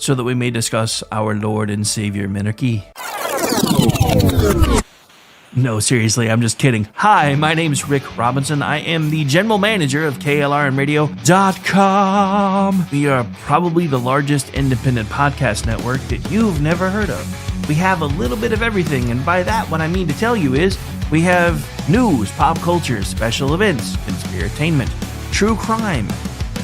so that we may discuss our Lord and Savior Minarchy. No, seriously, I'm just kidding. Hi, my name's Rick Robinson. I am the general manager of KLRNradio.com. We are probably the largest independent podcast network that you've never heard of. We have a little bit of everything, and by that, what I mean to tell you is we have news, pop culture, special events, conspiratainment, true crime,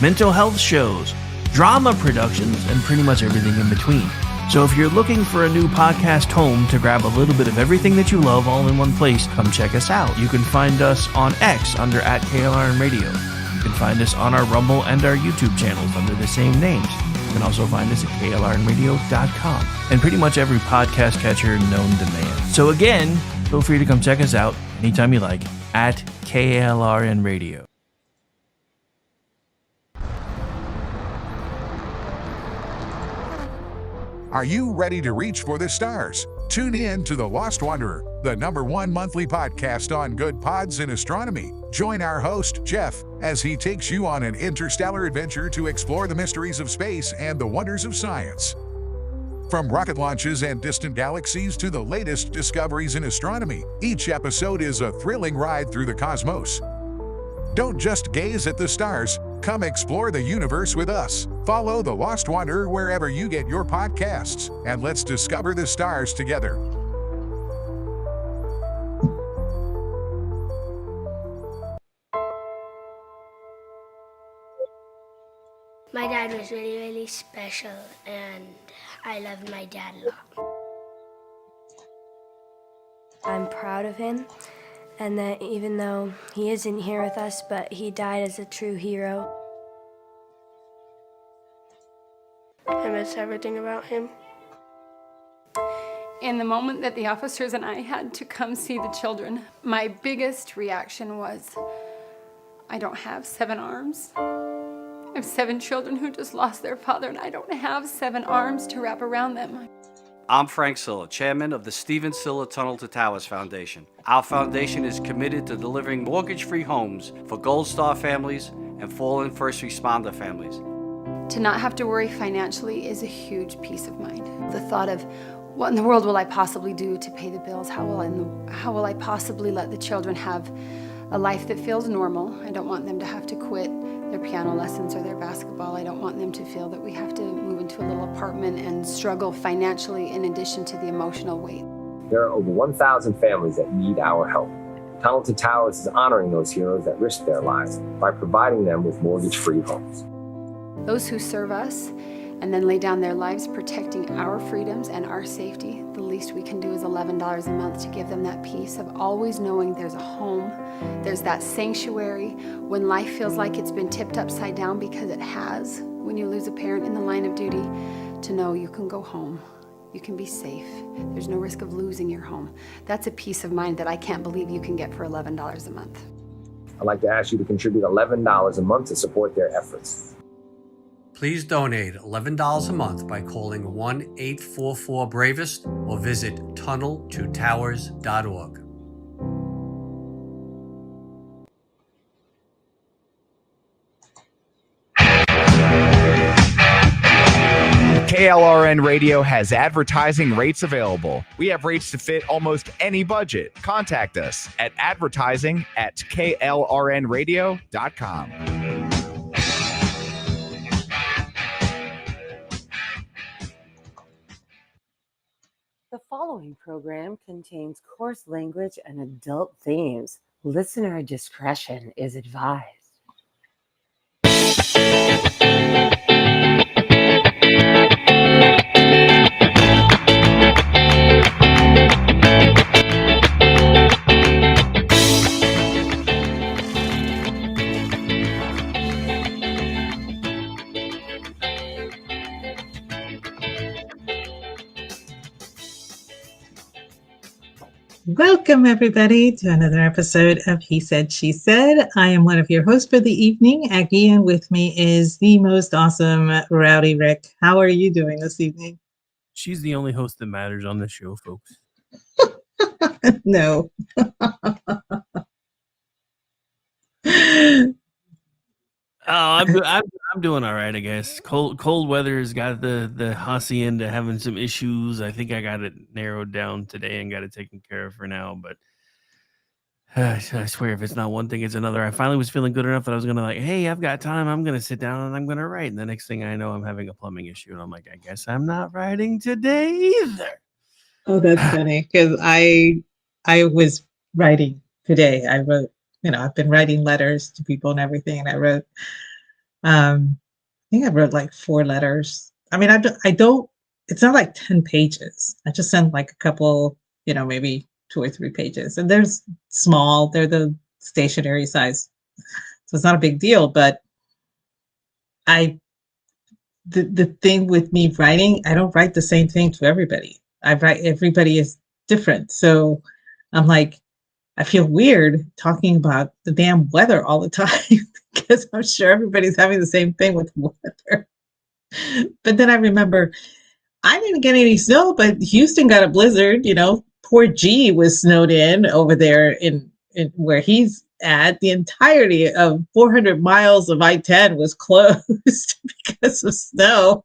mental health shows, drama productions, and pretty much everything in between. So if you're looking for a new podcast home to grab a little bit of everything that you love all in one place, come check us out. You can find us on X under @KLRNradio. You can find us on our Rumble and our YouTube channels under the same names. You can also find us at KLRNradio.com and pretty much every podcast catcher known to man. So again, feel free to come check us out anytime you like at KLRNradio. Are you ready to reach for the stars? Tune in to The Lost Wanderer, the #1 monthly podcast on good pods in astronomy. Join our host, Jeff, as he takes you on an interstellar adventure to explore the mysteries of space and the wonders of science. From rocket launches and distant galaxies to the latest discoveries in astronomy, each episode is a thrilling ride through the cosmos. Don't just gaze at the stars. Come explore the universe with us. Follow The Lost Wanderer wherever you get your podcasts, and let's discover the stars together. My dad was really, really special, and I loved my dad a lot. I'm proud of him, and that even though he isn't here with us, but he died as a true hero. I miss everything about him. In the moment that the officers and I had to come see the children, my biggest reaction was, I don't have 7 arms. I have 7 children who just lost their father, and I don't have 7 arms to wrap around them. I'm Frank Silla, chairman of the Stephen Silla Tunnel to Towers Foundation. Our foundation is committed to delivering mortgage-free homes for Gold Star families and fallen first responder families. To not have to worry financially is a huge peace of mind. The thought of, what in the world will I possibly do to pay the bills? How will I possibly let the children have a life that feels normal? I don't want them to have to quit their piano lessons or their basketball. I don't want them to feel that we have to move into a little apartment and struggle financially in addition to the emotional weight. There are over 1,000 families that need our help. Tunnel to Towers is honoring those heroes that risked their lives by providing them with mortgage-free homes. Those who serve us and then lay down their lives protecting our freedoms and our safety, the least we can do is $11 a month to give them that peace of always knowing there's a home, there's that sanctuary when life feels like it's been tipped upside down, because it has, when you lose a parent in the line of duty, to know you can go home, you can be safe, there's no risk of losing your home. That's a peace of mind that I can't believe you can get for $11 a month. I'd like to ask you to contribute $11 a month to support their efforts. Please donate $11 a month by calling 1-844-BRAVEST or visit tunneltotowers.org. KLRN Radio has advertising rates available. We have rates to fit almost any budget. Contact us at advertising@klrnradio.com. The following program contains coarse language and adult themes. Listener discretion is advised. Welcome, everybody, to another episode of He Said, She Said. I am one of your hosts for the evening, Aggie, and with me is the most awesome Rowdy Rick. How are you doing this evening? She's the only host that matters on this show, folks. No. I'm doing all right, I guess. Cold weather has got the hacienda having some issues. I think I got it narrowed down today and got it taken care of for now. But I swear, if it's not one thing, it's another. I finally was feeling good enough that I was gonna hey, I've got time. I'm gonna sit down and I'm gonna write. And the next thing I know, I'm having a plumbing issue, and I'm like, I guess I'm not writing today either. Oh, that's funny because I was writing today. I wrote, I've been writing letters to people and everything, and I wrote, I think I wrote like 4 letters. I mean, I don't. It's not like 10 pages. I just sent like a couple, maybe 2 or 3 pages, and they're small. They're the stationary size, so it's not a big deal. But I the thing with me writing, I don't write the same thing to everybody. Everybody is different. So I'm like, I feel weird talking about the damn weather all the time because I'm sure everybody's having the same thing with weather. But then I remember I didn't get any snow, but Houston got a blizzard, Poor G was snowed in over there in where he's at. The entirety of 400 miles of I-10 was closed because of snow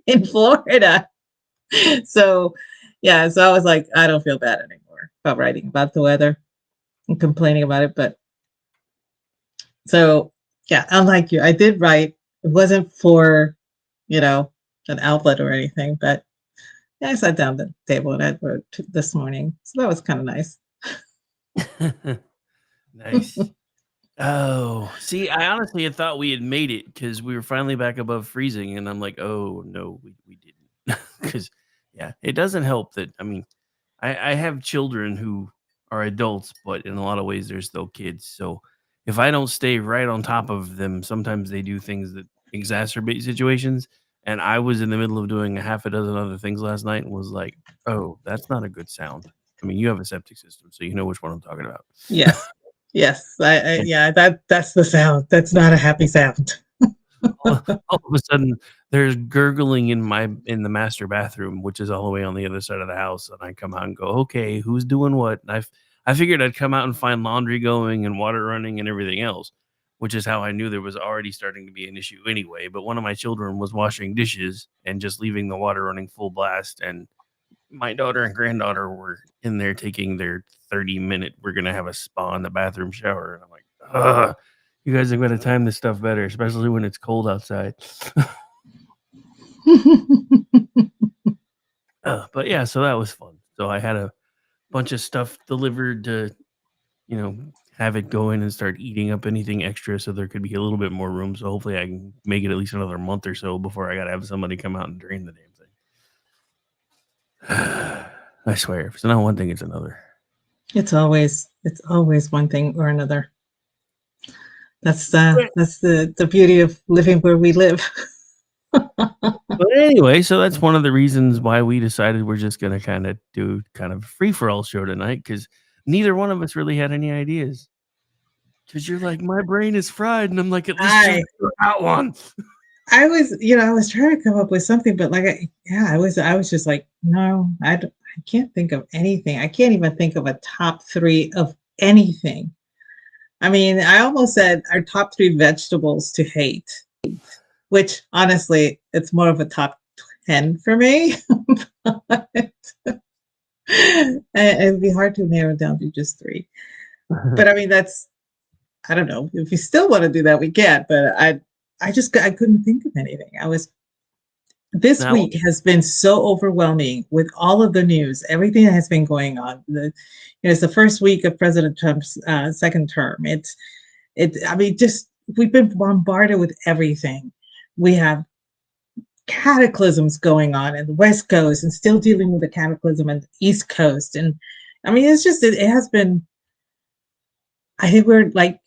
in Florida. So, yeah, so I was like, I don't feel bad anymore about writing about the weather and complaining about it. But so, yeah, unlike you, I did write. It wasn't for, an outlet or anything, but yeah, I sat down at the table and I wrote this morning. So that was kind of nice. Nice. Oh, see, I honestly had thought we had made it because we were finally back above freezing, and I'm like, oh no, we didn't. Because yeah, it doesn't help that I have children who are adults, but in a lot of ways they're still kids. So if I don't stay right on top of them, sometimes they do things that exacerbate situations. And I was in the middle of doing a half a dozen other things last night and was like, oh, that's not a good sound. I mean, you have a septic system, so you know which one I'm talking about. Yes. Yes. Yeah, that's the sound. That's not a happy sound. all of a sudden there's gurgling in the master bathroom, which is all the way on the other side of the house, and I come out and go, okay, who's doing what? And I figured I'd come out and find laundry going and water running and everything else, which is how I knew there was already starting to be an issue anyway. But one of my children was washing dishes and just leaving the water running full blast, and my daughter and granddaughter were in there taking their 30-minute we're gonna have a spa in the bathroom shower, and I'm like, ugh, you guys have got to time this stuff better, especially when it's cold outside. But yeah, so that was fun. So I had a bunch of stuff delivered to, have it go in and start eating up anything extra so there could be a little bit more room. So hopefully I can make it at least another month or so before I got to have somebody come out and drain the damn thing. I swear, if it's not one thing, it's another. It's always one thing or another. That's the beauty of living where we live. But anyway, so that's one of the reasons why we decided we're just going to do kind of a free-for-all show tonight, because neither one of us really had any ideas. Because you're like, my brain is fried, and I'm like, at least figure out one. I was trying to come up with something, but I was just like, no, I can't think of anything. I can't even think of a top 3 of anything. I mean, I almost said our top 3 vegetables to hate, which honestly, it's more of a top 10 for me. It'd be hard to narrow down to just 3. But I mean, I don't know. If you still want to do that, we can. But I couldn't think of anything. This week has been so overwhelming with all of the news, everything that has been going on. It's the first week of President Trump's second term. We've been bombarded with everything. We have cataclysms going on in the West Coast and still dealing with the cataclysm on the East Coast. And I mean, it has been, I think we're like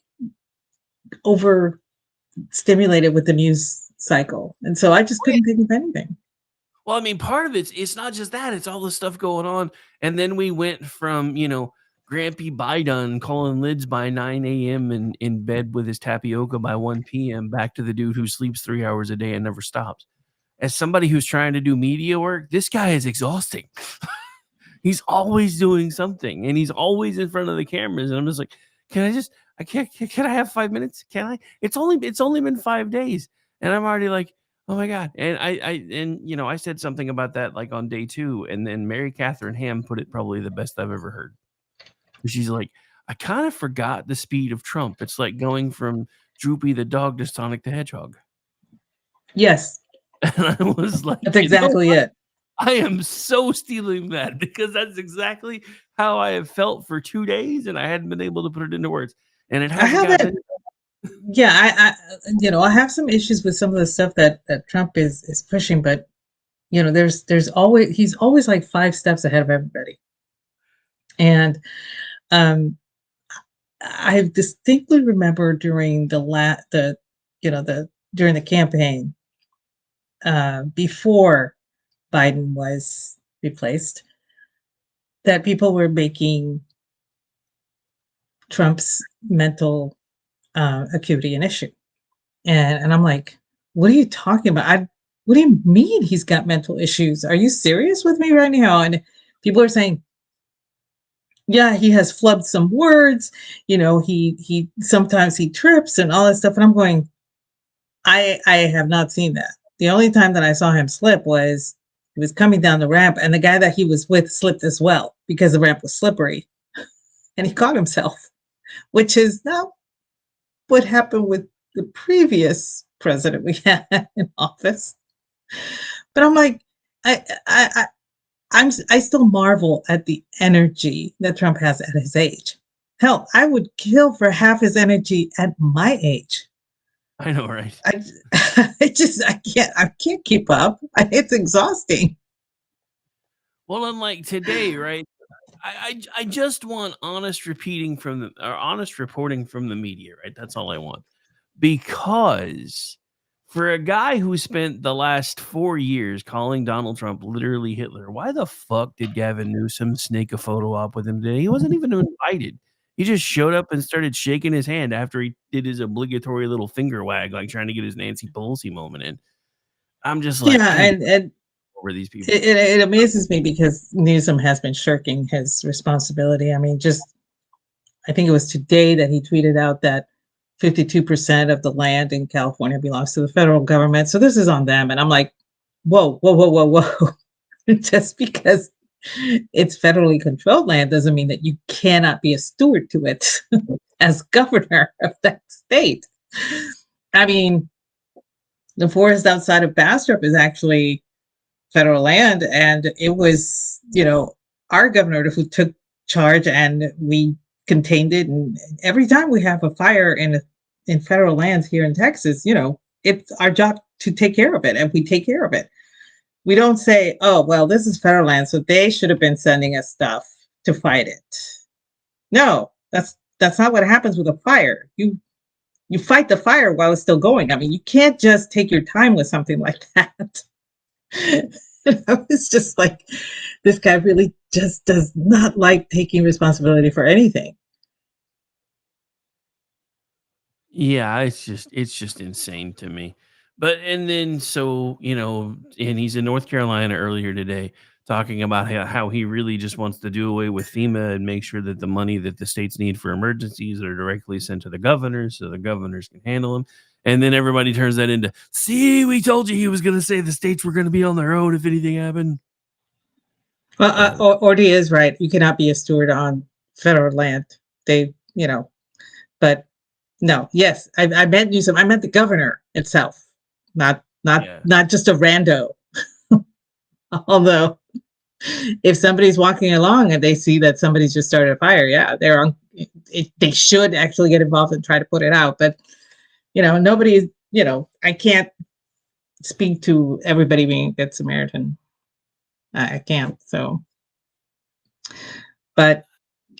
overstimulated with the news cycle, and so I just couldn't think of anything. Well, I mean, part of it's not just that, it's all the stuff going on. And then we went from, Grampy Biden calling lids by 9 a.m. and in bed with his tapioca by 1 p.m. back to the dude who sleeps 3 hours a day and never stops. As somebody who's trying to do media work, this guy is exhausting. He's always doing something, and he's always in front of the cameras. And I'm just like, I can't. Can I have 5 minutes? Can I? It's only been 5 days, and I'm already like, oh my god. And I said something about that like on day two, and then Mary Catherine Ham put it probably the best I've ever heard. She's like, I kind of forgot the speed of Trump. It's like going from Droopy the dog to Sonic the Hedgehog. Yes, And I was like, that's exactly it. I am so stealing that because that's exactly how I have felt for 2 days, and I hadn't been able to put it into words. And it I hasn't have gotten. Yeah, I have some issues with some of the stuff that Trump is pushing, but there's always he's always like 5 steps ahead of everybody. And I distinctly remember during during the campaign before Biden was replaced, that people were making Trump's mental acuity an issue. And I'm like, what are you talking about? What do you mean he's got mental issues? Are you serious with me right now? And people are saying, yeah, he has flubbed some words. He sometimes he trips and all that stuff. And I'm going, I have not seen that. The only time that I saw him slip was he was coming down the ramp, and the guy that he was with slipped as well because the ramp was slippery, and he caught himself, which is not what happened with the previous president we had in office. But I'm like, I still marvel at the energy that Trump has at his age. Hell, I would kill for half his energy at my age. I know, right? I can't keep up. It's exhausting. Well, unlike today, right? I just want honest reporting from the media, right? That's all I want. Because for a guy who spent the last 4 years calling Donald Trump literally Hitler, why the fuck did Gavin Newsom snake a photo op with him today? He wasn't even invited. He just showed up and started shaking his hand after he did his obligatory little finger wag, like trying to get his Nancy Pelosi moment in. I'm just like, yeah, and over these people. It amazes me because Newsom has been shirking his responsibility. I mean, I think it was today that he tweeted out that 52% of the land in California belongs to the federal government. So this is on them. And I'm like, whoa, whoa, whoa, whoa, whoa. Just because it's federally controlled land doesn't mean that you cannot be a steward to it as governor of that state. I mean, the forest outside of Bastrop is actually federal land, and it was, our governor who took charge, and we contained it. And every time we have a fire in federal lands here in Texas, it's our job to take care of it, and we take care of it. We don't say, oh, well, this is federal land, so they should have been sending us stuff to fight it. No, that's not what happens with a fire. You fight the fire while it's still going. I mean, you can't just take your time with something like that. I was just like, this guy really just does not like taking responsibility for anything. Yeah, it's just insane to me. But and then so, and he's in North Carolina earlier today talking about how he really just wants to do away with FEMA and make sure that the money that the states need for emergencies are directly sent to the governors so the governors can handle them. And then everybody turns that into, see, we told you he was going to say the states were going to be on their own if anything happened. Well, Ordy is right. You cannot be a steward on federal land. But no, yes, I meant Newsom. I meant the governor itself, not just a rando. Although, if somebody's walking along and they see that somebody's just started a fire, yeah, they should actually get involved and try to put it out. But nobody, I can't speak to everybody being a good Samaritan. I can't. So, but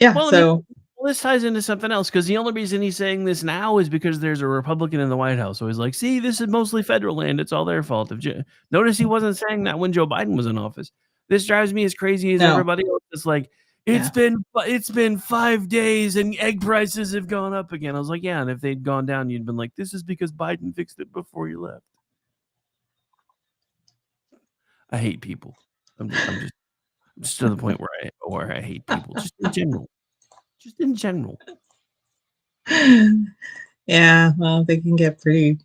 yeah, well, this ties into something else, because the only reason he's saying this now is because there's a Republican in the White House. So he's like, see, this is mostly federal land. It's all their fault. Notice he wasn't saying that when Joe Biden was in office. This drives me as crazy as everybody else. It's like, it's been 5 days and egg prices have gone up again. I was like, yeah, and if they'd gone down, you'd been like, this is because Biden fixed it before you left. I hate people. I'm just to the point where I hate people, just in general. Just in general. Yeah, well, they can get pretty.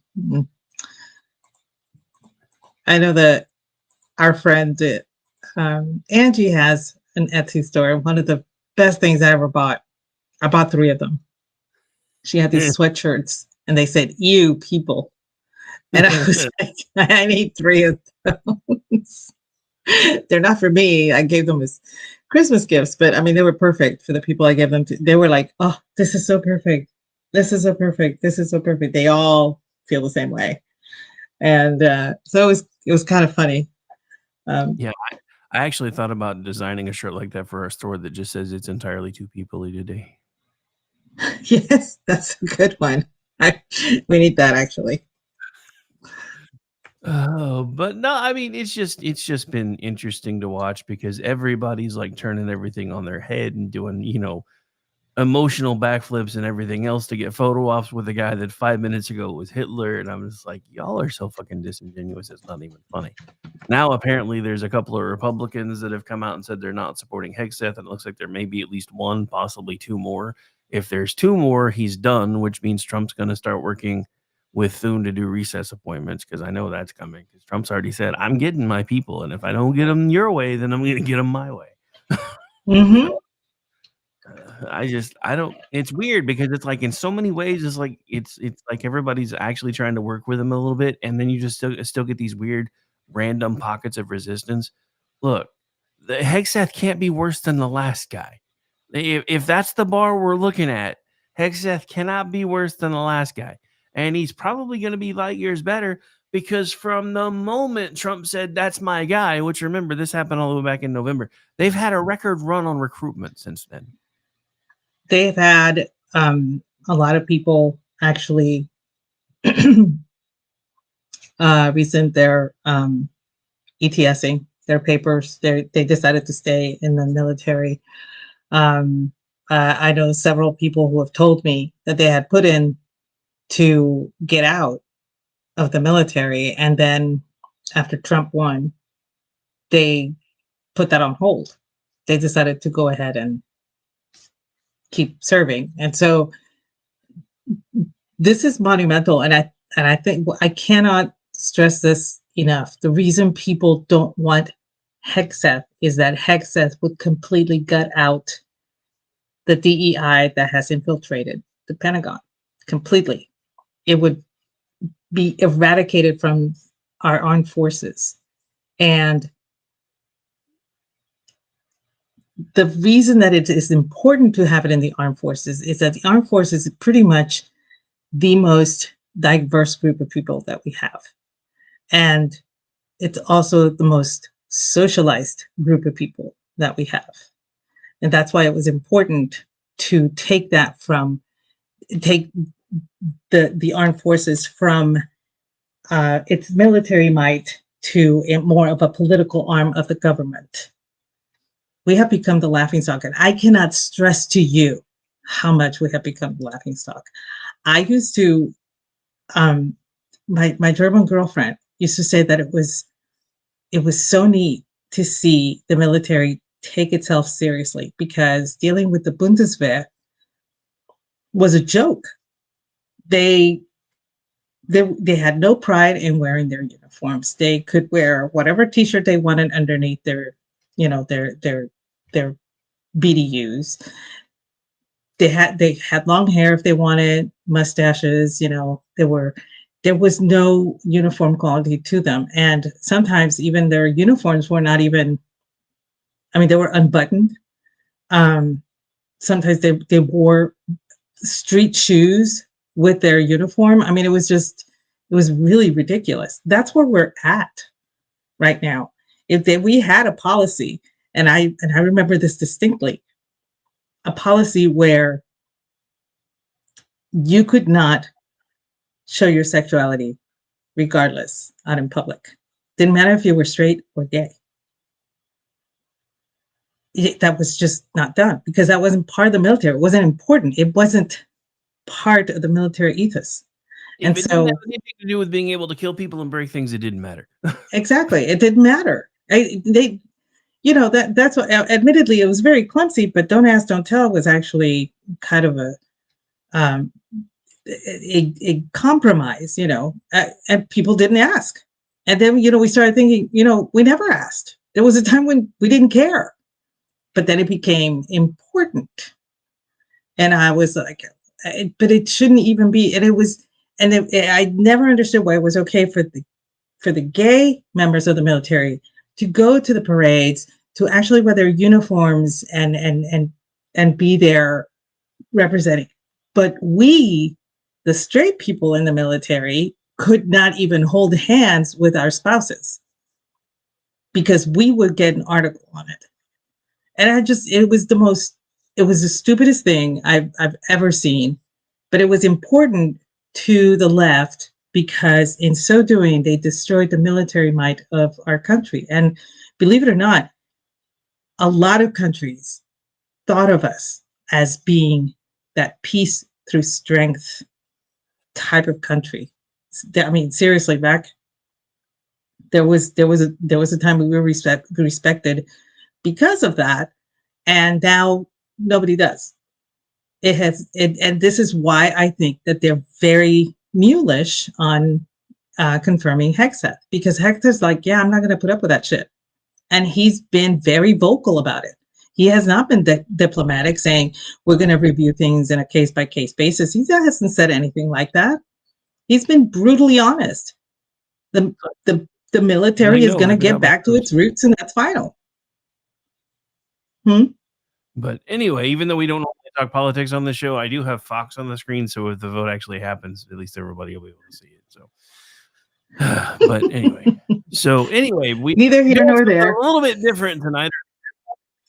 I know that our friend Angie has an Etsy store. One of the best things I ever bought. I bought 3 of them. She had these sweatshirts, and they said "You people," and I was like, "I need 3 of those." They're not for me. I gave them as Christmas gifts, but I mean, they were perfect for the people I gave them to. They were like, "Oh, this is so perfect. This is so perfect. This is so perfect." They all feel the same way, and so it was kind of funny. Yeah, I actually thought about designing a shirt like that for our store that just says it's entirely two people today. Yes, that's a good one. We need that actually. Oh, but no, I mean it's just been interesting to watch because everybody's like turning everything on their head and doing, emotional backflips and everything else to get photo ops with a guy that 5 minutes ago was Hitler. And I'm just like, y'all are so fucking disingenuous. It's not even funny. Now, apparently, there's a couple of Republicans that have come out and said they're not supporting Hegseth. And it looks like there may be at least one, possibly 2 more. If there's 2 more, he's done, which means Trump's going to start working with Thune to do recess appointments because I know that's coming because Trump's already said, I'm getting my people. And if I don't get them your way, then I'm going to get them my way. Mm-hmm. I don't. It's weird because it's like in so many ways, it's like everybody's actually trying to work with him a little bit, and then you just still get these weird, random pockets of resistance. Look, the Hegseth can't be worse than the last guy. If that's the bar we're looking at, Hegseth cannot be worse than the last guy, and he's probably going to be light years better because from the moment Trump said that's my guy, which remember this happened all the way back in November, they've had a record run on recruitment since then. They've had a lot of people actually rescind their ETSing, their papers. They decided to stay in the military. I know several people who have told me that they had put in to get out of the military, and then after Trump won, they put that on hold. They decided to go ahead and keep serving, and so this is monumental. And I think I cannot stress this enough. The reason people don't want Hegseth is that Hegseth would completely gut out the DEI that has infiltrated the Pentagon completely. It would be eradicated from our armed forces. And the reason that it is important to have it in the armed forces is that the armed forces is pretty much the most diverse group of people that we have. And it's also the most socialized group of people that we have. And that's why it was important to take the armed forces from its military might to more of a political arm of the government. We have become the laughingstock, and I cannot stress to you how much we have become the laughingstock. I used to, my German girlfriend used to say that it was so neat to see the military take itself seriously because dealing with the Bundeswehr was a joke. They had no pride in wearing their uniforms. They could wear whatever T-shirt they wanted underneath their BDUs. They had long hair if they wanted, mustaches. There was no uniform quality to them, and sometimes even their uniforms were not even. I mean, they were unbuttoned. Sometimes they wore street shoes with their uniform. I mean, it was really ridiculous. That's where we're at right now. If we had a policy, and I remember this distinctly, a policy where you could not show your sexuality regardless out in public. Didn't matter if you were straight or gay. That was just not done because that wasn't part of the military. It wasn't important. It wasn't part of the military ethos. If it didn't have anything to do with being able to kill people and break things, it didn't matter. Exactly. It didn't matter. That's what, admittedly, it was very clumsy, but Don't Ask, Don't Tell was actually kind of um, a compromise, and people didn't ask. And then, we started thinking, we never asked. There was a time when we didn't care, but then it became important. And I was like, but it shouldn't even be. And it was, I never understood why it was okay for the gay members of the military to go to the parades, to actually wear their uniforms and be there representing. But we, the straight people in the military, could not even hold hands with our spouses because we would get an article on it. And it was the stupidest thing I've ever seen, but it was important to the left because in so doing, they destroyed the military might of our country. And believe it or not, a lot of countries thought of us as being that peace through strength type of country. I mean, seriously, back there was a time we were respected because of that, and now nobody does. And this is why I think that they're very mulish on confirming Hexeth, because Hexeth's like, yeah, I'm not going to put up with that shit, and he's been very vocal about it. He has not been diplomatic, saying we're going to review things in a case-by-case basis. He hasn't said anything like that. He's been brutally honest. The military is going to get back to its roots, and that's final. But anyway, even though we don't normally talk politics on the show, I do have Fox on the screen, so if the vote actually happens, at least everybody will be able to see it. So, but anyway, we neither here nor there. A little bit different tonight.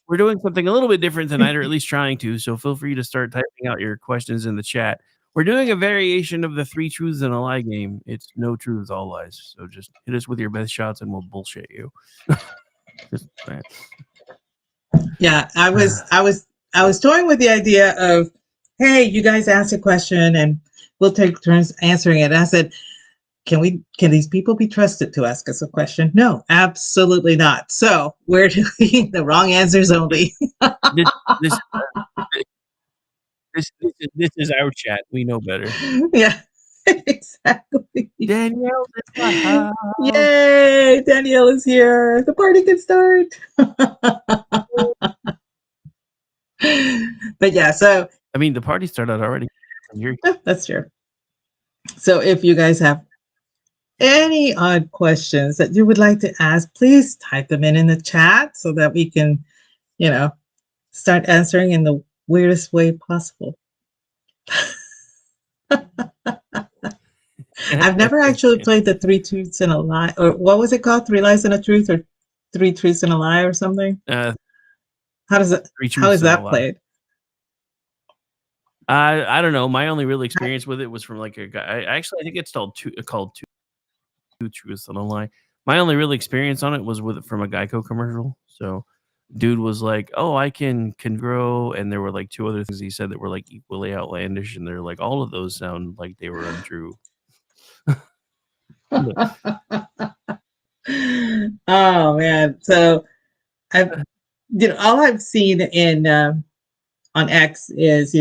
We're doing something a little bit different tonight, or at least trying to. So feel free to start typing out your questions in the chat. We're doing a variation of the 3 truths and a lie game. It's no truths, all lies. So just hit us with your best shots, and we'll bullshit you. Yeah, I was toying with the idea of, hey, you guys ask a question, and we'll take turns answering it. And I said, can these people be trusted to ask us a question? No, absolutely not. So we're doing the wrong answers only. This is our chat. We know better. Yeah, exactly. Danielle, yay! Danielle is here. The party can start. But yeah, so I mean, the party started already. That's true. So if you guys have any odd questions that you would like to ask, please type them in the chat so that we can, start answering in the weirdest way possible. I've never actually played the 3 truths and a lie, or what was it called? 3 lies and a truth, or 3 truths and a lie, or something. How is that played? I don't know. My only real experience with it was from like a guy. I think it's called two truths and a lie. My only real experience on it was from a Geico commercial. So, dude was like, "Oh, I can grow," and there were like 2 other things he said that were like equally outlandish, and they're like, all of those sound like they were untrue. Oh man! So, all I've seen in on X is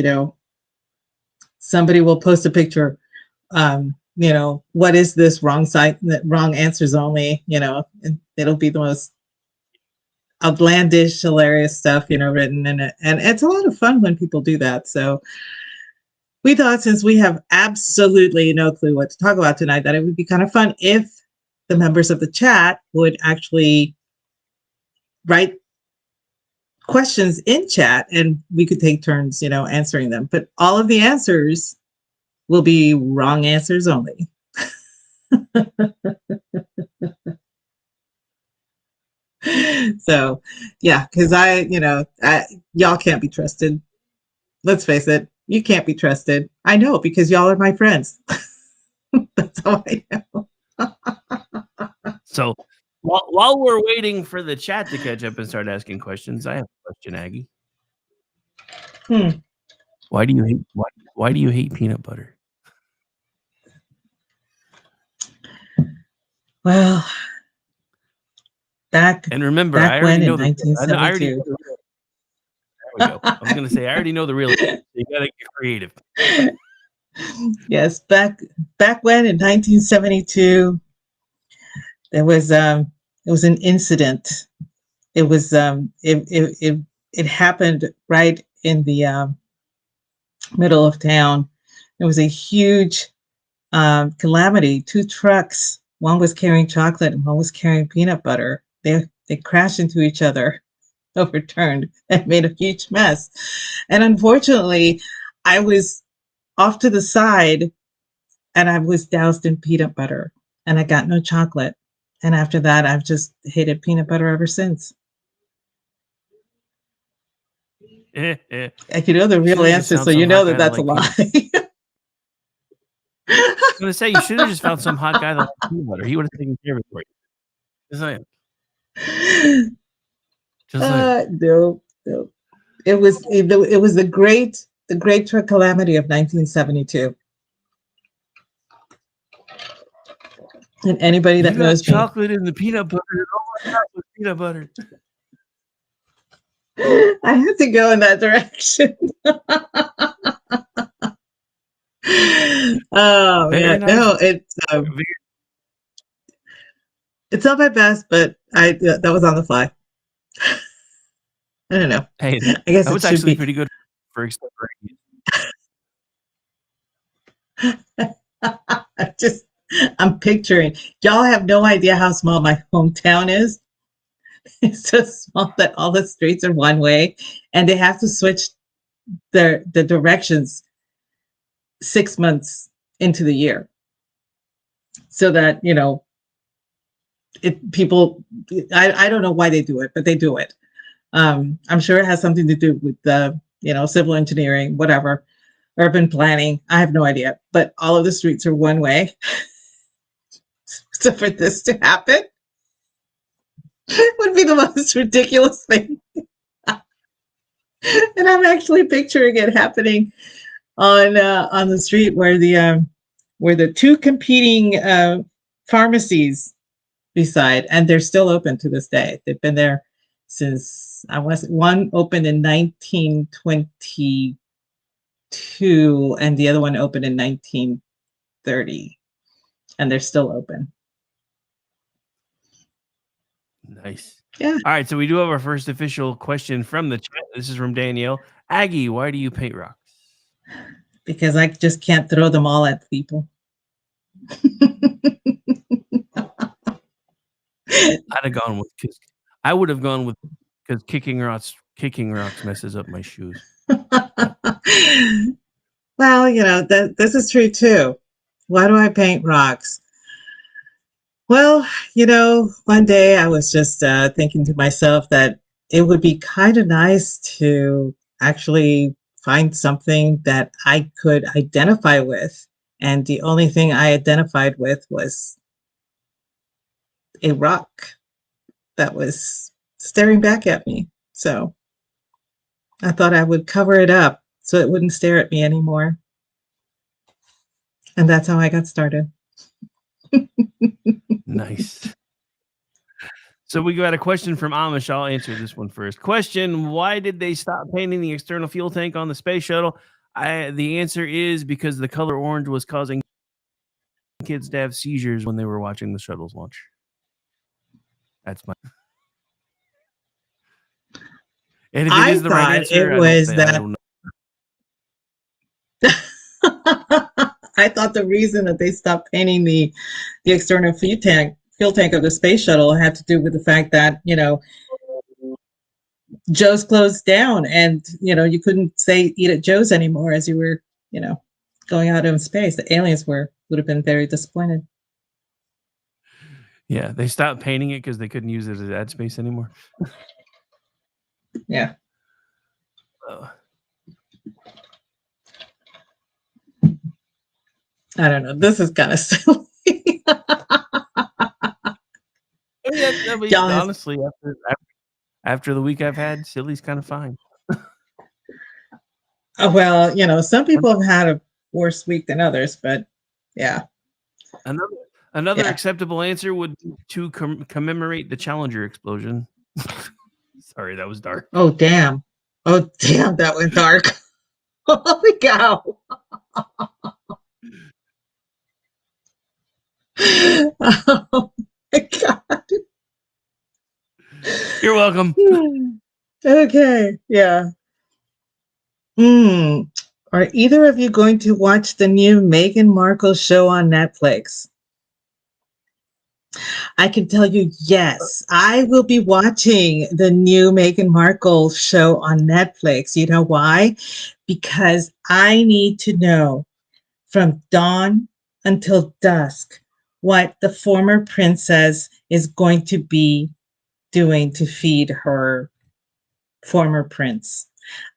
somebody will post a picture. What is this wrong site? Wrong answers only. And it'll be the most outlandish, hilarious stuff, written in it. And it's a lot of fun when people do that. So we thought, since we have absolutely no clue what to talk about tonight, that it would be kind of fun if the members of the chat would actually write questions in chat and we could take turns, answering them. But all of the answers will be wrong answers only. So, yeah, because y'all can't be trusted. Let's face it, you can't be trusted. I know, because y'all are my friends. That's how I know. So, while we're waiting for the chat to catch up and start asking questions, I have a question, Aggie. Why do you hate peanut butter? Well, and remember, I already know the we go. I was going to say, I already know the real answer. You got to get creative. Yes, back when in 1972, there was it was an incident. It was it happened right in the middle of town. There was a huge calamity. Two trucks, one was carrying chocolate and one was carrying peanut butter. They crashed into each other, overturned, and made a huge mess. And unfortunately, I was off to the side and I was doused in peanut butter and I got no chocolate. And after that, I've just hated peanut butter ever since. And you know the real answer, so you know that that's a lie. I was going to say, you should have just found some hot guy that liked peanut butter. He would have taken care of it for you. Just saying. No. It was the great truck calamity of 1972. And anybody that knows me, chocolate in the peanut butter, oh my God, with peanut butter. I had to go in that direction. Oh Very yeah, nice. no, it's not my best, but that was on the fly. I don't know. Hey, I guess that it was should actually be pretty good for extemporaneous. I'm picturing. Y'all have no idea how small my hometown is. It's so small that all the streets are one way, and they have to switch the directions 6 months into the year, so that people. I don't know why they do it, but they do it. I'm sure it has something to do with the civil engineering, whatever, urban planning. I have no idea, but all of the streets are one way. So for this to happen would be the most ridiculous thing. And I'm actually picturing it happening on the street where the two competing pharmacies reside, and they're still open to this day. They've been there since one opened in 1922 and the other one opened in 1930, and they're still open. Nice. Yeah. All right, so we do have our first official question from the chat. This is from Danielle. Aggie, why do you paint rocks? Because I just can't throw them all at people. I would have gone with because kicking rocks messes up my shoes. Well, this is true too. Why do I paint rocks? Well, one day I was just thinking to myself that it would be kind of nice to actually find something that I could identify with. And the only thing I identified with was a rock that was staring back at me. So I thought I would cover it up so it wouldn't stare at me anymore. And that's how I got started. Nice. So we got a question from Amish. I'll answer this one first. Question: why did they stop painting the external fuel tank on the space shuttle? The answer is because the color orange was causing kids to have seizures when they were watching the shuttle's launch. That's my. And if it is the right answer, I don't know. I thought the reason that they stopped painting the external fuel tank of the space shuttle had to do with the fact that Joe's closed down, and you couldn't say eat at Joe's anymore as you were going out in space. The aliens would have been very disappointed. Yeah, they stopped painting it because they couldn't use it as ad space anymore. Yeah. I don't know. This is kind of silly. Honestly, after the week I've had, silly's kind of fine. Well, some people have had a worse week than others, but yeah. Another acceptable answer would be to commemorate the Challenger explosion. Sorry, that was dark. Oh, damn. Oh, damn, that went dark. Holy cow. Oh my God. You're welcome. Okay, yeah. Are either of you going to watch the new Meghan Markle show on Netflix? I can tell you, yes, I will be watching the new Meghan Markle show on Netflix. You know why? Because I need to know from dawn until dusk what the former princess is going to be doing to feed her former prince.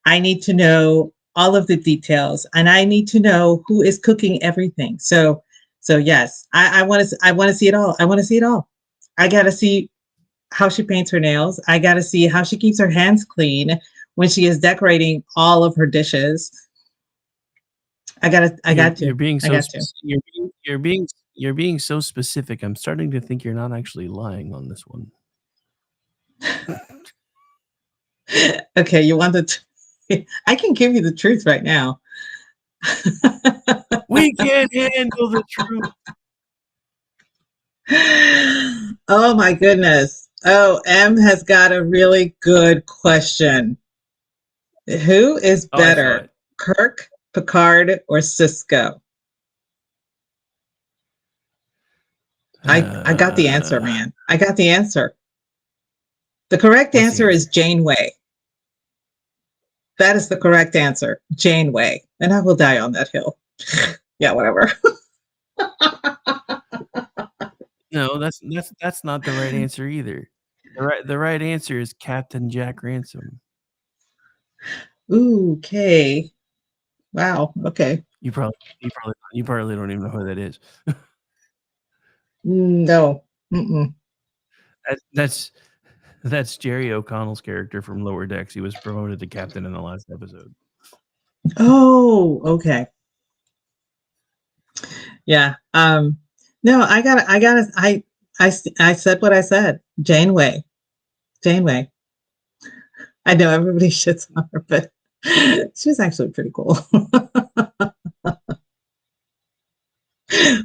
I need to know all of the details, and I need to know who is cooking everything. So yes, I want to. I want to see it all. I want to see it all. I got to see how she paints her nails. I got to see how she keeps her hands clean when she is decorating all of her dishes. I got to. I got to. You're being I so got to. you're being so specific. I'm starting to think you're not actually lying on this one. Okay, you want the? I can give you the truth right now. We can't handle the truth. Oh my goodness. Oh, M has got a really good question. Who is Oh, I saw better, it. Kirk, Picard, or Cisco? I got the answer, man. I got the answer. The correct What's the answer is answer? Janeway. That is the correct answer, Janeway. And I will die on that hill. Yeah, whatever. No, that's not the right answer either. The right answer is Captain Jack Ransom. Ooh, okay. Wow. Okay. You probably don't even know who that is. No. Mm-mm. That's Jerry O'Connell's character from Lower Decks. He was promoted to captain in the last episode. Oh, okay. Yeah. No, I said what I said. Janeway. Janeway. I know everybody shits on her, but she's actually pretty cool.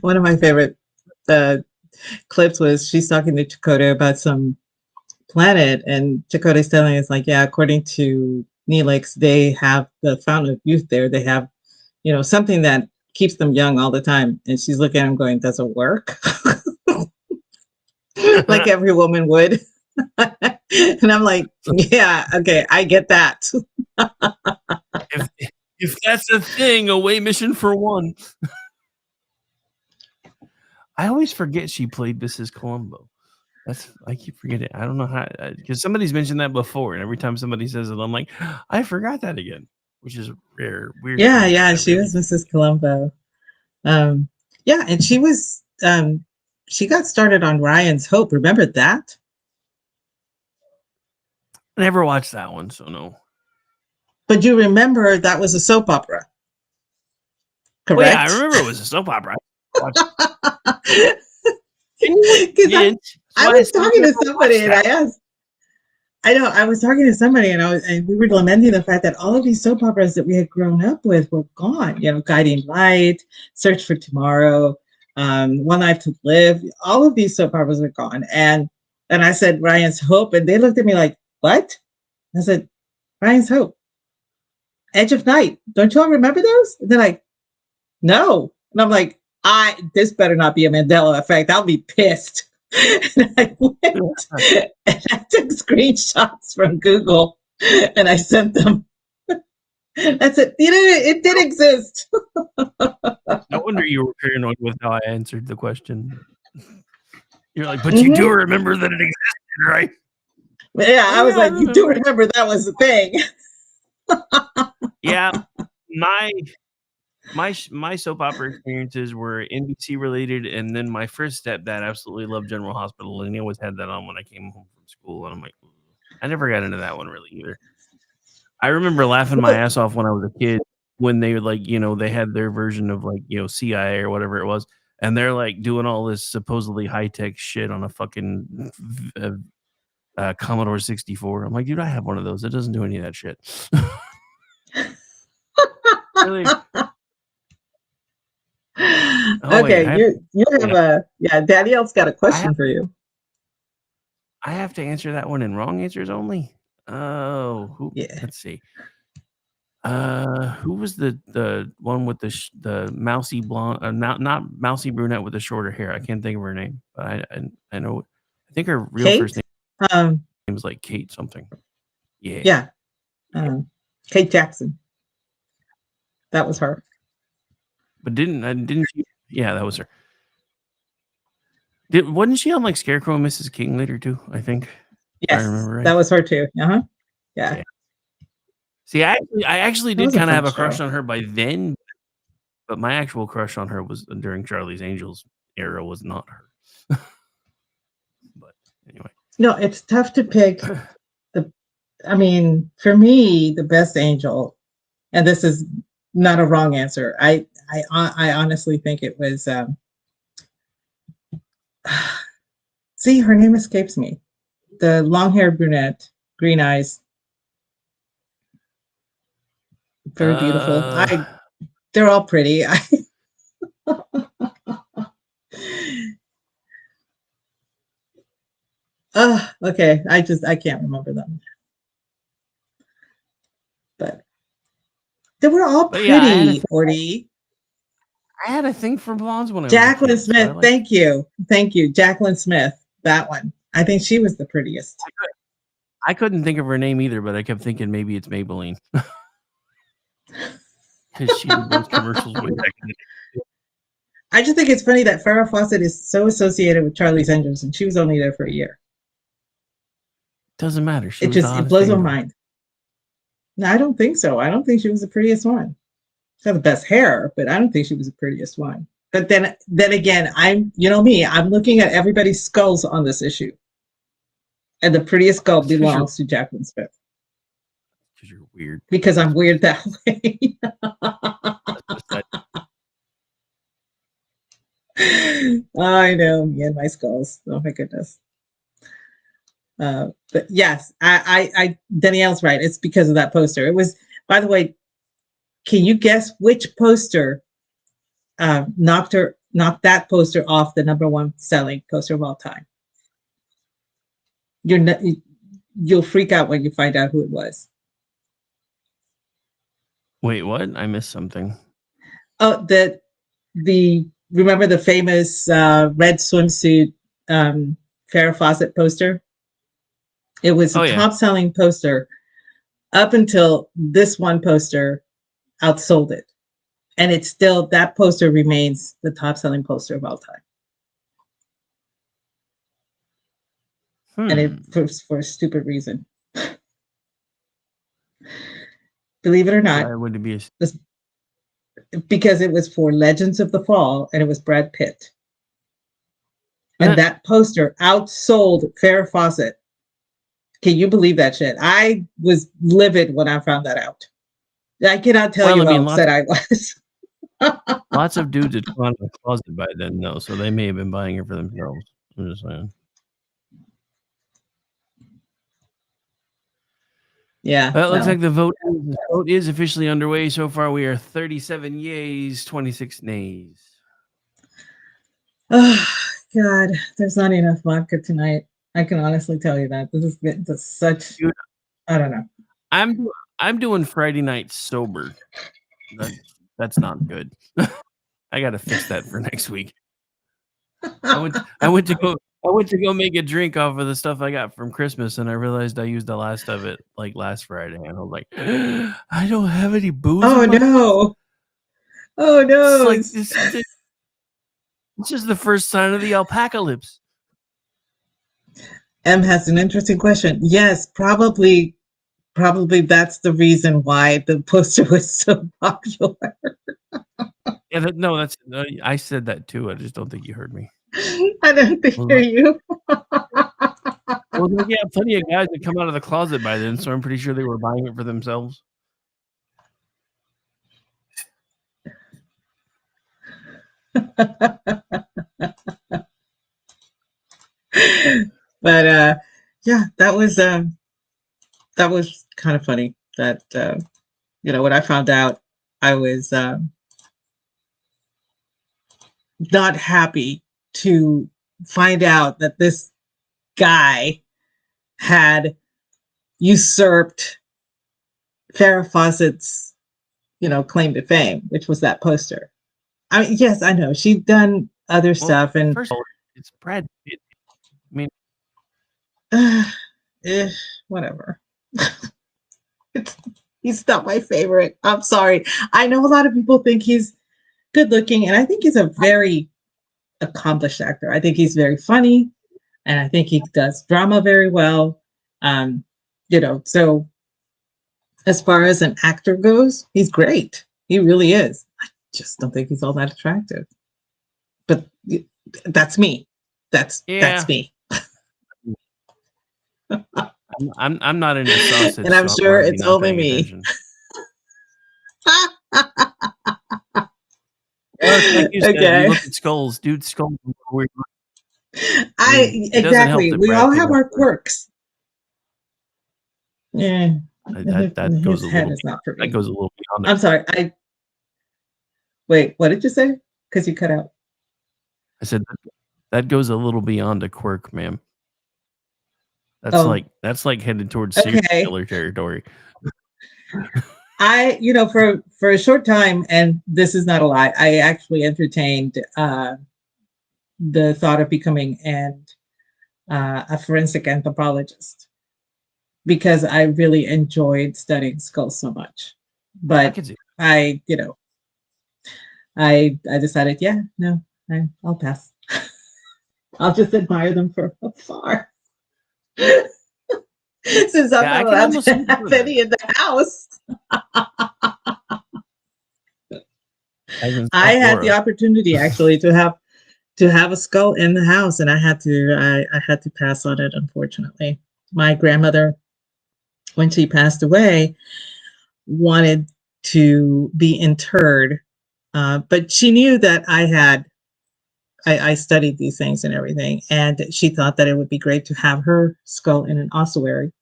One of my favorite uh, clips was she's talking to Chakotay about some planet, and Chakotay's telling us like, yeah, according to Neelix, they have the fountain of youth there. They have, something that keeps them young all the time. And she's looking at him going, does it work? Like every woman would. And I'm like, yeah, okay, I get that. If that's a thing, away mission for one. I always forget she played Mrs. Columbo. I keep forgetting. I don't know how, because somebody's mentioned that before, and every time somebody says it, I'm like, I forgot that again, which is rare, weird. For me, Yeah, I she really was Mrs. Columbo. Yeah, and she got started on Ryan's Hope. Remember that? I never watched that one, so no. But you remember that was a soap opera, correct? Well, yeah, I remember it was a soap opera. Because I was talking to somebody and I asked, I was talking to somebody and we were lamenting the fact that all of these soap operas that we had grown up with were gone. Guiding Light, Search for Tomorrow, One Life to Live. All of these soap operas are gone. And I said Ryan's Hope, and they looked at me like, what? I said, Ryan's Hope, Edge of Night. Don't you all remember those? And they're like, no. And I'm like, this better not be a Mandela effect. I'll be pissed. And I went and I took screenshots from Google and I sent them. That's it. It did exist. No wonder you were paranoid with how I answered the question. You're like, but you do remember that it existed, right? Yeah, I was like, you do remember that was the thing. Yeah, my soap opera experiences were NBC related, and then my first stepdad absolutely loved General Hospital, and he always had that on when I came home from school, and I'm like, I never got into that one really either. I remember laughing my ass off when I was a kid when they they had their version of CIA or whatever it was, and they're like doing all this supposedly high tech shit on a fucking Commodore 64. I'm like, dude, I have one of those. It doesn't do any of that shit. Really? Oh, wait, Okay, you have Danielle's got a question for you. I have to answer that one in wrong answers only. Oh, let's see. Who was the one with the mousy blonde? Not mousy brunette with the shorter hair. I can't think of her name, but I know. I think her real Kate? first name was like Kate something. Yeah. Yeah. Kate Jackson. That was her. But didn't she? Yeah, that was her. Wasn't she on like Scarecrow and Mrs. King later too? I think. Yes, I remember right. That was her too. Yeah. See, I actually That did was a kind of fun have a crush show. on her by then, but my actual crush on her was during Charlie's Angels era. Was not her. But anyway, No, it's tough to pick. For me, the best angel, and this is not a wrong answer. I honestly think it was. See, her name escapes me. The long-haired brunette, green eyes, very beautiful. They're all pretty. Okay. I can't remember them. But they were all pretty, Orty. I had a thing for blondes when I was Jacqueline a kid, Smith. So Thank you. Jacqueline Smith. That one. I think she was the prettiest. I couldn't think of her name either, but I kept thinking maybe it's Maybelline. Because she did those commercials way back in the day. I just think it's funny that Farrah Fawcett is so associated with Charlie's Angels, and she was only there for a year. Doesn't matter. It blows my mind. No, I don't think so. I don't think she was the prettiest one. She had the best hair, but I don't think she was the prettiest one. But then again, I'm looking at everybody's skulls on this issue, and the prettiest skull belongs to Jacqueline Smith. Because you're weird. Because I'm weird that way. I know, me and my skulls. Oh my goodness. But yes, I Danielle's right. It's because of that poster. It was, by the way, can you guess which poster knocked that poster off the #1 selling poster of all time? You'll freak out when you find out who it was. Wait, what? I missed something. Oh, remember the famous red swimsuit Farrah Fawcett poster? It was a top-selling poster up until this one poster outsold it. And it's still, that poster remains the top-selling poster of all time. And it for a stupid reason. Believe it or not. Why would it be because it was for Legends of the Fall, and it was Brad Pitt. And that poster outsold Farrah Fawcett. Can you believe that shit? I was livid when I found that out. I cannot tell you how upset I was. Lots of dudes had gone to the closet by then, though, so they may have been buying it for themselves. I'm just saying. Yeah. Well, it looks like the vote is officially underway. So far, we are 37 yays, 26 nays. Oh, God. There's not enough vodka tonight. I can honestly tell you that. This is such... I don't know. I'm doing Friday night sober. That's not good. I got to fix that for next week. I went to go make a drink off of the stuff I got from Christmas, and I realized I used the last of it like last Friday, and I was like, I don't have any booze. Oh no! Oh no! It's like it's just the first sign of the alpacalypse. M has an interesting question. Yes, probably that's the reason why the poster was so popular. Yeah, I said that too. I just don't think you heard me. I don't hear you. Well, yeah, plenty of guys had come out of the closet by then, so I'm pretty sure they were buying it for themselves. But yeah, that was kind of funny that when I found out, I was not happy to find out that this guy had usurped Farrah Fawcett's, claim to fame, which was that poster. I mean, yes, I know she'd done other stuff, and first of all, it's Brad Pitt. I mean, whatever. He's not my favorite. I'm sorry. I know a lot of people think he's good looking, and I think he's a very accomplished actor. I think he's very funny, and I think he does drama very well. So as far as an actor goes, he's great. He really is. I just don't think he's all that attractive. But that's me. That's me. I'm not into sausage, and I'm so sure I'm it's only me. Like you said, Okay. you look at skulls, dude. Skulls are weird. Exactly. We all have our quirks. Yeah. That goes a little. That goes a little beyond. I'm sorry. Wait. What did you say? Because you cut out. I said that goes a little beyond a quirk, ma'am. That's like headed towards serial killer territory. For a short time, and this is not a lie, I actually entertained the thought of becoming a forensic anthropologist because I really enjoyed studying skulls so much. But I decided, I'll pass. I'll just admire them from afar. Since I'm not allowed to have any in the house. I had the opportunity actually to have a skull in the house, and I had to pass on it, unfortunately. My grandmother, when she passed away, wanted to be interred, but she knew that I studied these things and everything, and she thought that it would be great to have her skull in an ossuary.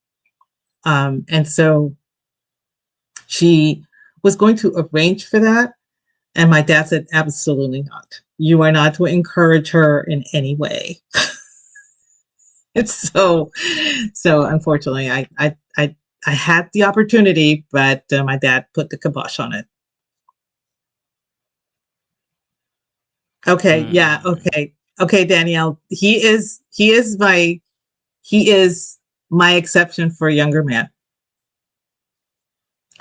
And so she was going to arrange for that. And my dad said, absolutely not. You are not to encourage her in any way. It's so unfortunately, I had the opportunity, but my dad put the kibosh on it. Okay. Yeah. Okay, Danielle. He is my exception for a younger man.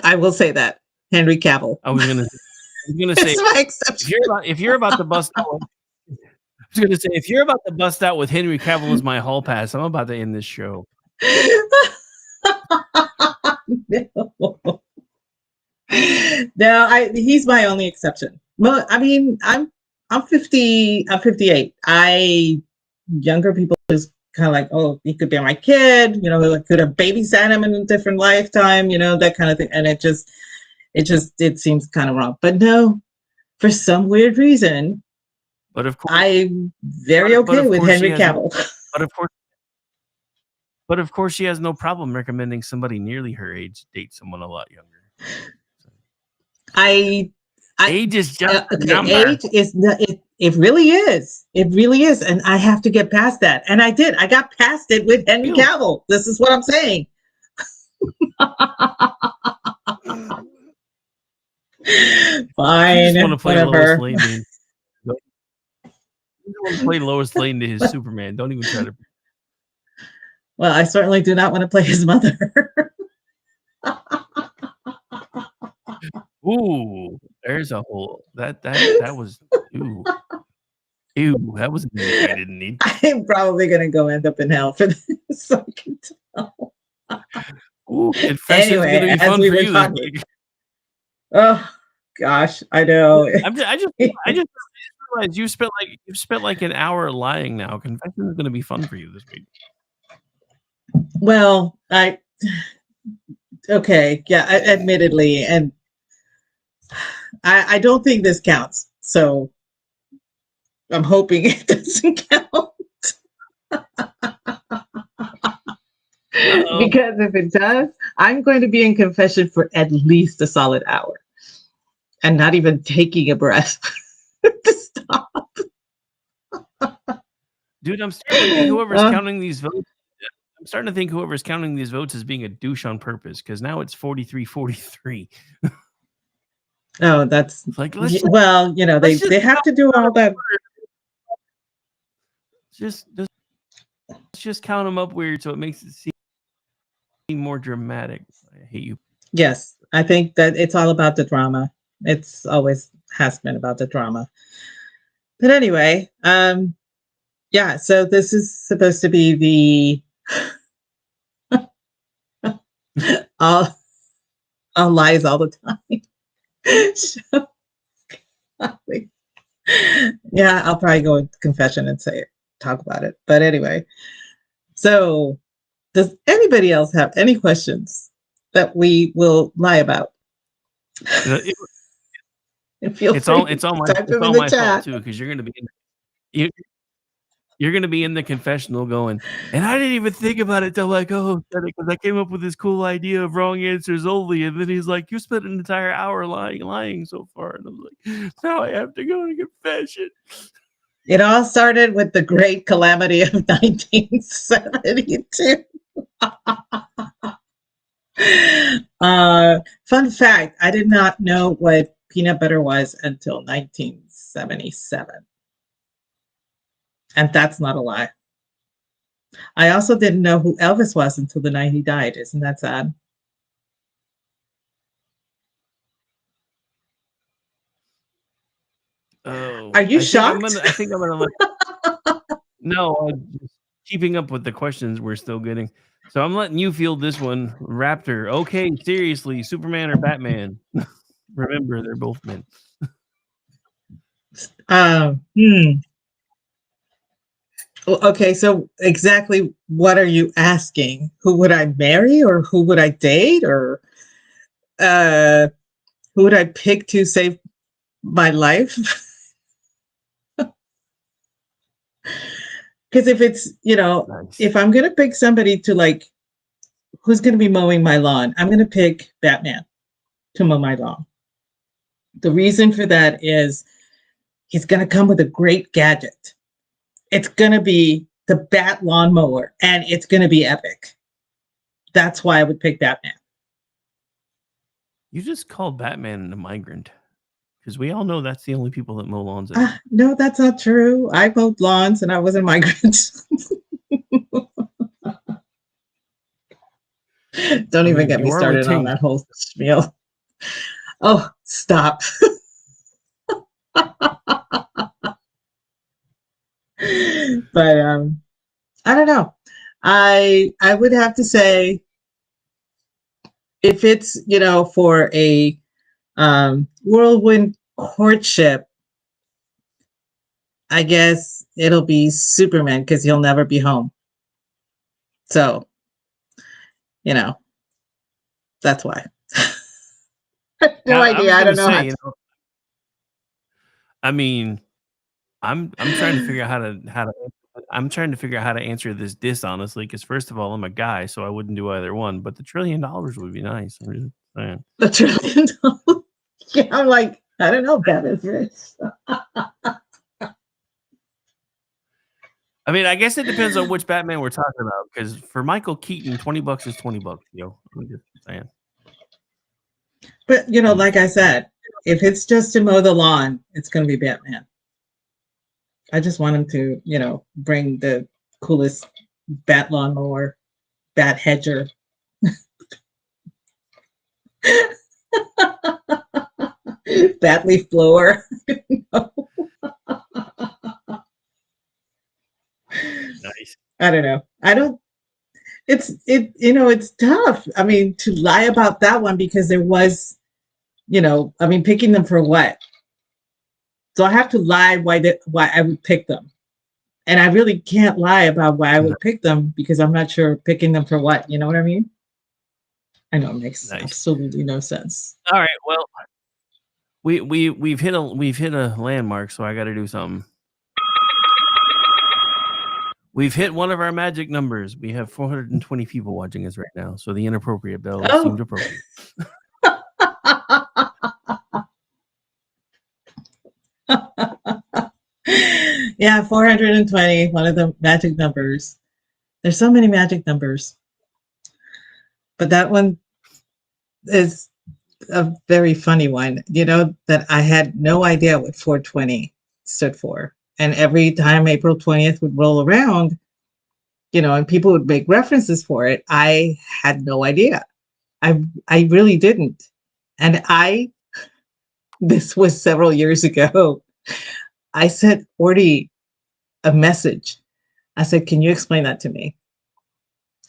I will say that. Henry Cavill. I was gonna say my exception. If you're about to bust out, I was gonna say if you're about to bust out with Henry Cavill as my hall pass, I'm about to end this show. No, he's my only exception. Well, I mean, I'm 50. I'm 58. Younger people just kind of like, oh, he could be my kid. Could have babysat him in a different lifetime. That kind of thing. And it seems kind of wrong. But no, for some weird reason, but of course, I'm very okay with Henry Cavill. But of course, she has no problem recommending somebody nearly her age date someone a lot younger. Age is just a number. Age is it really is. It really is, and I have to get past that. And I did. I got past it with Henry Cavill. This is what I'm saying. Fine. You just want to play whatever. Lois Lane. You want to play Lois Lane to his Superman. Don't even try to. Well, I certainly do not want to play his mother. Ooh, there's a whole that was ew. That was I didn't need. I'm probably gonna go end up in hell for this. So I can tell. Ooh, confession's gonna be fun for you this week. Oh gosh, I know. I just realized you've spent like an hour lying now. Confession is gonna be fun for you this week. Well, admittedly, and I don't think this counts. So I'm hoping it doesn't count. Because if it does, I'm going to be in confession for at least a solid hour and not even taking a breath to stop. Dude, I'm starting to think whoever's counting these votes. I'm starting to think whoever's counting these votes is being a douche on purpose because now it's 43-43. Oh, that's like well, you know, they have to do all that. Just count them up weird so it makes it seem more dramatic. I hate you. Yes, I think that it's all about the drama. It's always has been about the drama. But anyway, yeah, so this is supposed to be the all lies all the time. So, yeah, I'll probably go with confession and talk about it. But anyway, so does anybody else have any questions that we will lie about? It's all my fault too, because you're gonna be in the confessional going, and I didn't even think about it till like, because I came up with this cool idea of wrong answers only, and then he's like, you spent an entire hour lying so far, and I'm like, now I have to go to confession. It all started with the great calamity of 1972. Fun fact, I did not know what peanut butter was until 1977. And that's not a lie. I also didn't know who Elvis was until the night he died. Isn't that sad? Oh, are you shocked? I think I'm gonna no, keeping up with the questions we're still getting. So I'm letting you field this one, Raptor. Okay, seriously, Superman or Batman? Remember, they're both men. Okay, so exactly what are you asking? Who would I marry, or who would I date, or who would I pick to save my life? Because if it's, nice. If I'm going to pick somebody to like, who's going to be mowing my lawn, I'm going to pick Batman to mow my lawn. The reason for that is he's going to come with a great gadget. It's going to be the Bat lawnmower, and it's going to be epic. That's why I would pick Batman. You just called Batman a migrant. Because we all know that's the only people that mow lawns. No, that's not true. I mowed lawns and I was a migrant. Don't even get me started on that whole spiel. Oh, stop. But I don't know. I would have to say, if it's, for a whirlwind courtship, I guess it'll be Superman because he'll never be home. So, that's why. No idea. I don't know. I mean, I'm trying to figure out how to answer this dishonestly, because first of all, I'm a guy, so I wouldn't do either one. But the $1 trillion would be nice. I'm just saying. The $1 trillion. Yeah, I'm like, I don't know. That is rich. I mean, I guess it depends on which Batman we're talking about. Because for Michael Keaton, $20 is $20. Yo, I'm just saying. But like I said, if it's just to mow the lawn, it's going to be Batman. I just want him to, bring the coolest bat lawnmower, bat hedger. Bat leaf blower. Nice. I don't know. It's tough. I mean, to lie about that one, because there was, picking them for what? So I have to lie why I would pick them. And I really can't lie about why I would pick them, because I'm not sure picking them for what. You know what I mean? I know it makes absolutely no sense. All right. Well, we've hit a landmark, so I got to do something. We've hit one of our magic numbers. We have 420 people watching us right now, so the inappropriate bell Oh. seemed appropriate. Yeah, 420, one of the magic numbers. There's so many magic numbers. But that one is a very funny one, that I had no idea what 420 stood for. And every time April 20th would roll around, and people would make references for it, I had no idea. I really didn't. And this was several years ago, I sent Orty a message. I said, can you explain that to me?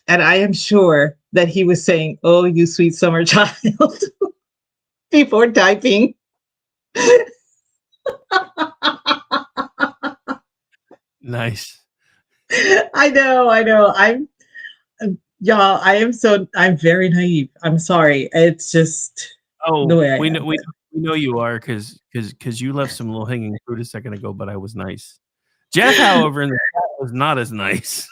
And I am sure that he was saying, oh, you sweet summer child, before typing. Nice. I know. I'm very naive. I'm sorry. It's just the way I we am. know we know you are because you left some low hanging fruit a second ago, but I was nice. Jeff, however, in the chat was not as nice.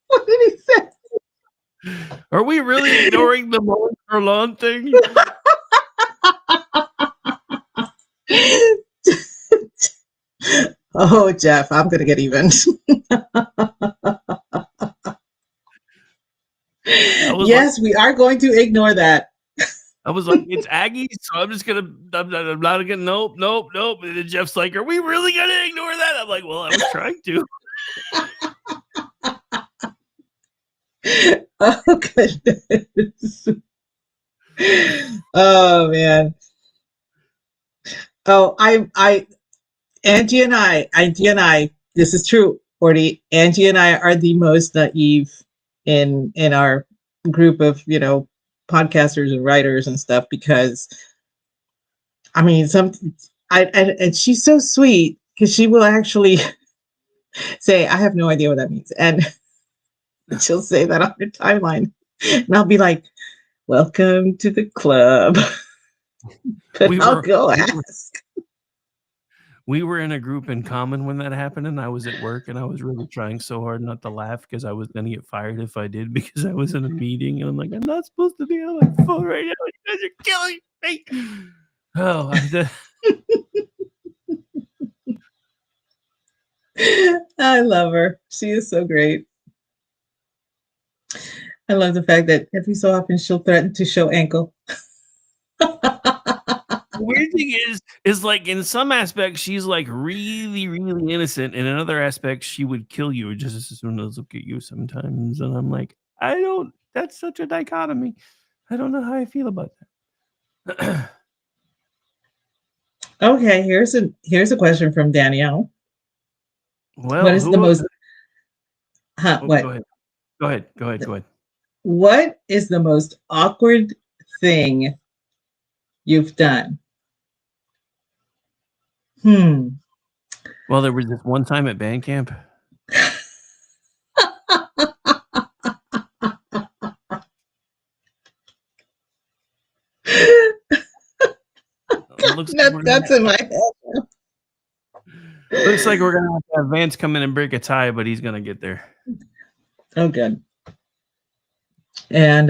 What did he say? Are we really ignoring the mowing for lawn thing? Oh, Jeff, I'm gonna get even. Yes, we are going to ignore that. I was like, it's Aggie, so I'm just gonna. I'm not gonna. Nope. And then Jeff's like, "Are we really gonna ignore that?" I'm like, "Well, I was trying to." Oh goodness. Oh man. Oh, Angie and I, this is true, Orty. Angie and I are the most naive in our group of, podcasters and writers and stuff, because I mean, and she's so sweet because she will actually say, I have no idea what that means. And she'll say that on her timeline. And I'll be like, welcome to the club. But I'll go ask. We were in a group in common when that happened, and I was at work, and I was really trying so hard not to laugh because I was going to get fired if I did, because I was in a meeting, and I'm like, I'm not supposed to be on my phone right now. You guys are killing me. Oh, I love her. She is so great. I love the fact that every so often she'll threaten to show ankle. The weird thing is like in some aspects she's like really, really innocent, and in other aspects she would kill you just as soon as look at you sometimes. And I'm like, that's such a dichotomy. I don't know how I feel about that. Okay, here's a question from Danielle. Well, what is the most what? Go ahead. What is the most awkward thing you've done? Well, there was this one time at band camp. That's in my head. Looks like we're gonna have Vance come in and break a tie, but he's gonna get there. Oh, good. And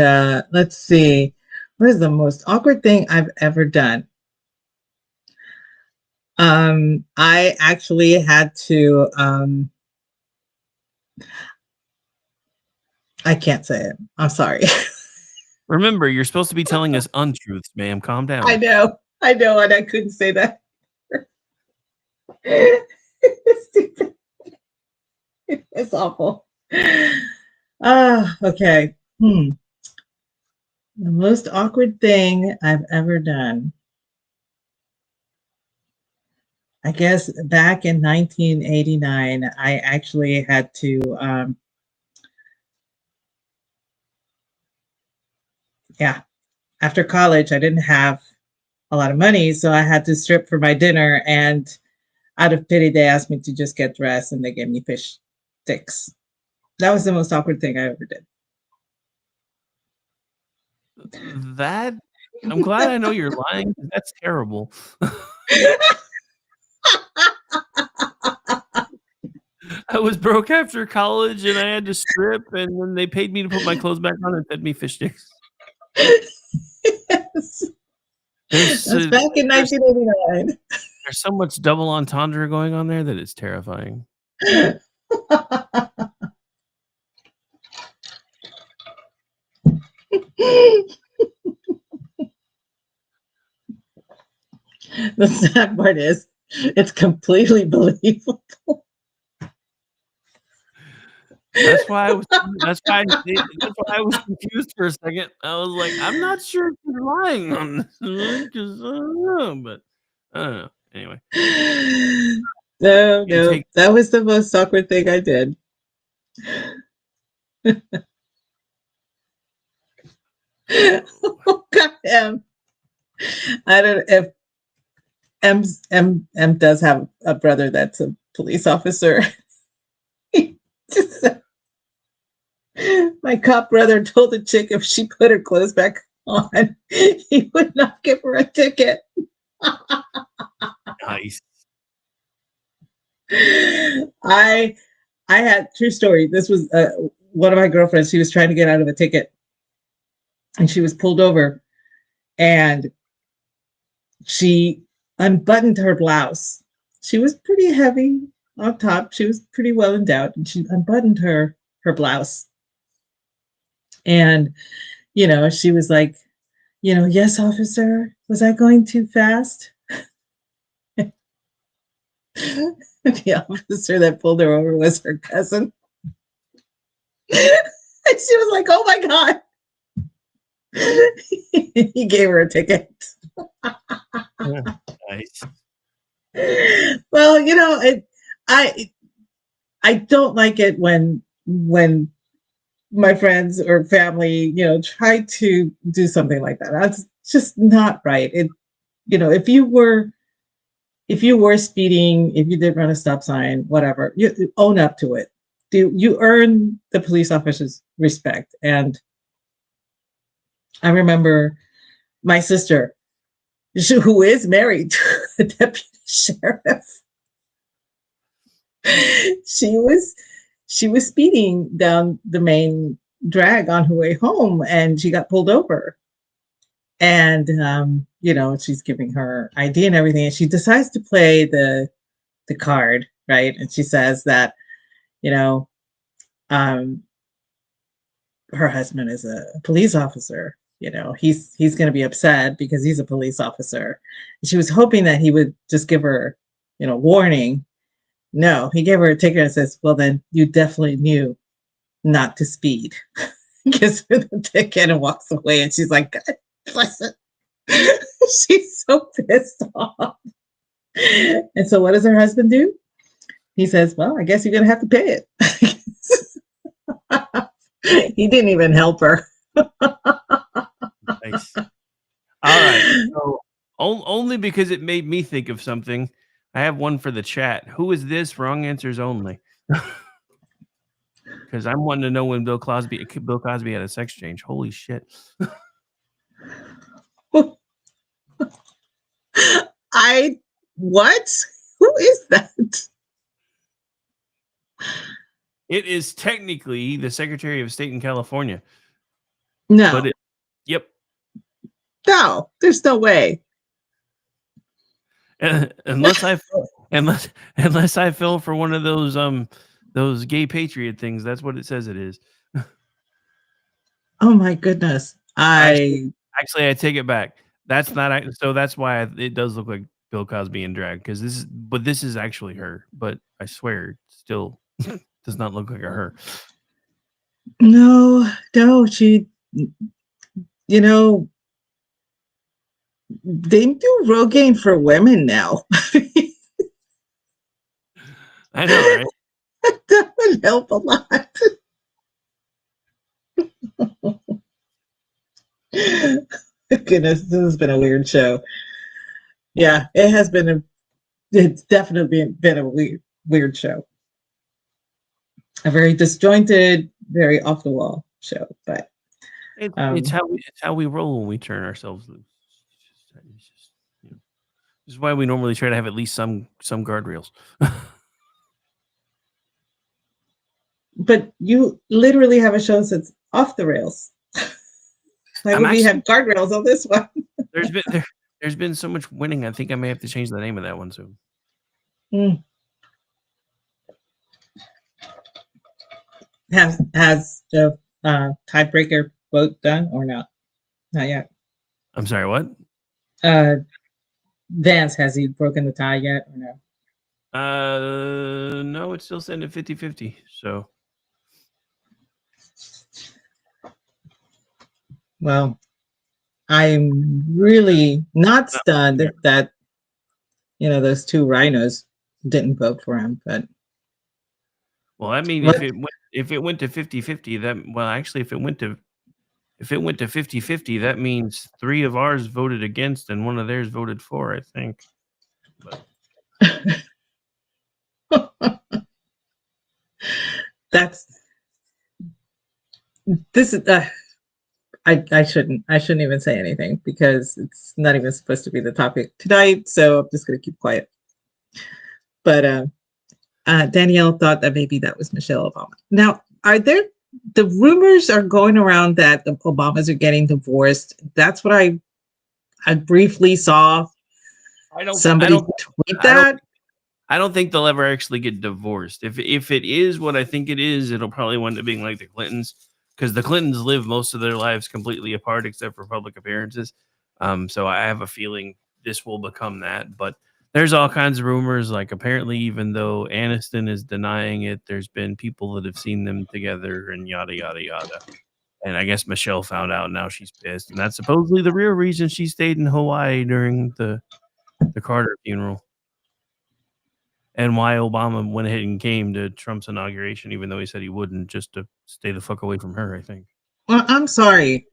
let's see. What is the most awkward thing I've ever done? I actually had to. I can't say it. I'm sorry. Remember, you're supposed to be telling us untruths, ma'am. Calm down. I know, and I couldn't say that. It's awful. Okay. The most awkward thing I've ever done. I guess back in 1989, I actually had to, after college, I didn't have a lot of money, so I had to strip for my dinner, and out of pity, they asked me to just get dressed, and they gave me fish sticks. That was the most awkward thing I ever did. I'm glad I know you're lying. That's terrible. I was broke after college and I had to strip, and then they paid me to put my clothes back on and fed me fish sticks. Yes. That's back in 1989. There's so much double entendre going on there that it's terrifying. The sad part is, it's completely believable. That's why I was. That's why I was confused for a second. I was like, I'm not sure if you're lying on this one because I don't know, but I don't know. Anyway, No, that was the most awkward thing I did. Oh God, M. I don't if M does have a brother that's a police officer. My cop brother told the chick if she put her clothes back on, he would not give her a ticket. Nice. I had true story. This was one of my girlfriends. She was trying to get out of a ticket, and she was pulled over, and she unbuttoned her blouse. She was pretty heavy on top. She was pretty well endowed, and she unbuttoned her blouse. And, she was like, yes, officer, was I going too fast? The officer that pulled her over was her cousin. And she was like, oh my God. He gave her a ticket. Nice. Well, I don't like it when my friends or family, try to do something like that. That's just not right. If you were speeding, if you did run a stop sign, whatever, you own up to it. You earn the police officer's respect. And I remember my sister, who is married to a deputy sheriff, she was speeding down the main drag on her way home, and she got pulled over. And she's giving her ID and everything, and she decides to play the card, right? And she says that her husband is a police officer. He's going to be upset because he's a police officer. She was hoping that he would just give her warning. No, he gave her a ticket and says, well, then you definitely knew not to speed. Gives her the ticket and walks away. And she's like, God bless it. She's so pissed off. And so what does her husband do? He says, well, I guess you're going to have to pay it. He didn't even help her. Nice. All right. So, only because it made me think of something. I have one for the chat. Who is this? Wrong answers only. Because I'm wanting to know when Bill Cosby had a sex change. Holy shit. What? Who is that? It is technically the Secretary of State in California. No. But yep. No, there's no way. Unless I fell for one of those gay patriot things. That's what it says it is. Oh my goodness. Actually, I take it back. That's not so. That's why it does look like Bill Cosby in drag, because this is actually her. But I swear, it still does not look like her. No, she. They do Rogaine for women now. I know, right? That would help a lot. Goodness, this has been a weird show. Yeah, it has been it's definitely been a weird show. A very disjointed, very off the wall show, but it's how we roll when we turn ourselves loose. This is why we normally try to have at least some guardrails. But you literally have a show that's off the rails. Why I'm would we have actually guardrails on this one? there's been so much winning. I think I may have to change the name of that one soon. Mm. Has the tiebreaker vote done or not? Not yet. I'm sorry, what? Vance, has he broken the tie yet or no? No, it's still sitting at 50-50. So, Well, I'm really not stunned that those two rhinos didn't vote for him. But well, I mean, what? if it went to 50-50, actually, if it went to 50-50, that means 3 of ours voted against and 1 of theirs voted for, I think. But This is I shouldn't even say anything because it's not even supposed to be the topic tonight. So I'm just gonna keep quiet. But Danielle thought that maybe that was Michelle Obama. Now, the rumors are going around that the Obamas are getting divorced. That's what I briefly saw somebody tweet that. I don't think they'll ever actually get divorced. If it is what I think it is, it'll probably wind up being like the Clintons, because the Clintons live most of their lives completely apart except for public appearances. So I have a feeling this will become that. But there's all kinds of rumors. Like, apparently, even though Aniston is denying it, there's been people that have seen them together and yada yada yada. And I guess Michelle found out, and now she's pissed. And that's supposedly the real reason she stayed in Hawaii during the Carter funeral. And why Obama went ahead and came to Trump's inauguration, even though he said he wouldn't, just to stay the fuck away from her, I think. Well, I'm sorry.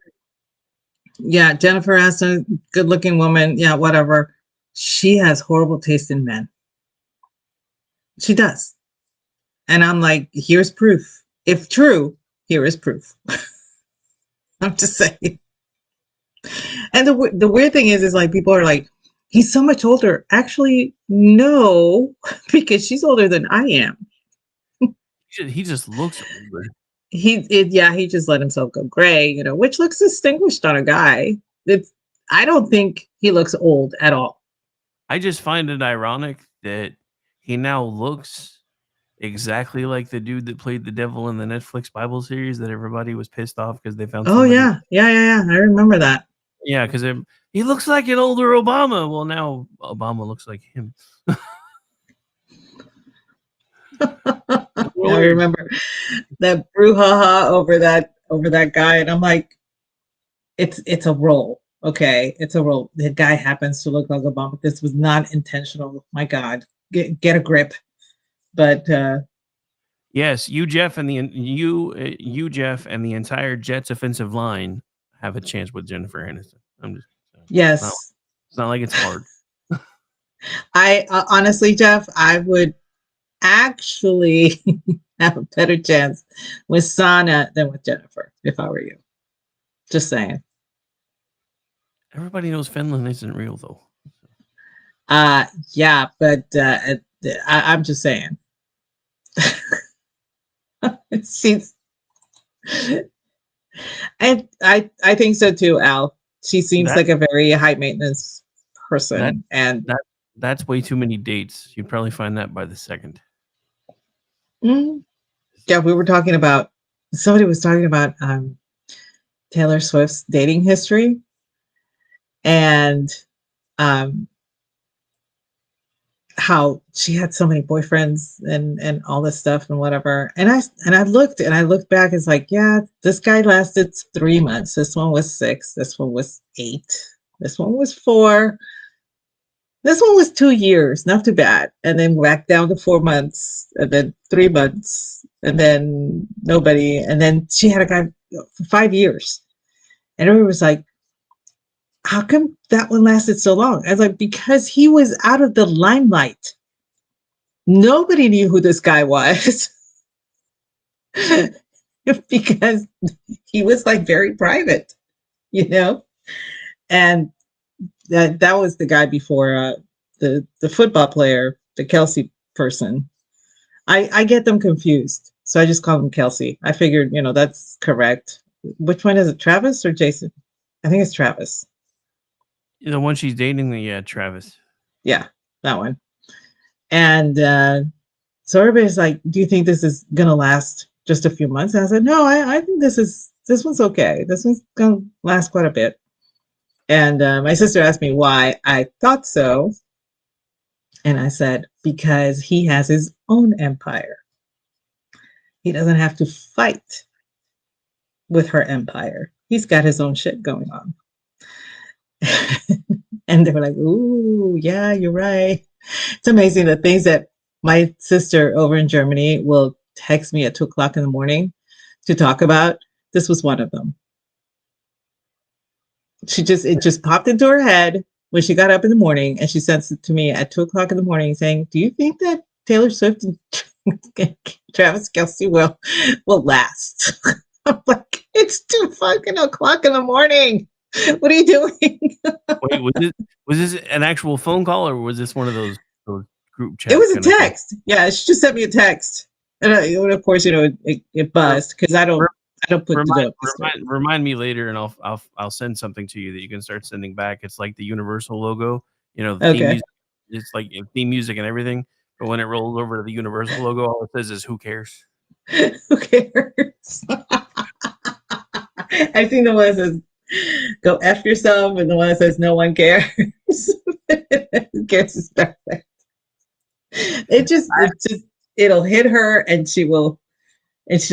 Yeah, Jennifer Aniston, good-looking woman. Yeah, whatever. She has horrible taste in men. She does. And I'm like, here's proof. If true, here is proof. I'm just saying. And the weird thing is like people are like, he's so much older. Actually, no, because she's older than I am. He just looks older. He just let himself go gray, which looks distinguished on a guy. I don't think he looks old at all. I just find it ironic that he now looks exactly like the dude that played the devil in the Netflix Bible series that everybody was pissed off because they found. Oh yeah. I remember that. Yeah, because he looks like an older Obama. Well, now Obama looks like him. I remember that brouhaha over that guy, and I'm like, it's a role, okay? It's a role. The guy happens to look like Obama. This was not intentional. My God, get a grip. But yes, Jeff, and Jeff, and the entire Jets offensive line have a chance with Jennifer Aniston. I'm just yes, it's not like it's hard. I honestly, Jeff, I would actually have a better chance with Sana than with Jennifer if I were you. Just saying. Everybody knows Finland isn't real, though. Yeah, but I'm just saying. She's, and I think so too, Al. She seems like a very high maintenance person, and that's way too many dates. You'd probably find that by the second. Yeah, somebody was talking about Taylor Swift's dating history, and how she had so many boyfriends and all this stuff and whatever. And I looked back, it's like, yeah, this guy lasted 3 months. This one was 6. This one was 8. This one was 4. This one was 2 years, not too bad. And then back down to 4 months, and then 3 months, and then nobody. And then she had a guy for 5 years. And everyone was like, how come that one lasted so long? I was like, because he was out of the limelight. Nobody knew who this guy was because he was like very private, and that was the guy before the football player, the Kelsey person. I get them confused. So I just call him Kelsey. I figured, that's correct. Which one is it, Travis or Jason? I think it's Travis. The one she's dating, yeah, Travis. Yeah, that one. And so everybody's like, do you think this is going to last just a few months? And I said, no, I think this one's okay. This one's going to last quite a bit. And my sister asked me why I thought so. And I said, because he has his own empire. He doesn't have to fight with her empire. He's got his own shit going on. And they were like, ooh, yeah, you're right. It's amazing the things that my sister over in Germany will text me at 2:00 in the morning to talk about. This was one of them. It just popped into her head when she got up in the morning, and she sent it to me at 2:00 in the morning saying, do you think that Taylor Swift and Travis Kelce will last? I'm like, it's 2:00 in the morning. What are you doing? Wait, was this an actual phone call, or was this one of those group chats? It was a text. Yeah, she just sent me a text, and of course, it buzzed because I don't put remind me later, and I'll send something to you that you can start sending back. It's like the Universal logo, the theme music. It's like theme music and everything, but when it rolls over to the Universal logo, all it says is "Who cares?" Who cares? I've seen the one that says "Go F yourself" and the one that says "No one cares." Who cares is perfect. It'll hit her, and she'll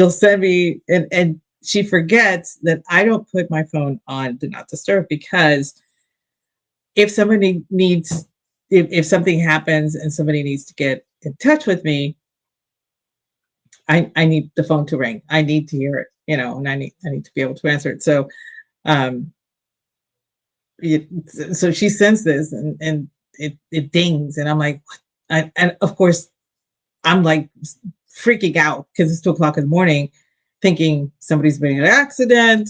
send me, and she forgets that I don't put my phone on Do Not Disturb, because if somebody needs, if something happens and somebody needs to get in touch with me, I need the phone to ring. I need to hear it, and I need to be able to answer it. So, so she sends this, and it dings, and I'm like, and of course, I'm like freaking out because it's 2:00 in the morning, thinking somebody's been in an accident.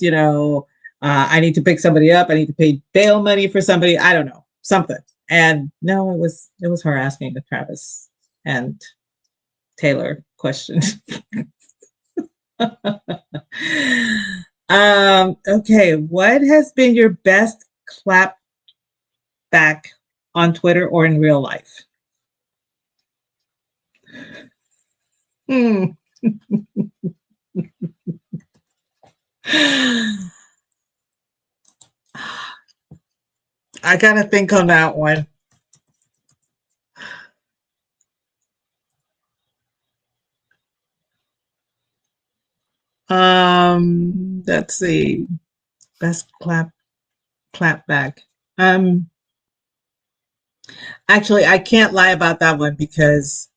I need to pick somebody up. I need to pay bail money for somebody. I don't know, something. And no, it was her asking the Travis and Taylor question. Okay, what has been your best clap back on Twitter or in real life? I gotta think on that one. Let's see. Best clap back. Actually, I can't lie about that one because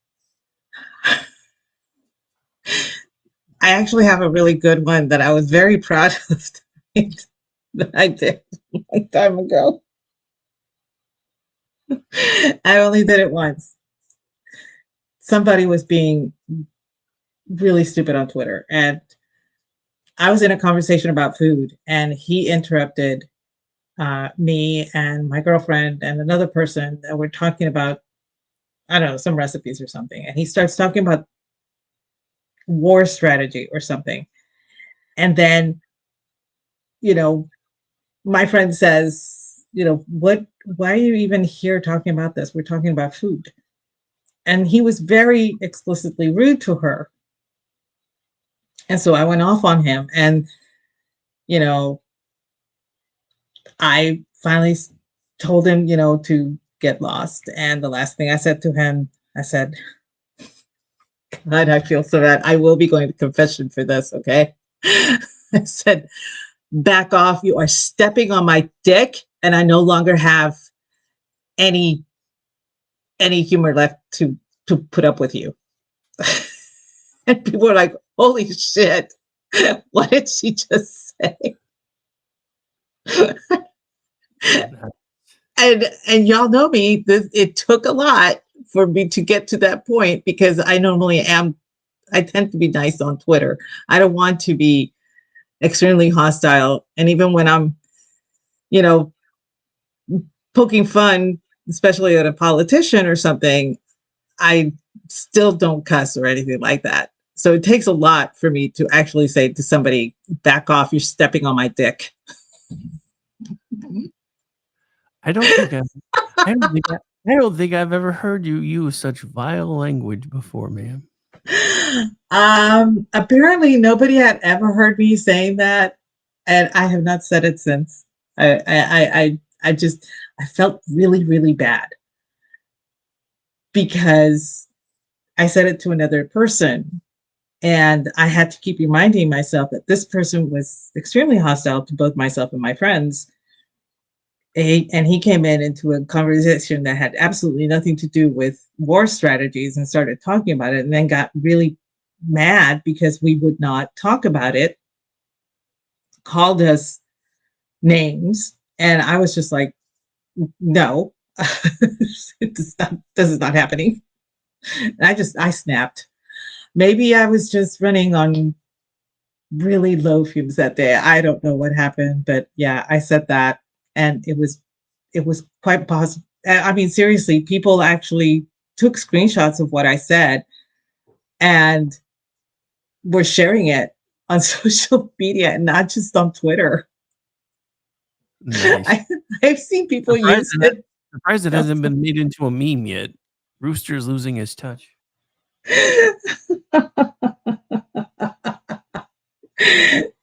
I actually have a really good one that I was very proud of that I did a long time ago. I only did it once. Somebody was being really stupid on Twitter, and I was in a conversation about food, and he interrupted me and my girlfriend and another person that were talking about, I don't know, some recipes or something. And he starts talking about war strategy or something. And then, my friend says, why are you even here talking about this? We're talking about food. And he was very explicitly rude to her. And so I went off on him, and, I finally told him, to get lost. And the last thing I said to him, I said, God, I feel so bad. I will be going to confession for this, okay? I said, back off. You are stepping on my dick, and I no longer have any humor left to put up with you. And people were like, holy shit, what did she just say? And y'all know me, it took a lot for me to get to that point, because I tend to be nice on Twitter. I don't want to be extremely hostile. And even when I'm, poking fun, especially at a politician or something, I still don't cuss or anything like that. So it takes a lot for me to actually say to somebody, back off, you're stepping on my dick. I don't think I've ever heard you use such vile language before, ma'am. Apparently nobody had ever heard me saying that, and I have not said it since. I felt really, really bad because I said it to another person, and I had to keep reminding myself that this person was extremely hostile to both myself and my friends. And he came into a conversation that had absolutely nothing to do with war strategies and started talking about it, and then got really mad because we would not talk about it, called us names, and I was just like, no, this is not happening. And I snapped. Maybe I was just running on really low fumes that day. I don't know what happened, but yeah, I said that, and it was quite possible. I mean, seriously, people actually took screenshots of what I said and were sharing it on social media and not just on Twitter. Nice. I've seen people use it. Surprised it hasn't been made into a meme yet. Rooster's losing his touch.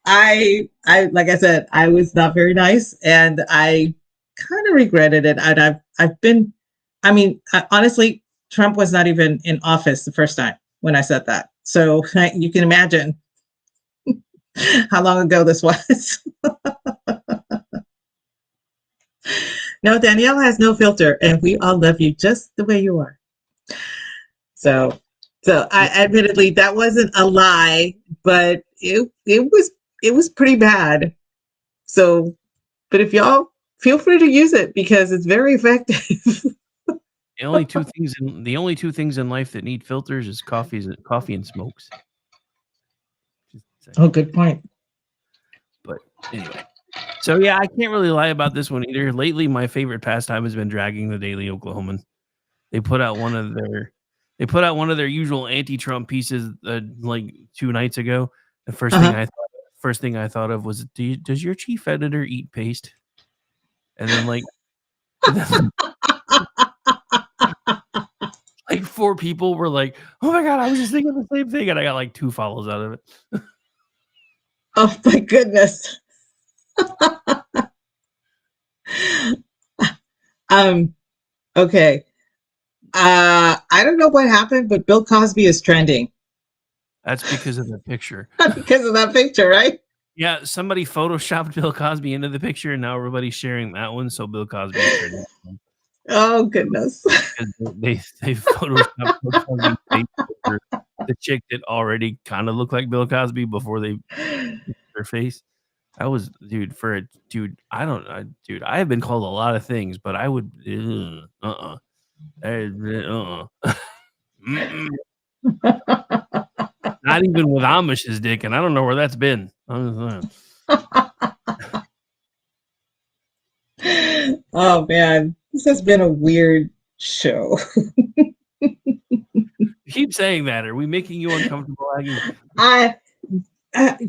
I like I said, I was not very nice, and I kind of regretted it. And I've been, I mean, honestly, Trump was not even in office the first time when I said that. So you can imagine how long ago this was. No, Danielle has no filter, and we all love you just the way you are. So I admittedly that wasn't a lie, but it was pretty bad. So, but if y'all feel free to use it because it's very effective. The only two things in life that need filters is coffee and smokes. Oh, good point. But anyway, so yeah, I can't really lie about this one either. Lately, my favorite pastime has been dragging the Daily Oklahoman. They put out one of their usual anti-Trump pieces like 2 nights ago. The first thing I thought of was, does your chief editor eat paste? And then like 4 people were like, "Oh my god, I was just thinking the same thing," and I got like 2 follows out of it. Oh my goodness. Okay. I don't know what happened, but Bill Cosby is trending. That's because of the picture. Because of that picture, right? Yeah, somebody photoshopped Bill Cosby into the picture, and now everybody's sharing that one. So Bill Cosby is trending. Oh goodness! They photoshopped Bill Cosby's face over the chick that already kind of looked like Bill Cosby before they their face. I was, dude. I have been called a lot of things, but I would, not even with Amish's dick, and I don't know where that's been. Oh man, this has been a weird show. Keep saying that. Are we making you uncomfortable, Aggie?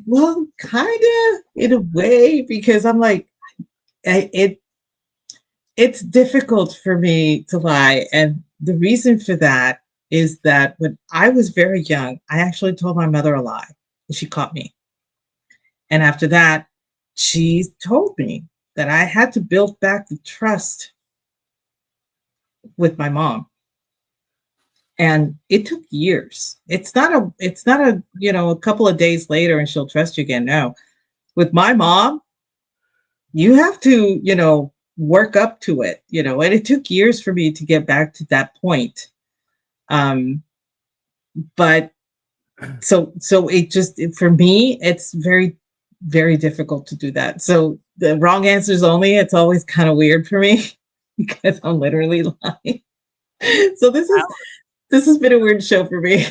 Well, kind of in a way, because I'm like, it's difficult for me to lie, and the reason for that is that when I was very young, I actually told my mother a lie, and she caught me. And after that, she told me that I had to build back the trust with my mom. And it took years. It's not a, a couple of days later and she'll trust you again. No. With my mom, you have to, work up to it, and it took years for me to get back to that point. But so it just, for me, it's very, very difficult to do that. So the wrong answers only, it's always kind of weird for me because I'm literally lying. So this has been a weird show for me.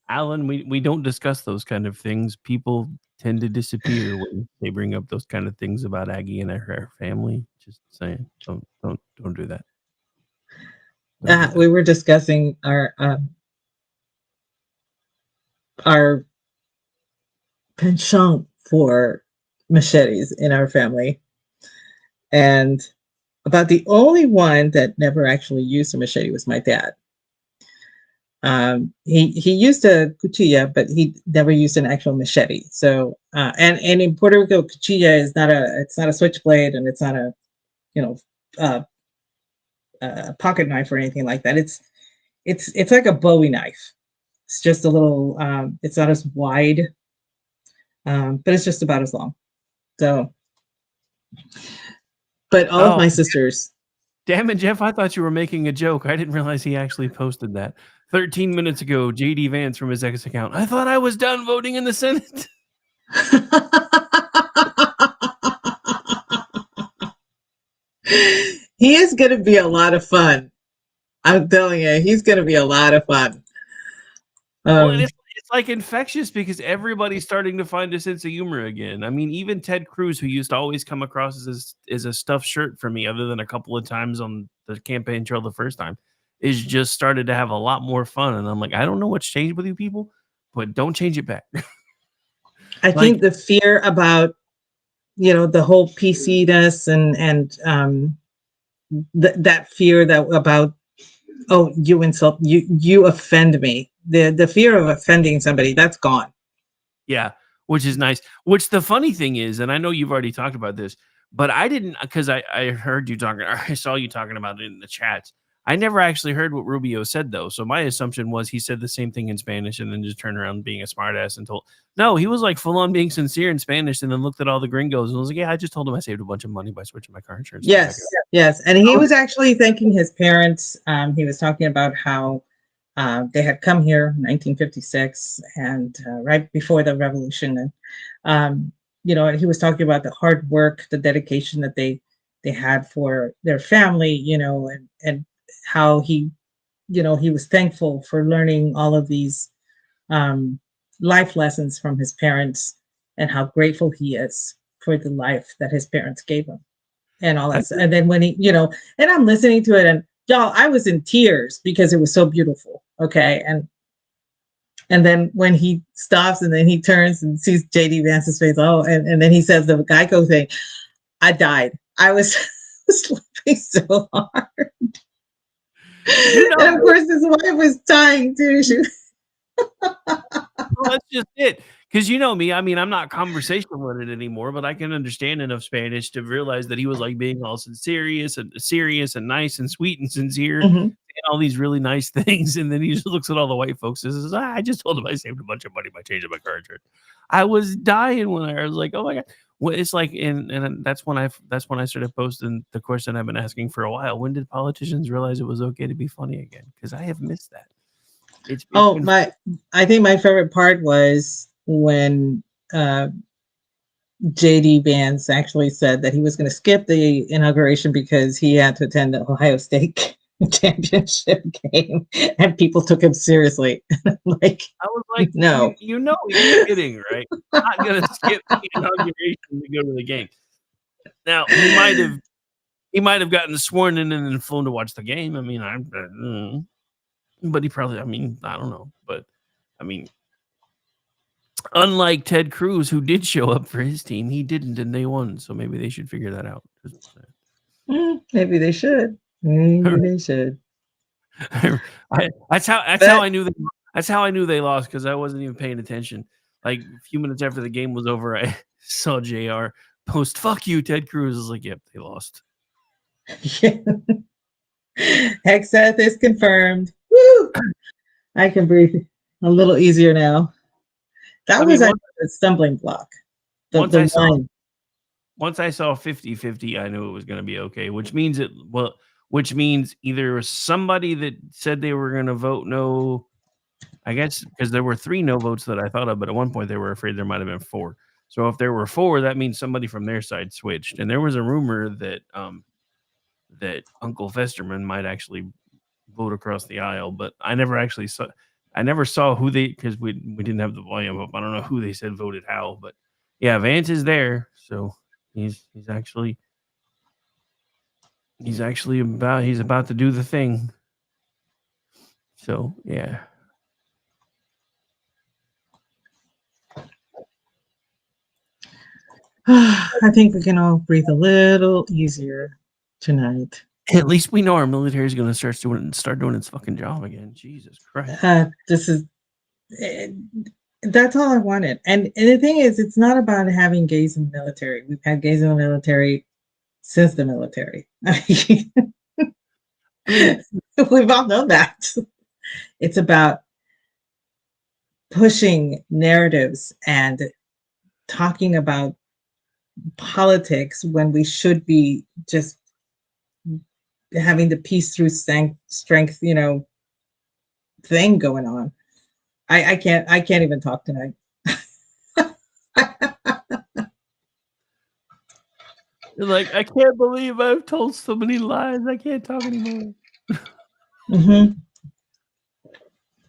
Alan, we don't discuss those kind of things. People tend to disappear when they bring up those kind of things about Aggie and her family. Just saying, don't do that. We were discussing our our penchant for machetes in our family. And about the only one that never actually used a machete was my dad. He used a cuchilla, but he never used an actual machete. So and in Puerto Rico, cuchilla is not a switchblade, and it's not a you know uh, pocket knife or anything like that. It's like a Bowie knife. It's just a little. It's not as wide, but it's just about as long. So, but all of Oh, my sisters. damn it, Jeff! I thought you were making a joke. I didn't realize he actually posted that 13 minutes ago. JD Vance from his X account. I thought I was done voting in the Senate. He is going to be a lot of fun. I'm telling you, he's going to be a lot of fun. Well, and it's like infectious because everybody's starting to find a sense of humor again. I mean, even Ted Cruz, who used to always come across as a stuffed shirt for me, other than a couple of times on the campaign trail the first time, is just started to have a lot more fun. And I'm like, I don't know what's changed with you people, but don't change it back. I Like, think the fear about the whole PC-ness and that fear that about, oh, you insult, you offend me, the fear of offending somebody, that's gone. yeah, which is nice. Which the funny thing is, and I know you've already talked about this, but I didn't, because I heard you talking, or I saw you talking about it in the chats. I never actually heard what Rubio said though, so my assumption was he said the same thing in Spanish and then just turned around being a smartass and told. No, he was like full on being sincere in Spanish, and then looked at all the gringos and was like, "Yeah, I just told him I saved a bunch of money by switching my car insurance." Yes, and he was actually thanking his parents. He was talking about how they had come here in 1956 and right before the revolution, and and he was talking about the hard work, the dedication that they had for their family, and how he was thankful for learning all of these um, life lessons from his parents, and how grateful he is for the life that his parents gave him, and all that. And then when and I'm listening to it, and y'all, I was in tears because it was so beautiful. Okay, and then when he stops and then he turns and sees JD Vance's face, oh, and then he says the Geico thing, I died. I was laughing so hard. And of course, his wife was dying too. Well, that's just it. Because you know me, I mean, I'm not conversational with it anymore, but I can understand enough Spanish to realize that he was like being all serious and nice and sweet and sincere and all these really nice things. And then he just looks at all the white folks and says, I just told him I saved a bunch of money by changing my car insurance. I was dying when I was like, oh my God. Well, it's like, and that's when I started posting the question I've been asking for a while. When did politicians realize it was okay to be funny again? Because I have missed that. I think my favorite part was when JD Vance actually said that he was going to skip the inauguration because he had to attend the Ohio State championship game, and people took him seriously. Like, I was like, no, you're kidding, right? I'm not gonna skip the inauguration to go to the game. Now he might have gotten sworn in and then flown to watch the game. I mean, but he probably, I mean, I don't know, but I mean, unlike Ted Cruz, who did show up for his team, he didn't, and they won. So maybe they should figure that out. Maybe they should. Maybe they should. That's how I knew they lost, because I wasn't even paying attention. Like a few minutes after the game was over, I saw JR post, "Fuck you, Ted Cruz." I was like, "Yep, they lost." Hexeth is confirmed. Woo! I can breathe a little easier now. That was a stumbling block. Once I saw 50-50, I knew it was going to be okay, which means either somebody that said they were going to vote no, I guess, because there were 3 no votes that I thought of, but at one point they were afraid there might have been 4. So if there were 4, that means somebody from their side switched. And there was a rumor that that Uncle Festerman might actually vote across the aisle, but I never saw who they, because we didn't have the volume up. I don't know who they said voted how, but yeah, Vance is there, so he's about to do the thing. So yeah. I think we can all breathe a little easier tonight. At least we know our military is going to start doing its fucking job again. Jesus Christ. That's all I wanted. And the thing is, it's not about having gays in the military. We've had gays in the military since the military. We've all known that. It's about pushing narratives and talking about politics when we should be just having the peace through strength, thing going on. I can't even talk tonight. Like, I can't believe I've told so many lies. I can't talk anymore. Mm-hmm.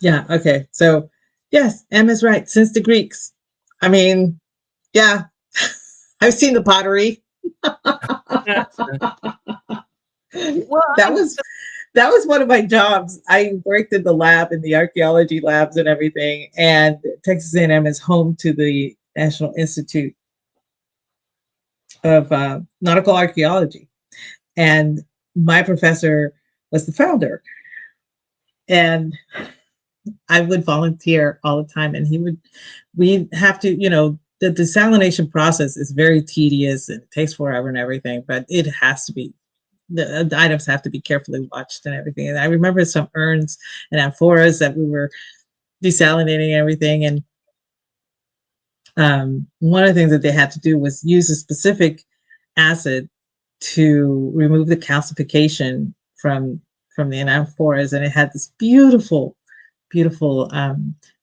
Yeah. Okay. So, yes, Emma's right. Since the Greeks. I mean, yeah, I've seen the pottery. Well, that was one of my jobs. I worked in the lab, in the archaeology labs and everything. And Texas A&M is home to the National Institute of Nautical Archaeology. And my professor was the founder. And I would volunteer all the time. And we'd have to, the desalination process is very tedious and it takes forever and everything, but it has to be. The items have to be carefully watched and everything. And I remember some urns and amphoras that we were desalinating and everything. And one of the things that they had to do was use a specific acid to remove the calcification from the amphoras. And it had this beautiful, beautiful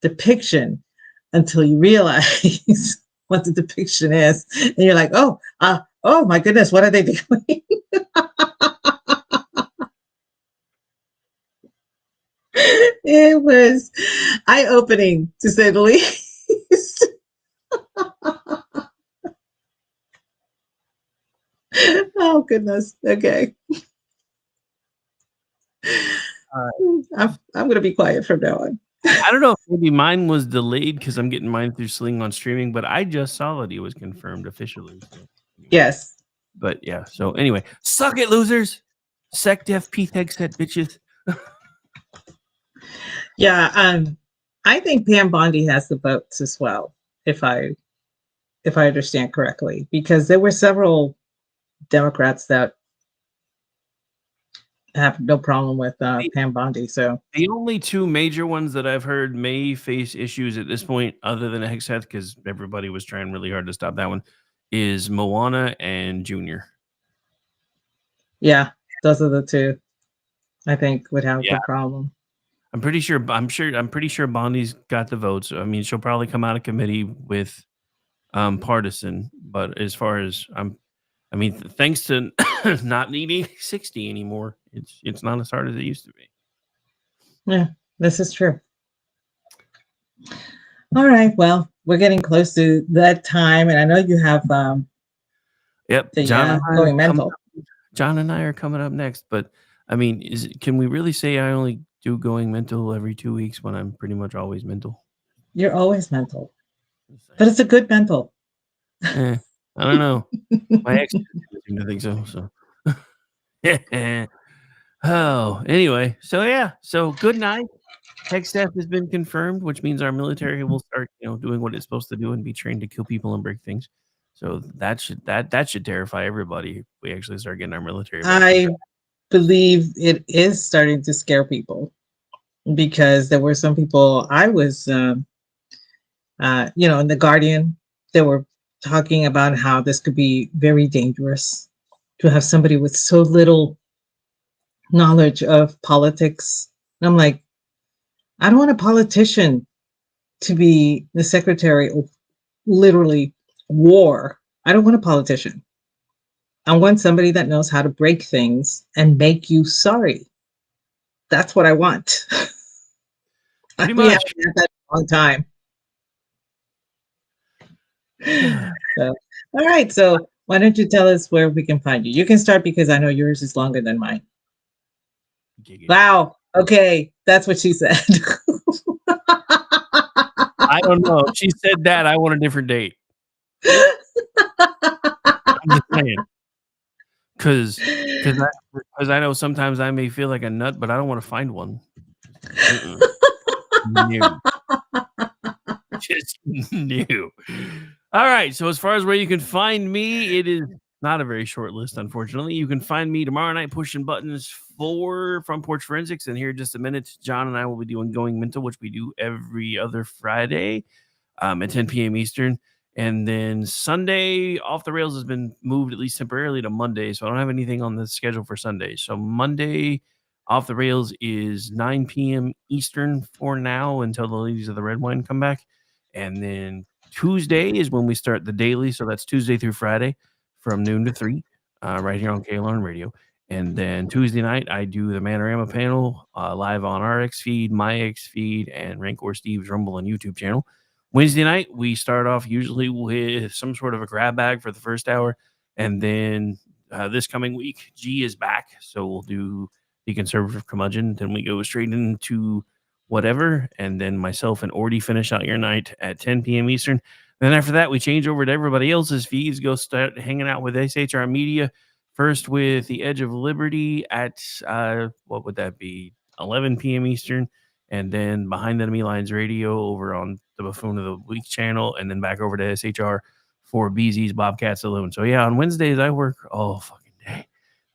depiction until you realize what the depiction is. And you're like, oh my goodness, what are they doing? It was eye-opening, to say the least. Oh, goodness. Okay. I'm going to be quiet from now on. I don't know if maybe mine was delayed because I'm getting mine through Sling on streaming, but I just saw that he was confirmed officially. So. Yes. But yeah, so anyway, suck it, losers. SecDef PTEG set bitches. Yeah, I think Pam Bondi has the votes as well, if I understand correctly, because there were several Democrats that have no problem with Pam Bondi. So the only two major ones that I've heard may face issues at this point, other than Hexeth, because everybody was trying really hard to stop that one, is Moana and Junior. Yeah, those are the two I think would have the problem. I'm pretty sure Bondi's got the votes. I mean, she'll probably come out of committee with partisan, but as far as thanks to not needing 60 anymore, it's not as hard as it used to be. Yeah, this is true. All right, well, we're getting close to that time, and I know you have going mental. John and I are coming up next, but I mean, can we really say I only do going mental every 2 weeks when I'm pretty much always mental? You're always mental, but it's a good mental. I don't know. My ex didn't think so. Oh, anyway, so good night. Tech staff has been confirmed, which means our military will start, doing what it's supposed to do and be trained to kill people and break things. So that should terrify everybody if we actually start getting our military back. I believe it is starting to scare people, because there were some people I was, in The Guardian, they were talking about how this could be very dangerous to have somebody with so little knowledge of politics. And I'm like, I don't want a politician to be the secretary of literally war. I don't want a politician. I want somebody that knows how to break things and make you sorry. That's what I want. Pretty much. Had that a long time. So, all right. So why don't you tell us where we can find you? You can start because I know yours is longer than mine. Wow. Okay. That's what she said. I don't know. If she said that, I want a different date. I'm just saying. Because I know sometimes I may feel like a nut, but I don't want to find one. New. Just new. All right. So as far as where you can find me, it is not a very short list, unfortunately. You can find me tomorrow night pushing buttons for Front Porch Forensics. And here in just a minute, John and I will be doing Going Mental, which we do every other Friday at 10 p.m. Eastern. And then Sunday, Off the Rails has been moved at least temporarily to Monday. So I don't have anything on the schedule for Sunday. So Monday, Off the Rails is 9 p.m. Eastern for now until the ladies of the red wine come back. And then Tuesday is when we start the daily. So that's Tuesday through Friday from noon to 3 right here on KLRN Radio. And then Tuesday night, I do the Manorama panel live on our X feed, my X feed, and Rancor Steve's Rumble and YouTube channel. Wednesday night, we start off usually with some sort of a grab bag for the first hour. And then this coming week, G is back. So we'll do the Conservative Curmudgeon. Then we go straight into whatever. And then myself and Ordy finish out your night at 10 p.m. Eastern. Then after that, we change over to everybody else's feeds, go start hanging out with SHR Media. First with the Edge of Liberty at, what would that be, 11 p.m. Eastern. And then Behind Enemy Lines Radio over on the Buffoon of the Week channel, and then back over to SHR for BZ's Bobcat Saloon. So yeah, on Wednesdays I work all fucking day.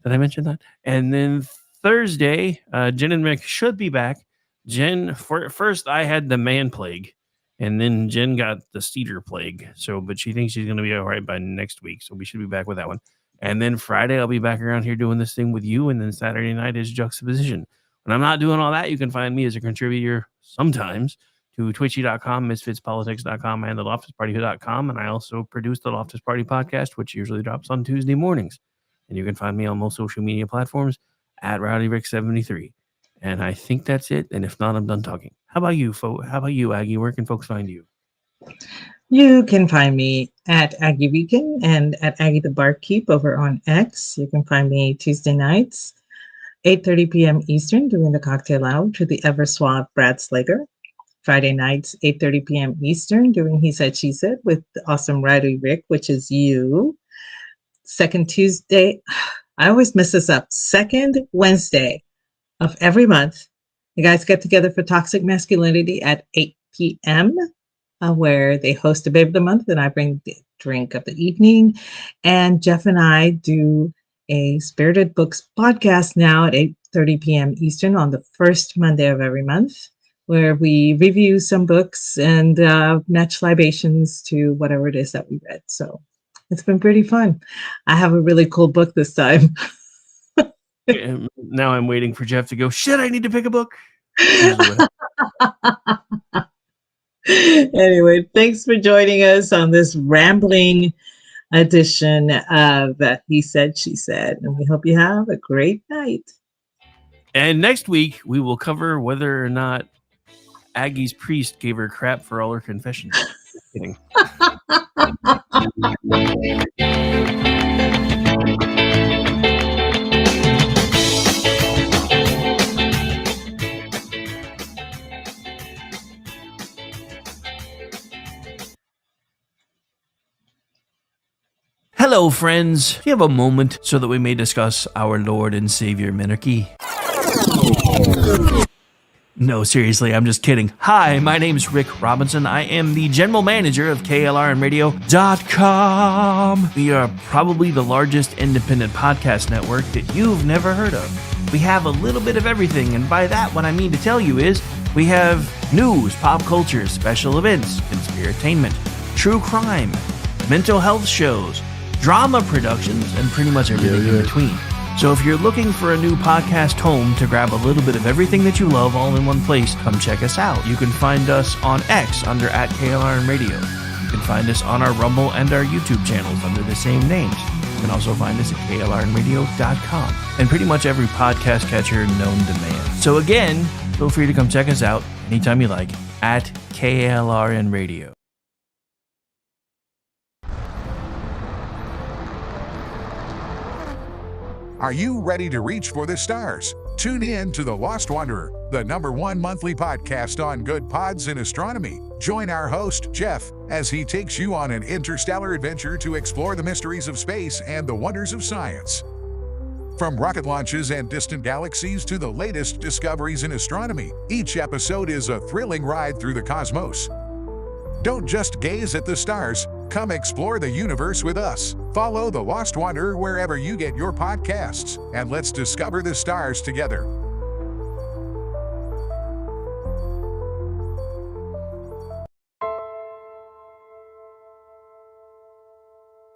Did I mention that? And then Thursday, Jen and Mick should be back. Jen, first I had the man plague, and then Jen got the cedar plague. So, but she thinks she's going to be all right by next week. So we should be back with that one. And then Friday, I'll be back around here doing this thing with you. And then Saturday night is Juxtaposition. When I'm not doing all that, you can find me as a contributor sometimes to twitchy.com, misfitspolitics.com, and the loftusparty.com. And I also produce the Loftus Party podcast, which usually drops on Tuesday mornings. And you can find me on most social media platforms at RowdyRick73. And I think that's it. And if not, I'm done talking. How about you, Aggie? Where can folks find you? You can find me at Aggie Beacon and at Aggie the Barkeep over on X. You can find me Tuesday nights, 8:30 p.m. Eastern, doing the Cocktail Lounge with the ever suave Brad Slager. Friday nights, 8:30 p.m. Eastern, doing He Said, She Said with the awesome Rowdy Rick, which is you. Second Tuesday, I always mess this up. Second Wednesday of every month, the guys get together for Toxic Masculinity at 8 p.m., where they host a Babe of the Month, and I bring the drink of the evening. And Jeff and I do a Spirited Books podcast now at 8:30 p.m. Eastern on the first Monday of every month, where we review some books and match libations to whatever it is that we read. So it's been pretty fun. I have a really cool book this time. Now I'm waiting for Jeff to go, shit, I need to pick a book. Anyway, thanks for joining us on this rambling edition of He Said, She Said. And we hope you have a great night. And next week, we will cover whether or not Aggie's priest gave her crap for all her confessions. Just kidding. Hello, friends. Do you have a moment so that we may discuss our Lord and Savior Minarchy? No, seriously, I'm just kidding. Hi, my name's Rick Robinson. I am the general manager of KLRNradio.com. We are probably the largest independent podcast network that you've never heard of. We have a little bit of everything, and by that, what I mean to tell you is we have news, pop culture, special events, conspiratainment, true crime, mental health shows, drama productions, and pretty much everything in between. So if you're looking for a new podcast home to grab a little bit of everything that you love all in one place, come check us out. You can find us on X under @KLRNradio. You can find us on our Rumble and our YouTube channels under the same names. You can also find us at KLRNradio.com and pretty much every podcast catcher known to man. So again, feel free to come check us out anytime you like at KLRNradio. Are you ready to reach for the stars? Tune in to The Lost Wanderer, the #1 monthly podcast on good pods in astronomy. Join our host, Jeff, as he takes you on an interstellar adventure to explore the mysteries of space and the wonders of science. From rocket launches and distant galaxies to the latest discoveries in astronomy, each episode is a thrilling ride through the cosmos. Don't just gaze at the stars, come explore the universe with us. Follow The Lost Wanderer wherever you get your podcasts, and let's discover the stars together.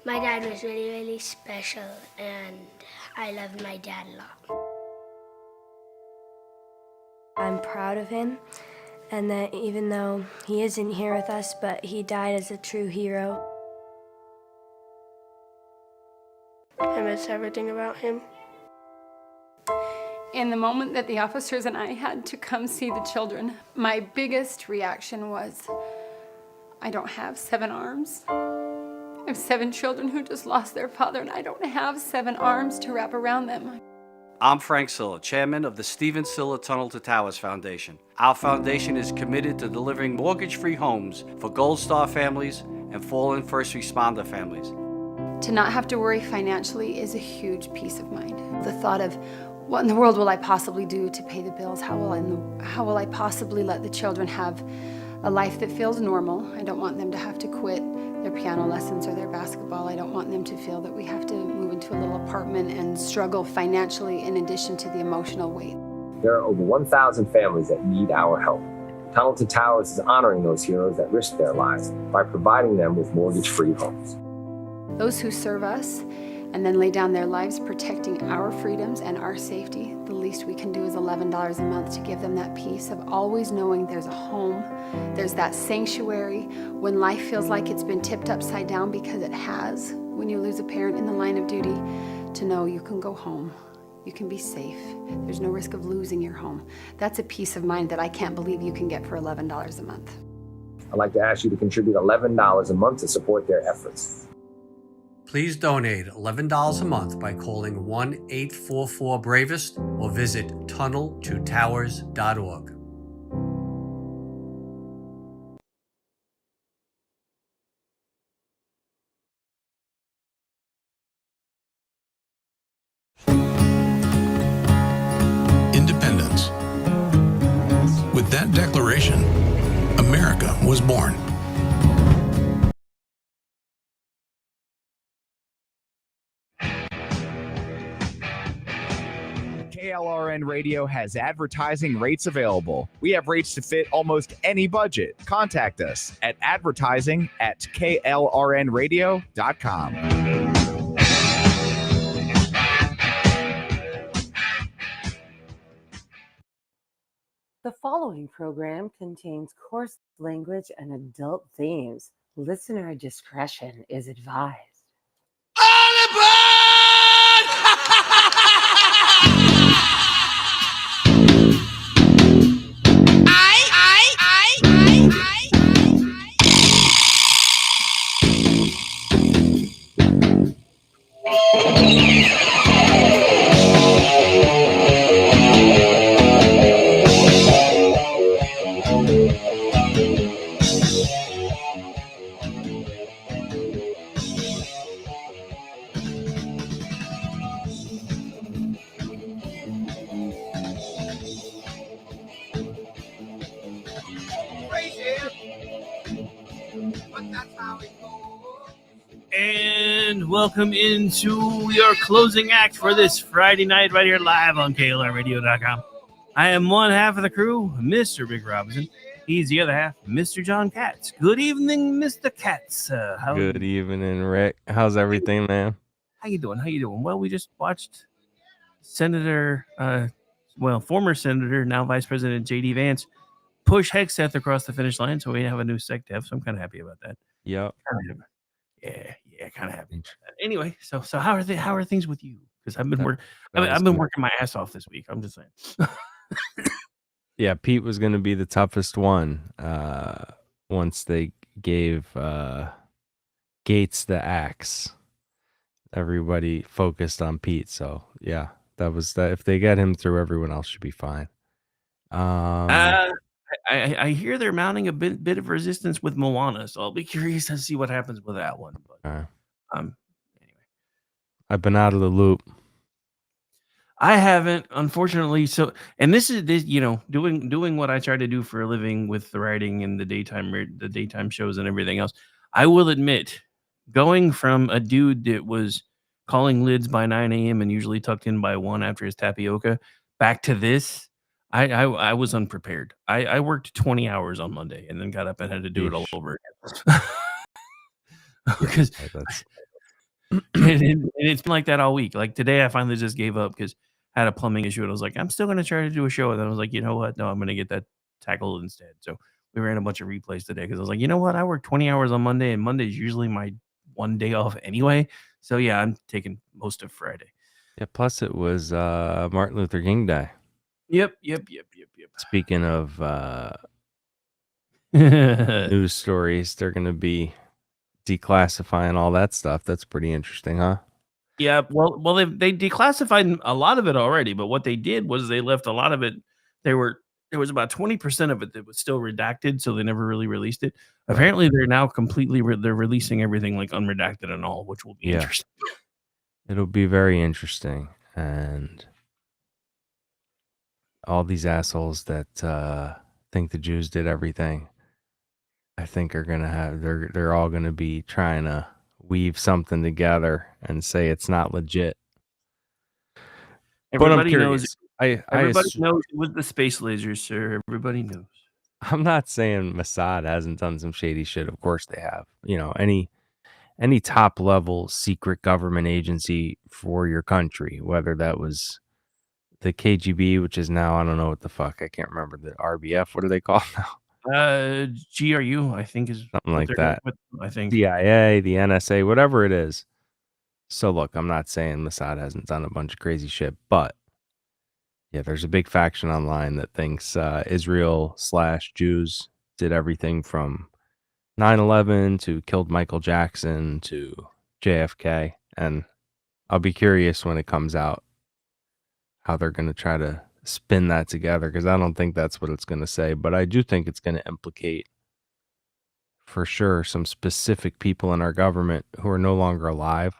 My dad was really, really special, and I loved my dad a lot. I'm proud of him, and that even though he isn't here with us, but he died as a true hero. I miss everything about him. In the moment that the officers and I had to come see the children, my biggest reaction was, I don't have 7 arms. I have 7 children who just lost their father, and I don't have 7 arms to wrap around them. I'm Frank Silla, chairman of the Stephen Silla Tunnel to Towers Foundation. Our foundation is committed to delivering mortgage-free homes for Gold Star families and fallen first responder families. To not have to worry financially is a huge peace of mind. The thought of, what in the world will I possibly do to pay the bills? How will I possibly let the children have a life that feels normal? I don't want them to have to quit their piano lessons or their basketball. I don't want them to feel that we have to move into a little apartment and struggle financially in addition to the emotional weight. There are over 1,000 families that need our help. Tunnel to Towers is honoring those heroes that risk their lives by providing them with mortgage-free homes. Those who serve us and then lay down their lives protecting our freedoms and our safety, the least we can do is $11 a month to give them that peace of always knowing there's a home, there's that sanctuary when life feels like it's been tipped upside down, because it has, when you lose a parent in the line of duty, to know you can go home, you can be safe, there's no risk of losing your home. That's a peace of mind that I can't believe you can get for $11 a month. I'd like to ask you to contribute $11 a month to support their efforts. Please donate $11 a month by calling 1-844-BRAVEST or visit tunneltotowers.org. Independence. With that declaration, America was born. KLRN Radio has advertising rates available. We have rates to fit almost any budget. Contact us at advertising@klrnradio.com. The following program contains coarse language and adult themes. Listener discretion is advised. And welcome into your closing act for this Friday night right here live on KLRradio.com. I am one half of the crew, Mr. Big Robinson. He's the other half, Mr. John Katz. Good evening, Mr. Katz. Good evening, Rick. How's everything, man? How you doing? Well, we just watched Senator, former Senator, now Vice President J.D. Vance, push Hegseth across the finish line, so we have a new sec dev, so I'm kind of happy about that. Yep. Kind of happy. Anyway, so how are things with you? Because I've been working my ass off this week. I'm just saying. Yeah, Pete was going to be the toughest one once they gave Gates the axe. Everybody focused on Pete, so yeah, that was that. If they get him through, everyone else should be fine. Uh, I hear they're mounting a bit of resistance with Moana, so I'll be curious to see what happens with that one. But um, I've been out of the loop. I haven't, unfortunately. So, and this is this, doing what I try to do for a living with the writing and the daytime shows and everything else. I will admit, going from a dude that was calling lids by 9 a.m. and usually tucked in by 1 after his tapioca, back to this, I was unprepared. I worked 20 hours on Monday and then got up and had to do it all over again. Because and it's been like that all week. Like today, I finally just gave up because I had a plumbing issue, and I was like, I'm still going to try to do a show. And then I was like, you know what? No, I'm going to get that tackled instead. So we ran a bunch of replays today because I was like, you know what? I work 20 hours on Monday, and Monday is usually my one day off anyway. So yeah, I'm taking most of Friday. Yeah. Plus, it was Martin Luther King Day. Yep. Speaking of news stories, they're going to be declassifying all that stuff. That's pretty interesting, huh? Yeah, well, they declassified a lot of it already, but what they did was they left a lot of it. There was about 20% of it that was still redacted, so they never really released it. Apparently, they're now completely they're releasing everything like unredacted and all, which will be interesting. It'll be very interesting, and all these assholes that think the Jews did everything, I think are gonna have they're all gonna be trying to weave something together and say it's not legit. Everybody knows. Everybody I knows it was the space lasers, sir. Everybody knows. I'm not saying Mossad hasn't done some shady shit. Of course they have. Any top level secret government agency for your country, whether that was the KGB, which is now I don't know what the fuck, I can't remember, the RBF. What are they called now? GRU, I think is something like that. I think CIA, the NSA, whatever it is. So look, I'm not saying Mossad hasn't done a bunch of crazy shit, but yeah, there's a big faction online that thinks Israel/Jews did everything from 9/11 to killed Michael Jackson to JFK, and I'll be curious when it comes out how they're going to try to spin that together, because I don't think that's what it's going to say, but I do think it's going to implicate for sure some specific people in our government who are no longer alive.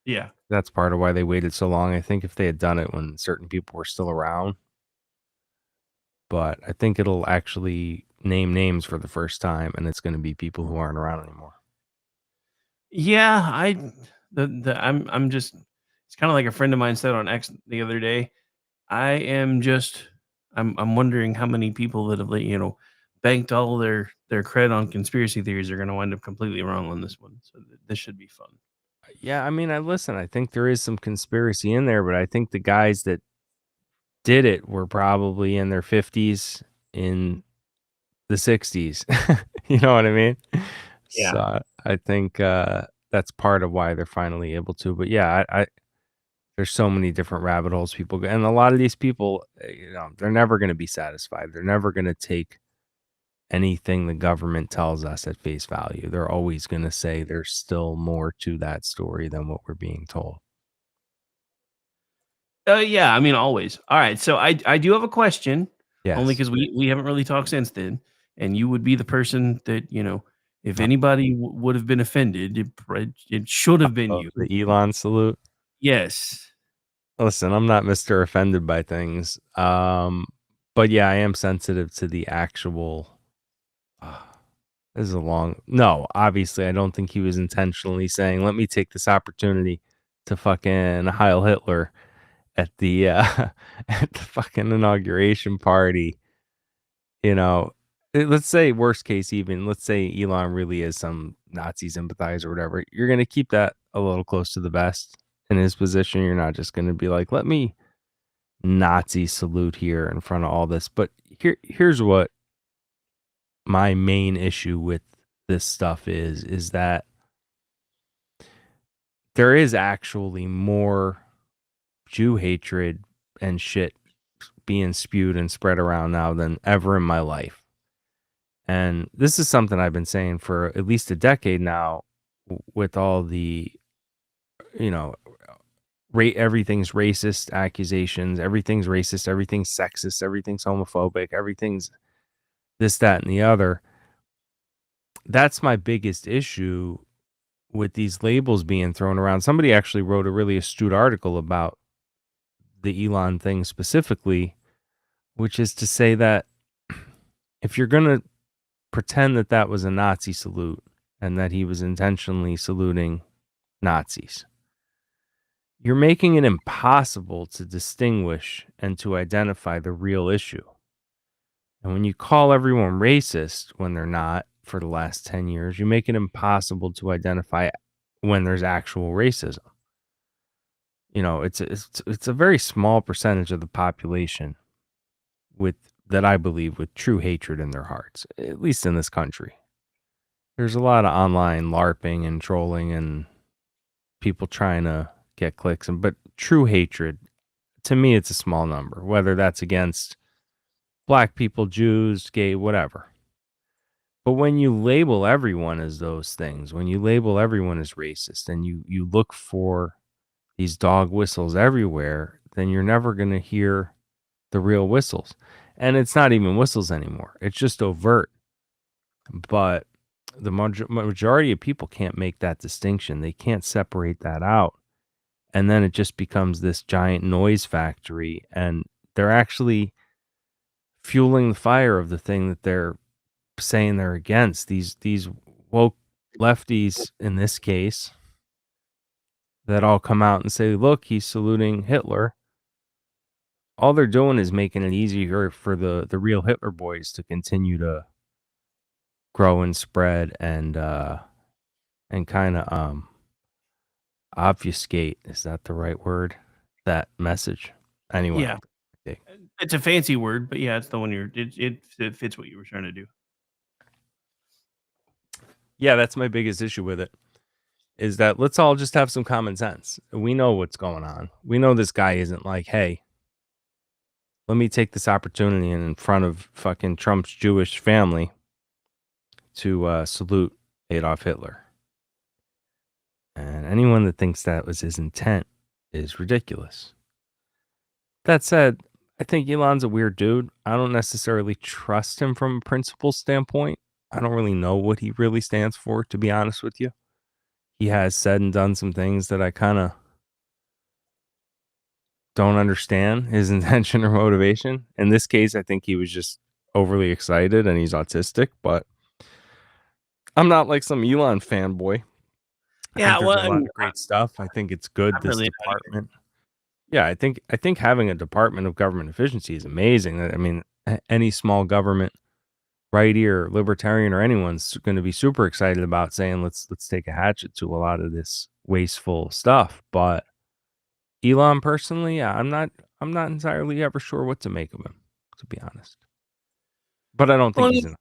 Yeah. That's part of why they waited so long. I think if they had done it when certain people were still around, but I think it'll actually name names for the first time, and it's going to be people who aren't around anymore. Yeah, I'm just, it's kind of like a friend of mine said on X the other day. I'm wondering how many people that have banked all their cred on conspiracy theories are going to wind up completely wrong on this one. So this should be fun. Yeah, I mean, I think there is some conspiracy in there, but I think the guys that did it were probably in their 50s, in the 60s. You know what I mean? Yeah. So I think that's part of why they're finally able to. But yeah, I there's so many different rabbit holes people go, and a lot of these people, they're never going to be satisfied. They're never going to take anything the government tells us at face value. They're always going to say there's still more to that story than what we're being told. Yeah, I mean, always. All right, so I do have a question. Yes. Only because we haven't really talked since then, and you would be the person that if anybody would have been offended, it should have been you. The Elon salute. Yes. Listen, I'm not Mr. Offended by things, but yeah, I am sensitive to the actual. This is a long. No, obviously, I don't think he was intentionally saying, "Let me take this opportunity to fucking Heil Hitler." At the at the fucking inauguration party, let's say worst case, even let's say Elon really is some Nazi sympathizer or whatever. You're gonna keep that a little close to the vest in his position. You're not just gonna be like, let me Nazi salute here in front of all this. But here's what my main issue with this stuff is that there is actually more Jew hatred and shit being spewed and spread around now than ever in my life. And this is something I've been saying for at least a decade now, with all the, everything's racist accusations, everything's racist, everything's sexist, everything's homophobic, everything's this, that, and the other. That's my biggest issue with these labels being thrown around. Somebody actually wrote a really astute article about the Elon thing specifically, which is to say that if you're going to pretend that that was a Nazi salute and that he was intentionally saluting Nazis, you're making it impossible to distinguish and to identify the real issue. And when you call everyone racist when they're not for the last 10 years, you make it impossible to identify when there's actual racism. You know, it's a very small percentage of the population that I believe with true hatred in their hearts, at least in this country. There's a lot of online LARPing and trolling and people trying to get clicks, but true hatred, to me, it's a small number, whether that's against black people, Jews, gay, whatever. But when you label everyone as those things, when you label everyone as racist and you look for these dog whistles everywhere, then you're never going to hear the real whistles. And it's not even whistles anymore. It's just overt. But the majority of people can't make that distinction. They can't separate that out. And then it just becomes this giant noise factory. And they're actually fueling the fire of the thing that they're saying they're against. These woke lefties, in this case, that all come out and say, look, he's saluting Hitler. All they're doing is making it easier for the real Hitler boys to continue to grow and spread and kind of obfuscate, is that the right word, that message. Anyway, Yeah, it's a fancy word, but yeah, it's the one it fits what you were trying to do. Yeah, that's my biggest issue with it, is that let's all just have some common sense. We know what's going on. We know this guy isn't like, hey, let me take this opportunity and in front of fucking Trump's Jewish family to salute Adolf Hitler. And anyone that thinks that was his intent is ridiculous. That said, I think Elon's a weird dude. I don't necessarily trust him from a principle standpoint. I don't really know what he really stands for, to be honest with you. He has said and done some things that I kind of don't understand his intention or motivation. In this case, I think he was just overly excited and he's autistic, but I'm not like some Elon fanboy. Yeah, there's a lot of great stuff. I think it's good. This really department. Yeah, I think having a Department of Government Efficiency is amazing. I mean, any small government, righty or libertarian or anyone's going to be super excited about saying let's take a hatchet to a lot of this wasteful stuff. But Elon personally, yeah, I'm not entirely ever sure what to make of him, to be honest. But I don't think he's an.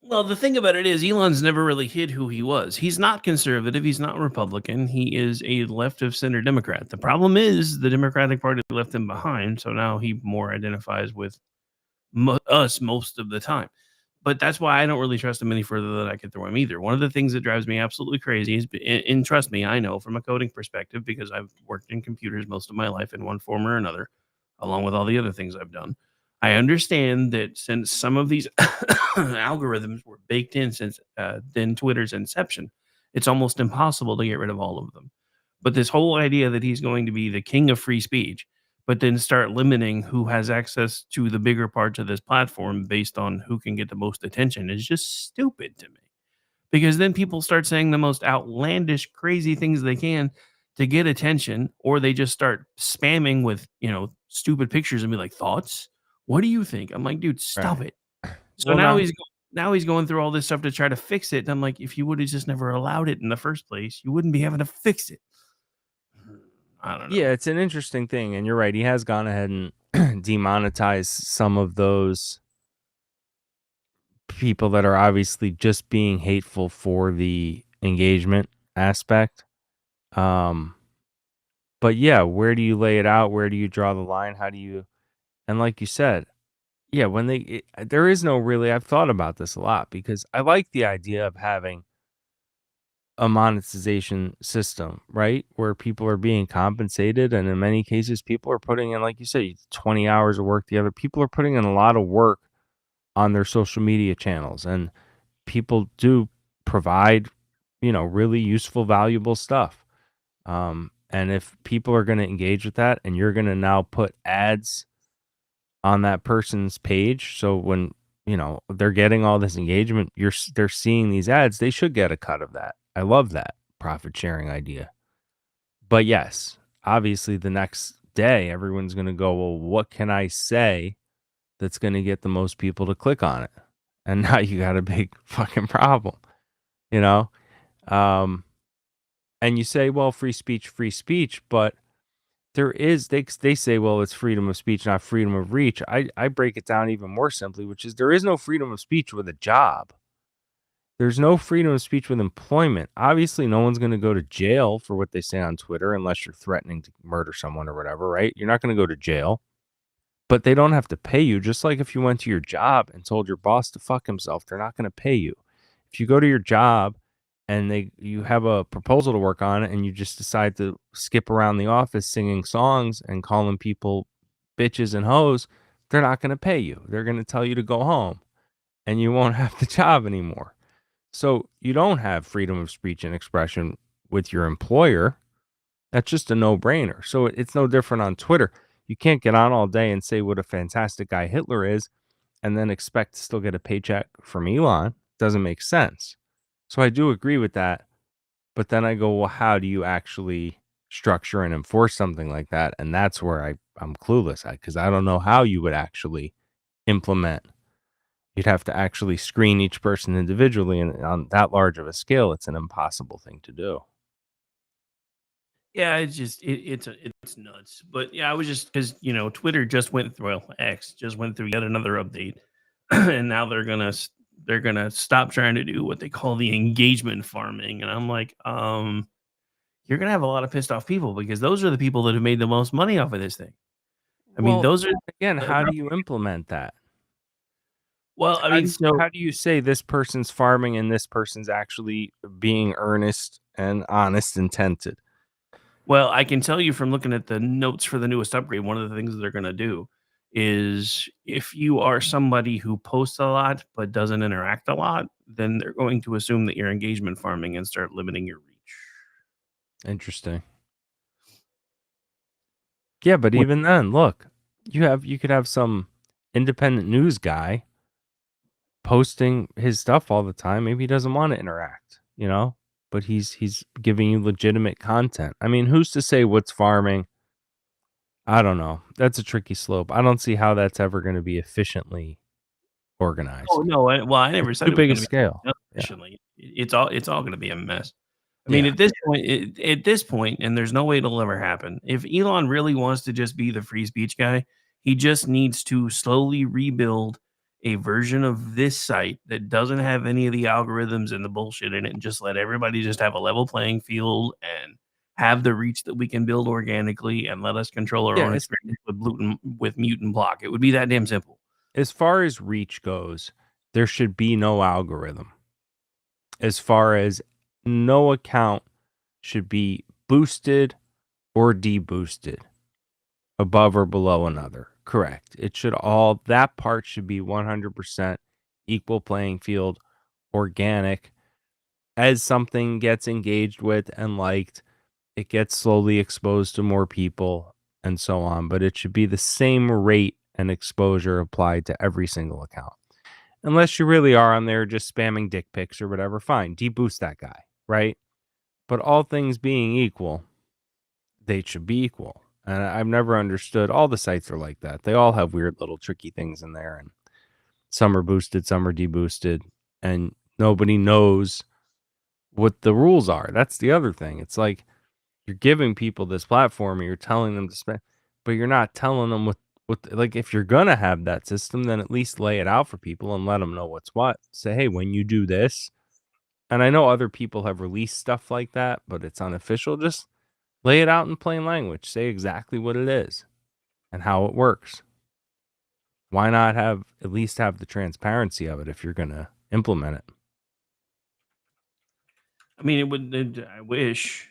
Well, the thing about it is Elon's never really hid who he was. He's not conservative. He's not Republican. He is a left of center Democrat. The problem is the Democratic Party left him behind. So now he more identifies with us most of the time. But that's why I don't really trust him any further than I could throw him either. One of the things that drives me absolutely crazy is, and trust me, I know from a coding perspective, because I've worked in computers most of my life in one form or another, along with all the other things I've done. I understand that since some of these algorithms were baked in since then Twitter's inception, it's almost impossible to get rid of all of them. But this whole idea that he's going to be the king of free speech, but then start limiting who has access to the bigger parts of this platform based on who can get the most attention is just stupid to me. Because then people start saying the most outlandish, crazy things they can to get attention, or they just start spamming with, stupid pictures and be like, thoughts? What do you think? I'm like, dude, stop it. So Well, now he's going through all this stuff to try to fix it. And I'm like, if you would have just never allowed it in the first place, you wouldn't be having to fix it. I don't know. Yeah, it's an interesting thing, and you're right. He has gone ahead and demonetized some of those people that are obviously just being hateful for the engagement aspect. But yeah, where do you lay it out? Where do you draw the line? How do you? And like you said, yeah, there is no really. I've thought about this a lot because I like the idea of having a monetization system, right? Where people are being compensated. And in many cases, people are putting in, like you said, 20 hours of work together. People are putting in a lot of work on their social media channels. And people do provide, really useful, valuable stuff. And if people are going to engage with that and you're going to now put ads on that person's page, so when they're getting all this engagement, they're seeing these ads, they should get a cut of that. I love that profit sharing idea. But yes, obviously the next day everyone's going to go, well, what can I say that's going to get the most people to click on it? And now you got a big fucking problem, you know? And you say, well, free speech, but they say, well, it's freedom of speech, not freedom of reach. I break it down even more simply, which is there is no freedom of speech with a job. There's no freedom of speech with employment. Obviously, no one's going to go to jail for what they say on Twitter unless you're threatening to murder someone or whatever, right? You're not going to go to jail, but they don't have to pay you. Just like if you went to your job and told your boss to fuck himself, they're not going to pay you. If you go to your job and you have a proposal to work on and you just decide to skip around the office singing songs and calling people bitches and hoes, they're not going to pay you. They're going to tell you to go home and you won't have the job anymore. So you don't have freedom of speech and expression with your employer. That's just a no-brainer. So it's no different on Twitter. You can't get on all day and say what a fantastic guy Hitler is and then expect to still get a paycheck from Elon. Doesn't make sense. So I do agree with that. But then I go, well, how do you actually structure and enforce something like that? And that's where I'm clueless at, because I don't know how you would actually implement. You'd have to actually screen each person individually, and on that large of a scale, it's an impossible thing to do. Yeah, it's nuts. But yeah, I was just because Twitter just went through, well, X just went through yet another update, and now they're gonna stop trying to do what they call the engagement farming, and I'm like, you're gonna have a lot of pissed off people because those are the people that have made the most money off of this thing. I mean, those are again, how do you implement that? Well, I mean, how do you say this person's farming and this person's actually being earnest and honest intended? Well, I can tell you from looking at the notes for the newest upgrade, one of the things that they're going to do is if you are somebody who posts a lot but doesn't interact a lot, then they're going to assume that you're engagement farming and start limiting your reach. Interesting. Yeah, but even then, look, you could have some independent news guy posting his stuff all the time. Maybe he doesn't want to interact, but he's giving you legitimate content. I mean, who's to say what's farming? I don't know. That's a tricky slope. I don't see how that's ever going to be efficiently organized. Oh no! I never said too it was big a gonna be scale. done efficiently. It's all going to be a mess. I mean, at this point, and there's no way it'll ever happen. If Elon really wants to just be the free speech guy, he just needs to slowly rebuild a version of this site that doesn't have any of the algorithms and the bullshit in it, and just let everybody just have a level playing field and have the reach that we can build organically, and let us control our own experience with mutant block. It would be that damn simple. As far as reach goes, there should be no algorithm. As far as no account should be boosted or deboosted above or below another. Correct. That part should be 100% equal playing field, organic. As something gets engaged with and liked, it gets slowly exposed to more people and so on. But it should be the same rate and exposure applied to every single account. Unless you really are on there just spamming dick pics or whatever, fine, deboost that guy, right? But all things being equal, they should be equal. And I've never understood, all the sites are like that. They all have weird little tricky things in there, and some are boosted, some are deboosted, and nobody knows what the rules are. That's the other thing. It's like you're giving people this platform and you're telling them to spend, but you're not telling them what like, if you're gonna have that system, then at least lay it out for people and let them know what's what. Say, hey, when you do this, and I know other people have released stuff like that, but it's unofficial. Just lay it out in plain language. Say exactly what it is and how it works. Why not at least have the transparency of it if you're gonna implement it? I mean, I wish.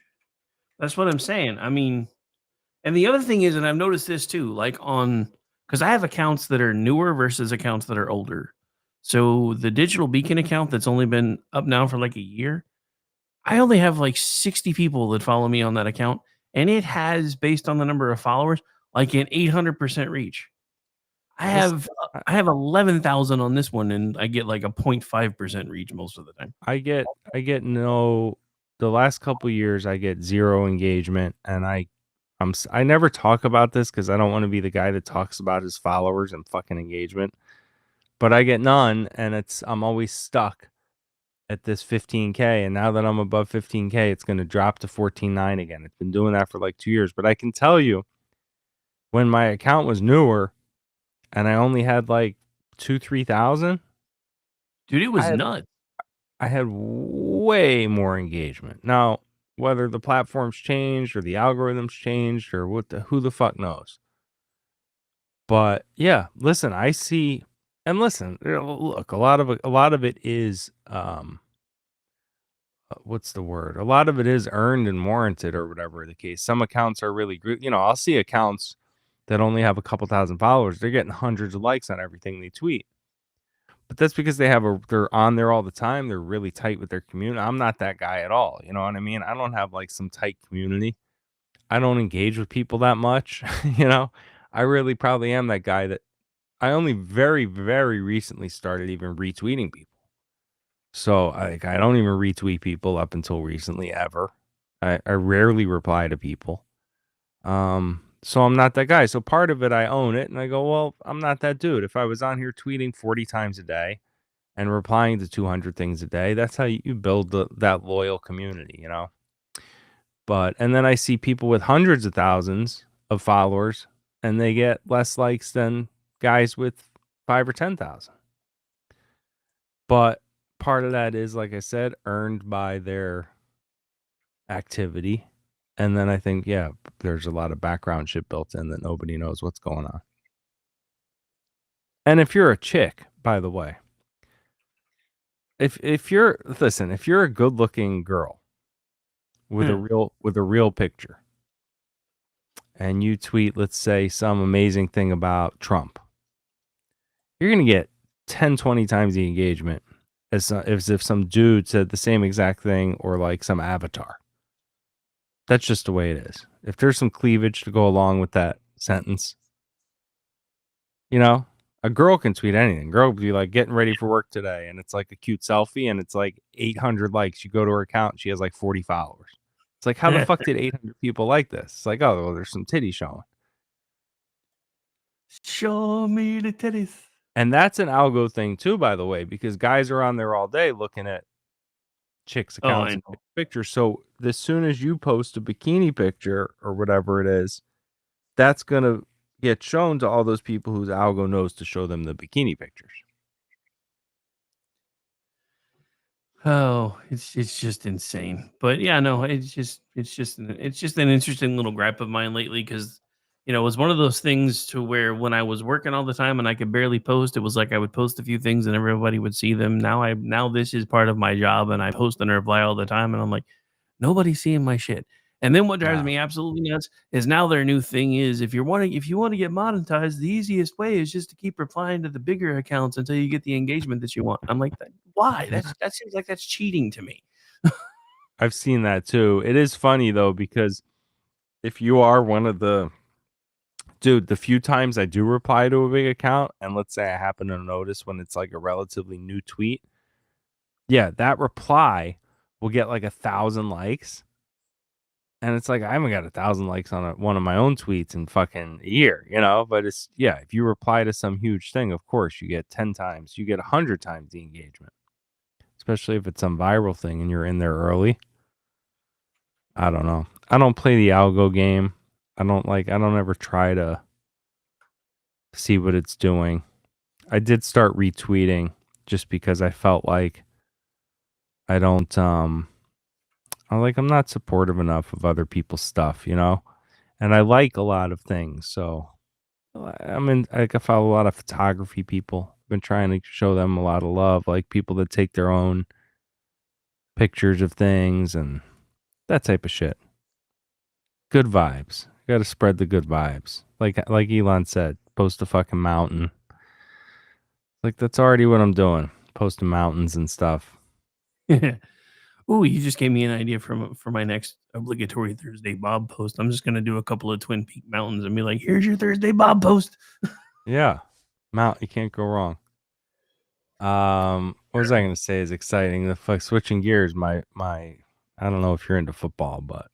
That's what I'm saying. I mean, and the other thing is, and I've noticed this too, like because I have accounts that are newer versus accounts that are older. So the Digital Beacon account that's only been up now for like a year, I only have like 60 people that follow me on that account, and it has, based on the number of followers, like an 800% reach. I Listen, have 11,000 on this one, and I get like a 0.5% reach most of the time. I get no. The last couple years, I get zero engagement, and I never talk about this because I don't want to be the guy that talks about his followers and fucking engagement. But I get none, and I'm always stuck at this 15K. And now that I'm above 15K, it's going to drop to 14.9 again. It's been doing that for like 2 years. But I can tell you, when my account was newer, and I only had like 3,000, dude, it was nuts. I had way more engagement. Now, whether the platform's changed or the algorithms changed or who the fuck knows. But yeah, listen, I see, and listen, look, a lot of it is what's the word? A lot of it is earned and warranted or whatever the case. Some accounts are really good. I'll see accounts that only have a couple thousand followers. They're getting hundreds of likes on everything they tweet. But that's because they're on there all the time. They're really tight with their community. I'm not that guy at all. You know what I mean? I don't have like some tight community. I don't engage with people that much. I really probably am that guy that I only very, very recently started even retweeting people. So I don't even retweet people up until recently ever. I rarely reply to people. So I'm not that guy. So part of it, I own it. And I go, well, I'm not that dude. If I was on here tweeting 40 times a day and replying to 200 things a day, that's how you build that loyal community, and then I see people with hundreds of thousands of followers and they get less likes than guys with 5 or 10,000. But part of that is, like I said, earned by their activity. And then I think, yeah, there's a lot of background shit built in that nobody knows what's going on. And if you're a chick, by the way, if you're a good-looking girl with a real picture, and you tweet, let's say, some amazing thing about Trump, you're gonna get 10, 20 times the engagement as if some dude said the same exact thing, or like some avatar. That's just the way it is. If there's some cleavage to go along with that sentence, a girl can tweet anything. Girl would be like, getting ready for work today, and it's like a cute selfie, and it's like 800 likes. You go to her account, and she has like 40 followers. It's like, how the fuck did 800 people like this? It's like, oh, well, there's some titties showing. Show me the titties. And that's an algo thing too, by the way, because guys are on there all day looking at chicks' accounts and pictures. So as soon as you post a bikini picture or whatever it is, that's going to get shown to all those people whose algo knows to show them the bikini pictures. Oh, it's just insane. But yeah, no, it's just an interesting little gripe of mine lately, because it was one of those things to where when I was working all the time and I could barely post, it was like I would post a few things and everybody would see them. Now this is part of my job, and I post and reply all the time, and I'm like, nobody's seeing my shit. And then what drives me absolutely nuts is now their new thing is, if you want to get monetized, the easiest way is just to keep replying to the bigger accounts until you get the engagement that you want. I'm like, why? That seems like that's cheating to me. I've seen that too. It is funny though, because if you are one of the few times I do reply to a big account, and let's say I happen to notice when it's like a relatively new tweet, yeah, that reply will get like 1,000 likes. And it's like, I haven't got 1,000 likes on one of my own tweets in fucking a year, But it's, yeah, if you reply to some huge thing, of course, you get 10 times, you get 100 times the engagement. Especially if it's some viral thing and you're in there early. I don't know. I don't play the algo game. I don't ever try to see what it's doing. I did start retweeting just because I felt like I'm not supportive enough of other people's stuff, and I like a lot of things. So I follow a lot of photography people. I've been trying to show them a lot of love, like people that take their own pictures of things and that type of shit. Good vibes. Got to spread the good vibes. Like Elon said, post a fucking mountain. Like that's already what I'm doing. Posting mountains and stuff. Ooh, you just gave me an idea for my next obligatory Thursday Bob post. I'm just gonna do a couple of Twin Peak mountains and be like, "Here's your Thursday Bob post." Yeah, you can't go wrong. What was I gonna say is exciting? The fuck switching gears. My I don't know if you're into football, but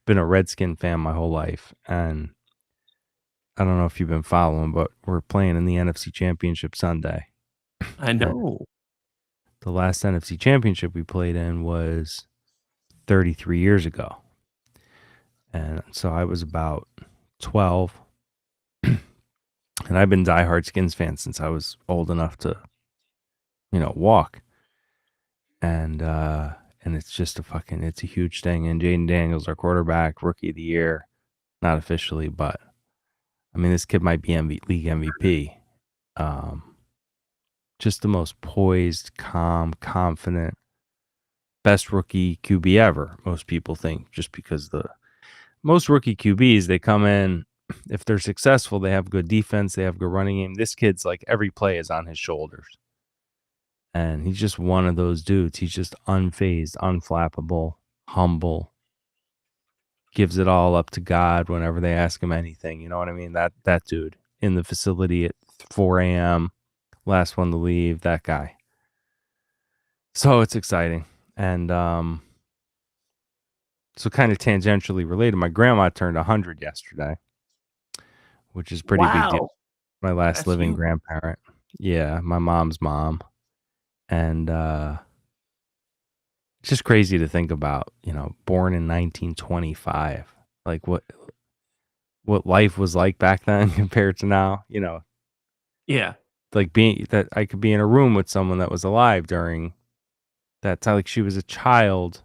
been a Redskin fan my whole life, and I don't know if you've been following, but we're playing in the NFC Championship Sunday. I know. The last NFC Championship we played in was 33 years ago. And so I was about 12. And I've been diehard Skins fan since I was old enough to, walk. And it's just it's a huge thing. And Jaden Daniels, our quarterback, rookie of the year, not officially, but I mean, this kid might be league MVP. Just the most poised, calm, confident, best rookie QB ever. Most people think, just because most rookie QBs, they come in, if they're successful, they have good defense, they have good running game. This kid's like every play is on his shoulders. And he's just one of those dudes. He's just unfazed, unflappable, humble, gives it all up to God whenever they ask him anything. You know what I mean? That dude in the facility at 4 a.m., last one to leave, that guy. So it's exciting. And so kind of tangentially related, my grandma turned 100 yesterday, which is pretty big deal. My last living grandparent. Yeah, my mom's mom. And it's just crazy to think about, born in 1925, like what life was like back then compared to now, Yeah. Like being that I could be in a room with someone that was alive during that time. Like she was a child.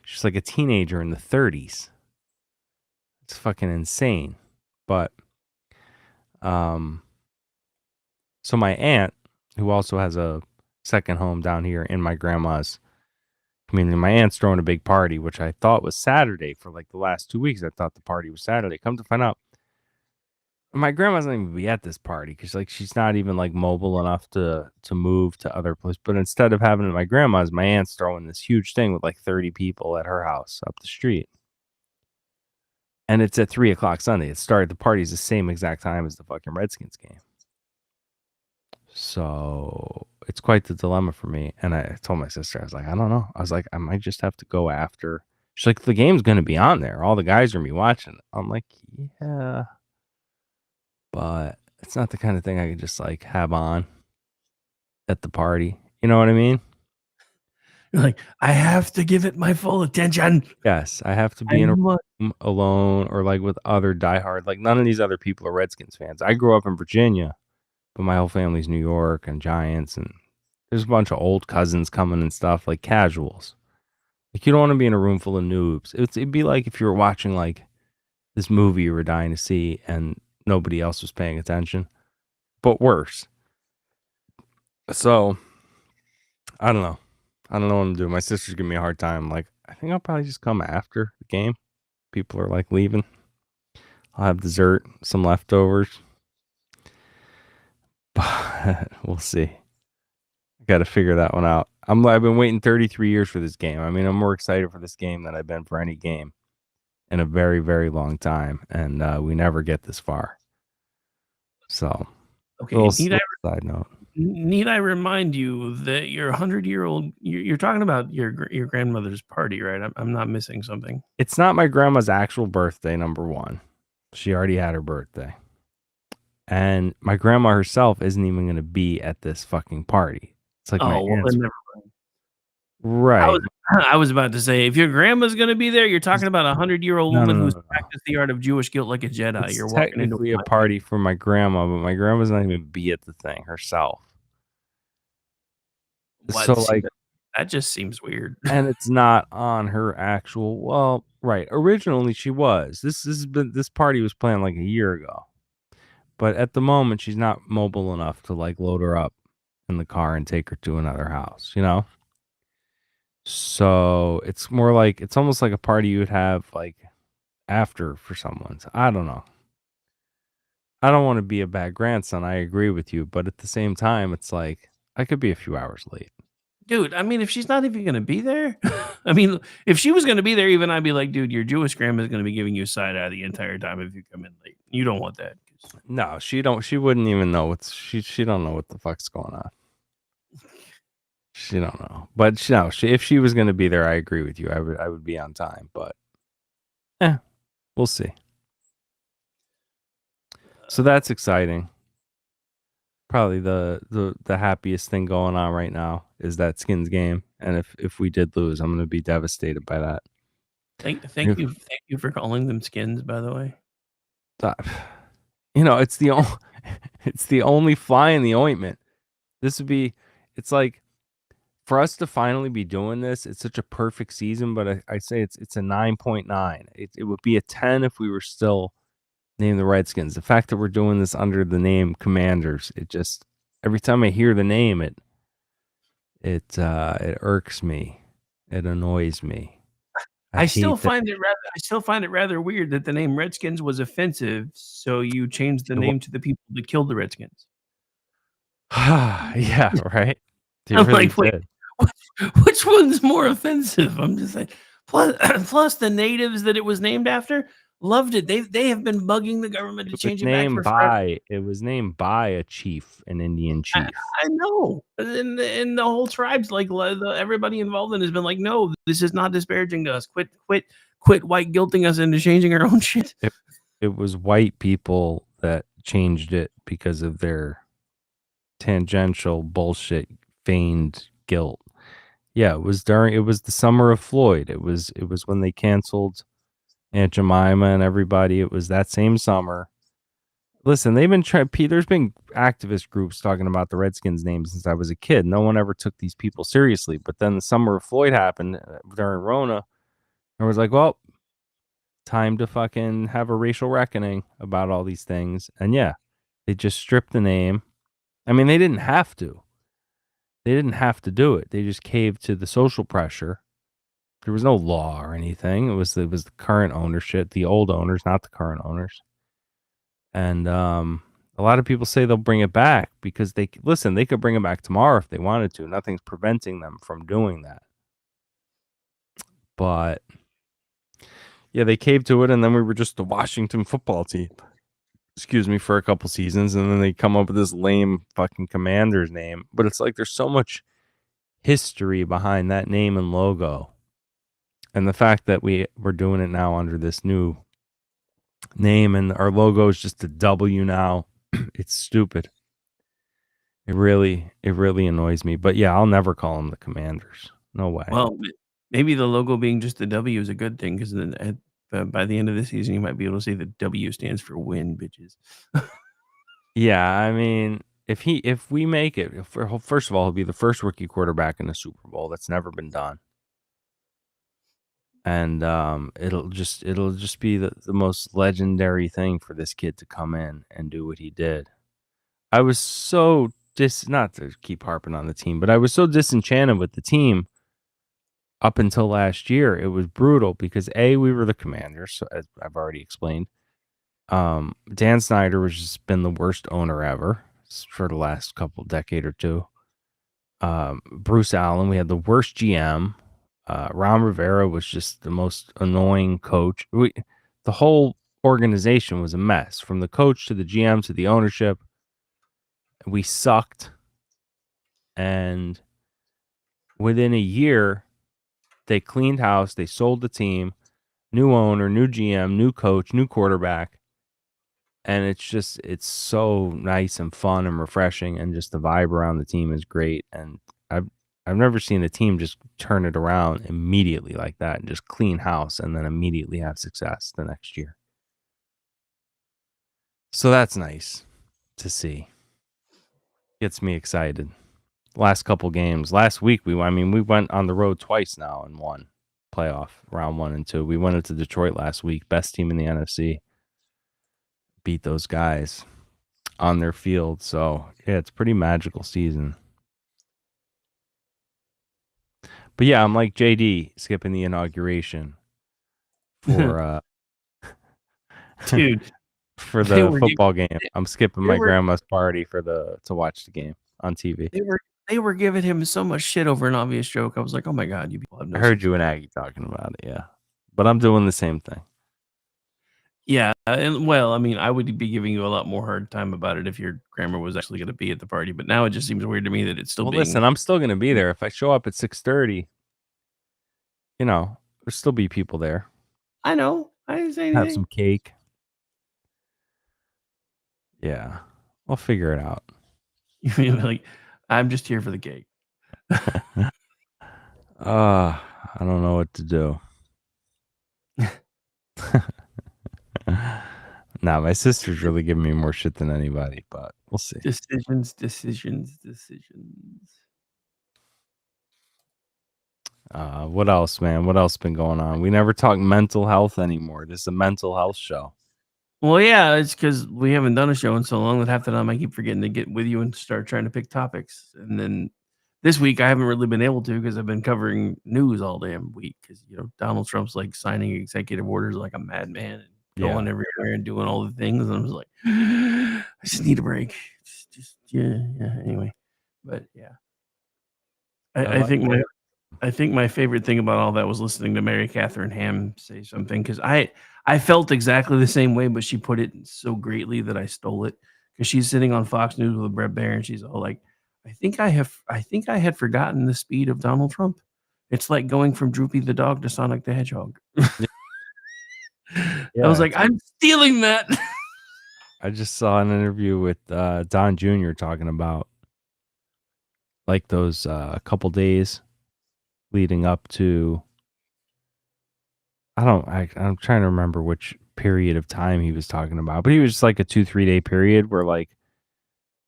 She's like a teenager in the 30s. It's fucking insane. But, so my aunt, who also has a second home down here in my grandma's community, my aunt's throwing a big party, which I thought was Saturday for like the last 2 weeks. I thought the party was Saturday. Come to find out, my grandma's not even be at this party because like she's not even like mobile enough to move to other places. But instead of having it at my grandma's, my aunt's throwing this huge thing with like 30 people at her house up the street. And it's at 3:00 Sunday. It started, the party's the same exact time as the fucking Redskins game. So it's quite the dilemma for me. And I told my sister, I was like, I don't know. I was like, I might just have to go after. She's like, the game's going to be on there. All the guys are going to be watching. I'm like, yeah. But it's not the kind of thing I could just like have on at the party. You know what I mean? You're like, I have to give it my full attention. Yes, I have to be in a room alone or like with other diehard. Like none of these other people are Redskins fans. I grew up in Virginia, but my whole family's New York and Giants, and there's a bunch of old cousins coming and stuff, like casuals. Like you don't want to be in a room full of noobs. It'd be like if you were watching like this movie you were dying to see and nobody else was paying attention, but worse. So I don't know. I don't know what I'm doing. My sister's giving me a hard time. Like, I think I'll probably just come after the game. People are like leaving. I'll have dessert, some leftovers. But we'll see. I got to figure that one out. I've been waiting 33 years for this game. I mean, I'm more excited for this game than I've been for any game in a very, very long time. And we never get this far. So, okay. Side note. Need I remind you that your 100-year-old, you're talking about your grandmother's party, right? I'm not missing something. It's not my grandma's actual birthday, number one. She already had her birthday. And my grandma herself isn't even going to be at this fucking party. It's like my aunt's. Never mind. Right. I was about to say, if your grandma's going to be there, you're talking about a 100-year-old woman who's practiced the art of Jewish guilt like a Jedi. It's you're walking into a party for my grandma, but my grandma's not even be at the thing herself. What? So like that just seems weird. And it's not on her actual. Well, right. Originally she was. This party was planned like a year ago, but at the moment she's not mobile enough to like load her up in the car and take her to another house. You know. So it's more like it's almost like a party you would have like after for someone's. I don't know. I don't want to be a bad grandson. I agree with you, but at the same time, it's like I could be a few hours late. Dude, I mean, if she's not even gonna be there, I mean, if she was gonna be there, even I'd be like, dude, your Jewish grandma's gonna be giving you a side eye the entire time if you come in late. You don't want that. No, she don't. She wouldn't even know what's she don't know what the fuck's going on. She don't know. But if she was going to be there, I agree with you. I would be on time, but we'll see. So that's exciting. Probably the happiest thing going on right now is that Skins game. And if we did lose, I'm going to be devastated by that. Thank you for calling them skins, by the way. It's the only fly in the ointment. It's like for us to finally be doing this, it's such a perfect season, but I say it's a 9.9. It would be a 10 if we were still named the Redskins. The fact that we're doing this under the name Commanders, it just every time I hear the name, it irks me. It annoys me. I still find it rather weird that the name Redskins was offensive, so you changed the name to the people that killed the Redskins. Yeah, right. They I'm really like, wait, did. which one's more offensive? I'm just like, plus the natives that it was named after loved it. They have been bugging the government to change it back for forever. It was named by a chief, an Indian chief. I know, and the whole tribe's like everybody involved in it has been like, no, this is not disparaging to us. Quit white guilting us into changing our own shit. It was white people that changed it because of their tangential bullshit, feigned guilt. Yeah, it was the summer of Floyd. It was when they canceled Aunt Jemima and everybody. It was that same summer. Listen, they've been there's been activist groups talking about the Redskins name since I was a kid. No one ever took these people seriously. But then the summer of Floyd happened during Rona. And was like, well, time to fucking have a racial reckoning about all these things. And yeah, they just stripped the name. I mean, they didn't have to. They didn't have to do it. They just caved to the social pressure. There was no law or anything. It was the current ownership, the old owners, not the current owners. And a lot of people say they'll bring it back because they could bring it back tomorrow if they wanted to. Nothing's preventing them from doing that. But yeah, they caved to it, and then we were just the Washington football team. Excuse me, for a couple seasons, and then they come up with this lame fucking Commanders name. But it's like there's so much history behind that name and logo. And the fact that we're doing it now under this new name and our logo is just a W now, it's stupid. It really annoys me. But yeah, I'll never call them the Commanders. No way. Well, maybe the logo being just the W is a good thing because then by the end of the season, you might be able to say the W stands for win, bitches. Yeah, I mean, if we make it, first of all, he'll be the first rookie quarterback in the Super Bowl. That's never been done. And it'll just be the most legendary thing for this kid to come in and do what he did. I was so not to keep harping on the team, but I was so disenchanted with the team up until last year. It was brutal because we were the Commanders, as I've already explained. Dan Snyder has just been the worst owner ever for the last decade or two. Bruce Allen, we had the worst GM. Ron Rivera was just the most annoying coach. The whole organization was a mess, from the coach to the GM to the ownership. We sucked. And within a year, they cleaned house. They sold the team. New owner, new GM, new coach, new quarterback. And it's so nice and fun and refreshing. And just the vibe around the team is great. And I've never seen a team just turn it around immediately like that and just clean house and then immediately have success the next year. So that's nice to see. Gets me excited. Last couple games. Last week we went on the road twice now and won playoff round 1 and 2. We went into Detroit last week, best team in the NFC. Beat those guys on their field. So yeah, it's a pretty magical season. But yeah, I'm like JD skipping the inauguration for Dude, for they the were football game. I'm skipping they my were grandma's party to watch the game on TV. they were giving him so much shit over an obvious joke. I was like, oh my god, you people have no I heard sense. you and Aggie talking about it, yeah. But I'm doing the same thing. Yeah, and well, I mean, I would be giving you a lot more hard time about it if your grandma was actually going to be at the party. But now it just seems weird to me that it's still Well, being. listen, I'm still gonna be there. If I show up at 6:30, there'll still be people there. I know. I didn't say Have anything. some cake. Yeah, I'll figure it out. You'll be like, I'm just here for the cake. I don't know what to do. Nah, my sister's really giving me more shit than anybody, but we'll see. Decisions. What else, man? What else been going on? We never talk mental health anymore. This is a mental health show. Well, yeah, it's because we haven't done a show in so long that half the time I keep forgetting to get with you and start trying to pick topics. And then this week I haven't really been able to because I've been covering news all damn week. Because Donald Trump's like signing executive orders like a madman and going everywhere and doing all the things. And I was like, I just need a break. Yeah. Anyway, but yeah, I think my favorite thing about all that was listening to Mary Catherine Ham say something because I felt exactly the same way, but she put it so greatly that I stole it because she's sitting on Fox News with Brett Baer and she's all like, I think I had forgotten the speed of Donald Trump. It's like going from Droopy the dog to Sonic the Hedgehog. I was like, I'm stealing that. I just saw an interview with Don Jr. talking about like those couple days leading up to I'm trying to remember which period of time he was talking about, but he was just like a 2-3 day period where like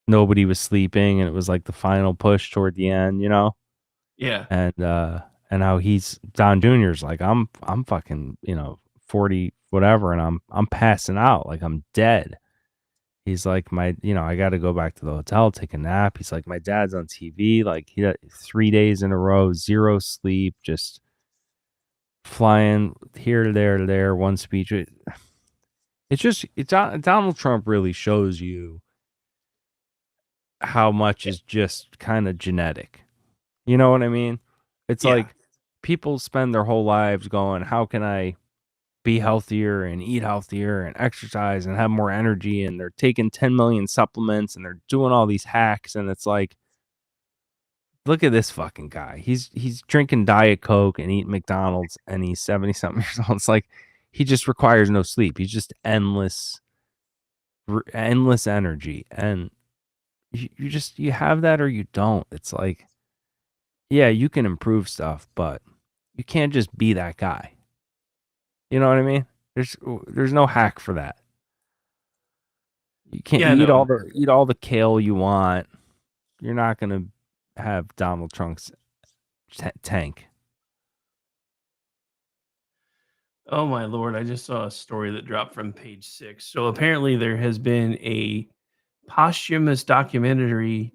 nobody was sleeping and it was like the final push toward the end, Yeah. And how he's Don Jr.'s like I'm fucking 40 whatever and I'm passing out, like I'm dead. He's like I got to go back to the hotel, take a nap. He's like my dad's on TV, like he had 3 days in a row, zero sleep, just flying here to there, one speech. Donald Trump really shows you how much is just kind of genetic. You know what I mean? It's like people spend their whole lives going, how can I be healthier and eat healthier and exercise and have more energy? And they're taking 10 million supplements and they're doing all these hacks. And it's like, look at this fucking guy. He's drinking Diet Coke and eating McDonald's and he's 70 something years old. It's like he just requires no sleep. He's just endless energy. And you have that or you don't. It's like, yeah, you can improve stuff, but you can't just be that guy. You know what I mean? There's no hack for that. You can't eat all the kale you want. You're not gonna have Donald Trump's tank. Oh my Lord, I just saw a story that dropped from Page 6. So apparently there has been a posthumous documentary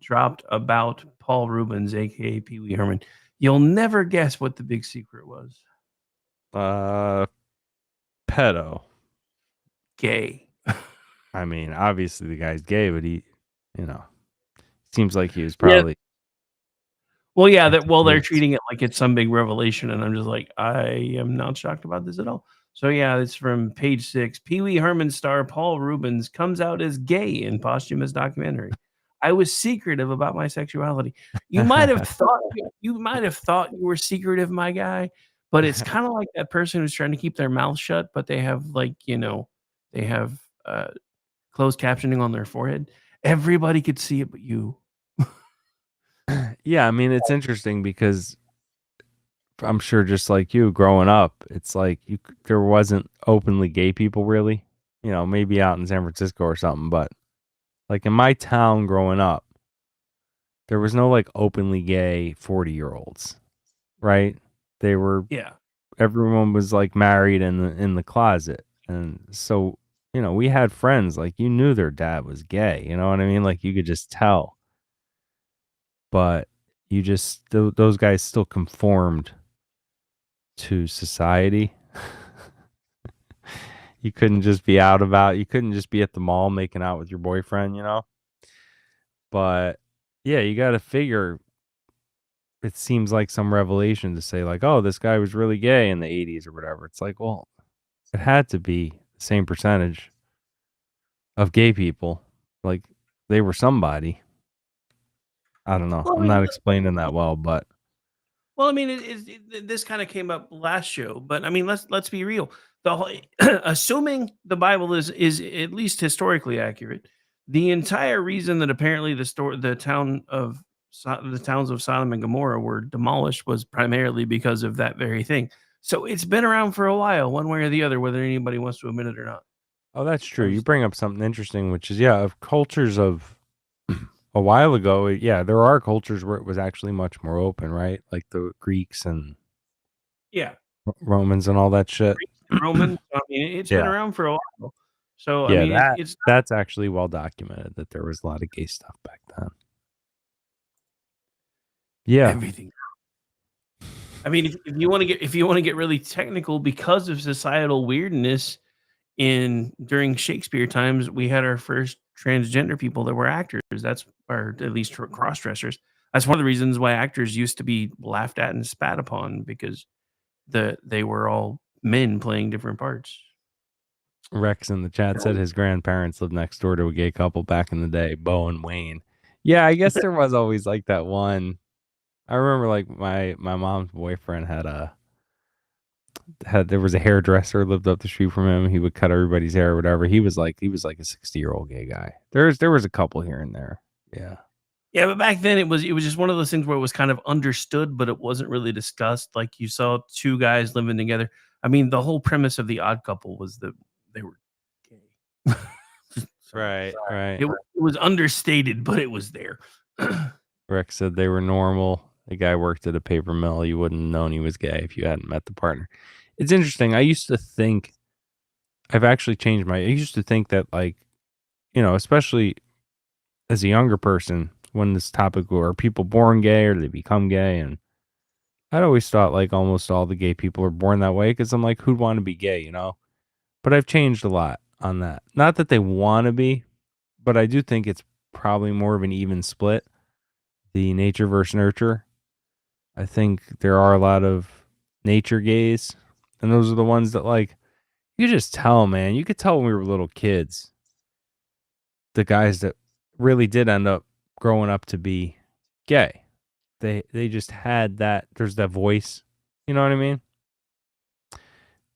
dropped about Paul Rubens, aka Pee Wee Herman. You'll never guess what the big secret was. Pedo. Gay. I mean, obviously the guy's gay, but he, seems like he was probably. Well, yeah, they're treating it like it's some big revelation, and I'm just like, I am not shocked about this at all. So yeah, it's from Page 6. Pee Wee Herman star Paul Rubens comes out as gay in posthumous documentary. I was secretive about my sexuality. You might have thought you were secretive, my guy, but it's kind of like that person who's trying to keep their mouth shut, but they have they have closed captioning on their forehead. Everybody could see it but you. Yeah, I mean, it's interesting because I'm sure just like you growing up, it's like there wasn't openly gay people really, maybe out in San Francisco or something, but like in my town growing up, there was no like openly gay 40-year-olds, right? They were, everyone was like married in the closet. And so, we had friends, like you knew their dad was gay, you know what I mean? Like you could just tell. But you just those guys still conformed to society. You couldn't just be out about. You couldn't just be at the mall making out with your boyfriend, you know. But yeah, you got to figure. It seems like some revelation to say like, oh, this guy was really gay in the 80s or whatever. It's like, well, it had to be the same percentage of gay people. Like they were somebody. I don't know. Well, I I'm mean, not explaining that well, but well, I mean, this kind of came up last show, but I mean, let's be real. The whole, assuming the Bible is at least historically accurate, the entire reason that apparently the the towns of Sodom and Gomorrah were demolished was primarily because of that very thing. So it's been around for a while, one way or the other, whether anybody wants to admit it or not. oh, that's true. You bring up something interesting, which is of cultures of a while ago. Yeah, there are cultures where it was actually much more open, right? Like the Greeks and Yeah, Romans and all that shit. Roman. I mean, it's been Yeah. around for a while. So I Yeah, mean, it's that's actually well documented that there was a lot of gay stuff back then. Yeah. everything. I mean, if you want to get really technical, because of societal weirdness during Shakespeare times, we had our first transgender people that were actors. That's or at least cross dressers. That's one of the reasons why actors used to be laughed at and spat upon, because they were all men playing different parts. Rex in the chat said his grandparents lived next door to a gay couple back in the day, Bo and Wayne. Yeah, I guess there was always like that one. I remember like my mom's boyfriend there was a hairdresser lived up the street from him. He would cut everybody's hair or whatever. He was like a 60-year-old gay guy. There was a couple here and there. Yeah. Yeah, but back then it was just one of those things where it was kind of understood, but it wasn't really discussed. Like you saw two guys living together. I mean, the whole premise of The Odd Couple was that they were gay. Right. It was understated, but it was there. Rex said they were normal. The guy worked at a paper mill. You wouldn't have known he was gay if you hadn't met the partner. It's interesting. I used to think, I've actually changed I used to think that, like, especially as a younger person, when this topic are people born gay or they become gay, and I'd always thought like almost all the gay people are born that way, because I'm like, who'd want to be gay, But I've changed a lot on that. Not that they want to be, but I do think it's probably more of an even split, the nature versus nurture. I think there are a lot of nature gays, and those are the ones that, like, you just tell, man. You could tell when we were little kids, the guys that really did end up growing up to be gay. They just had that. There's that voice. You know what I mean?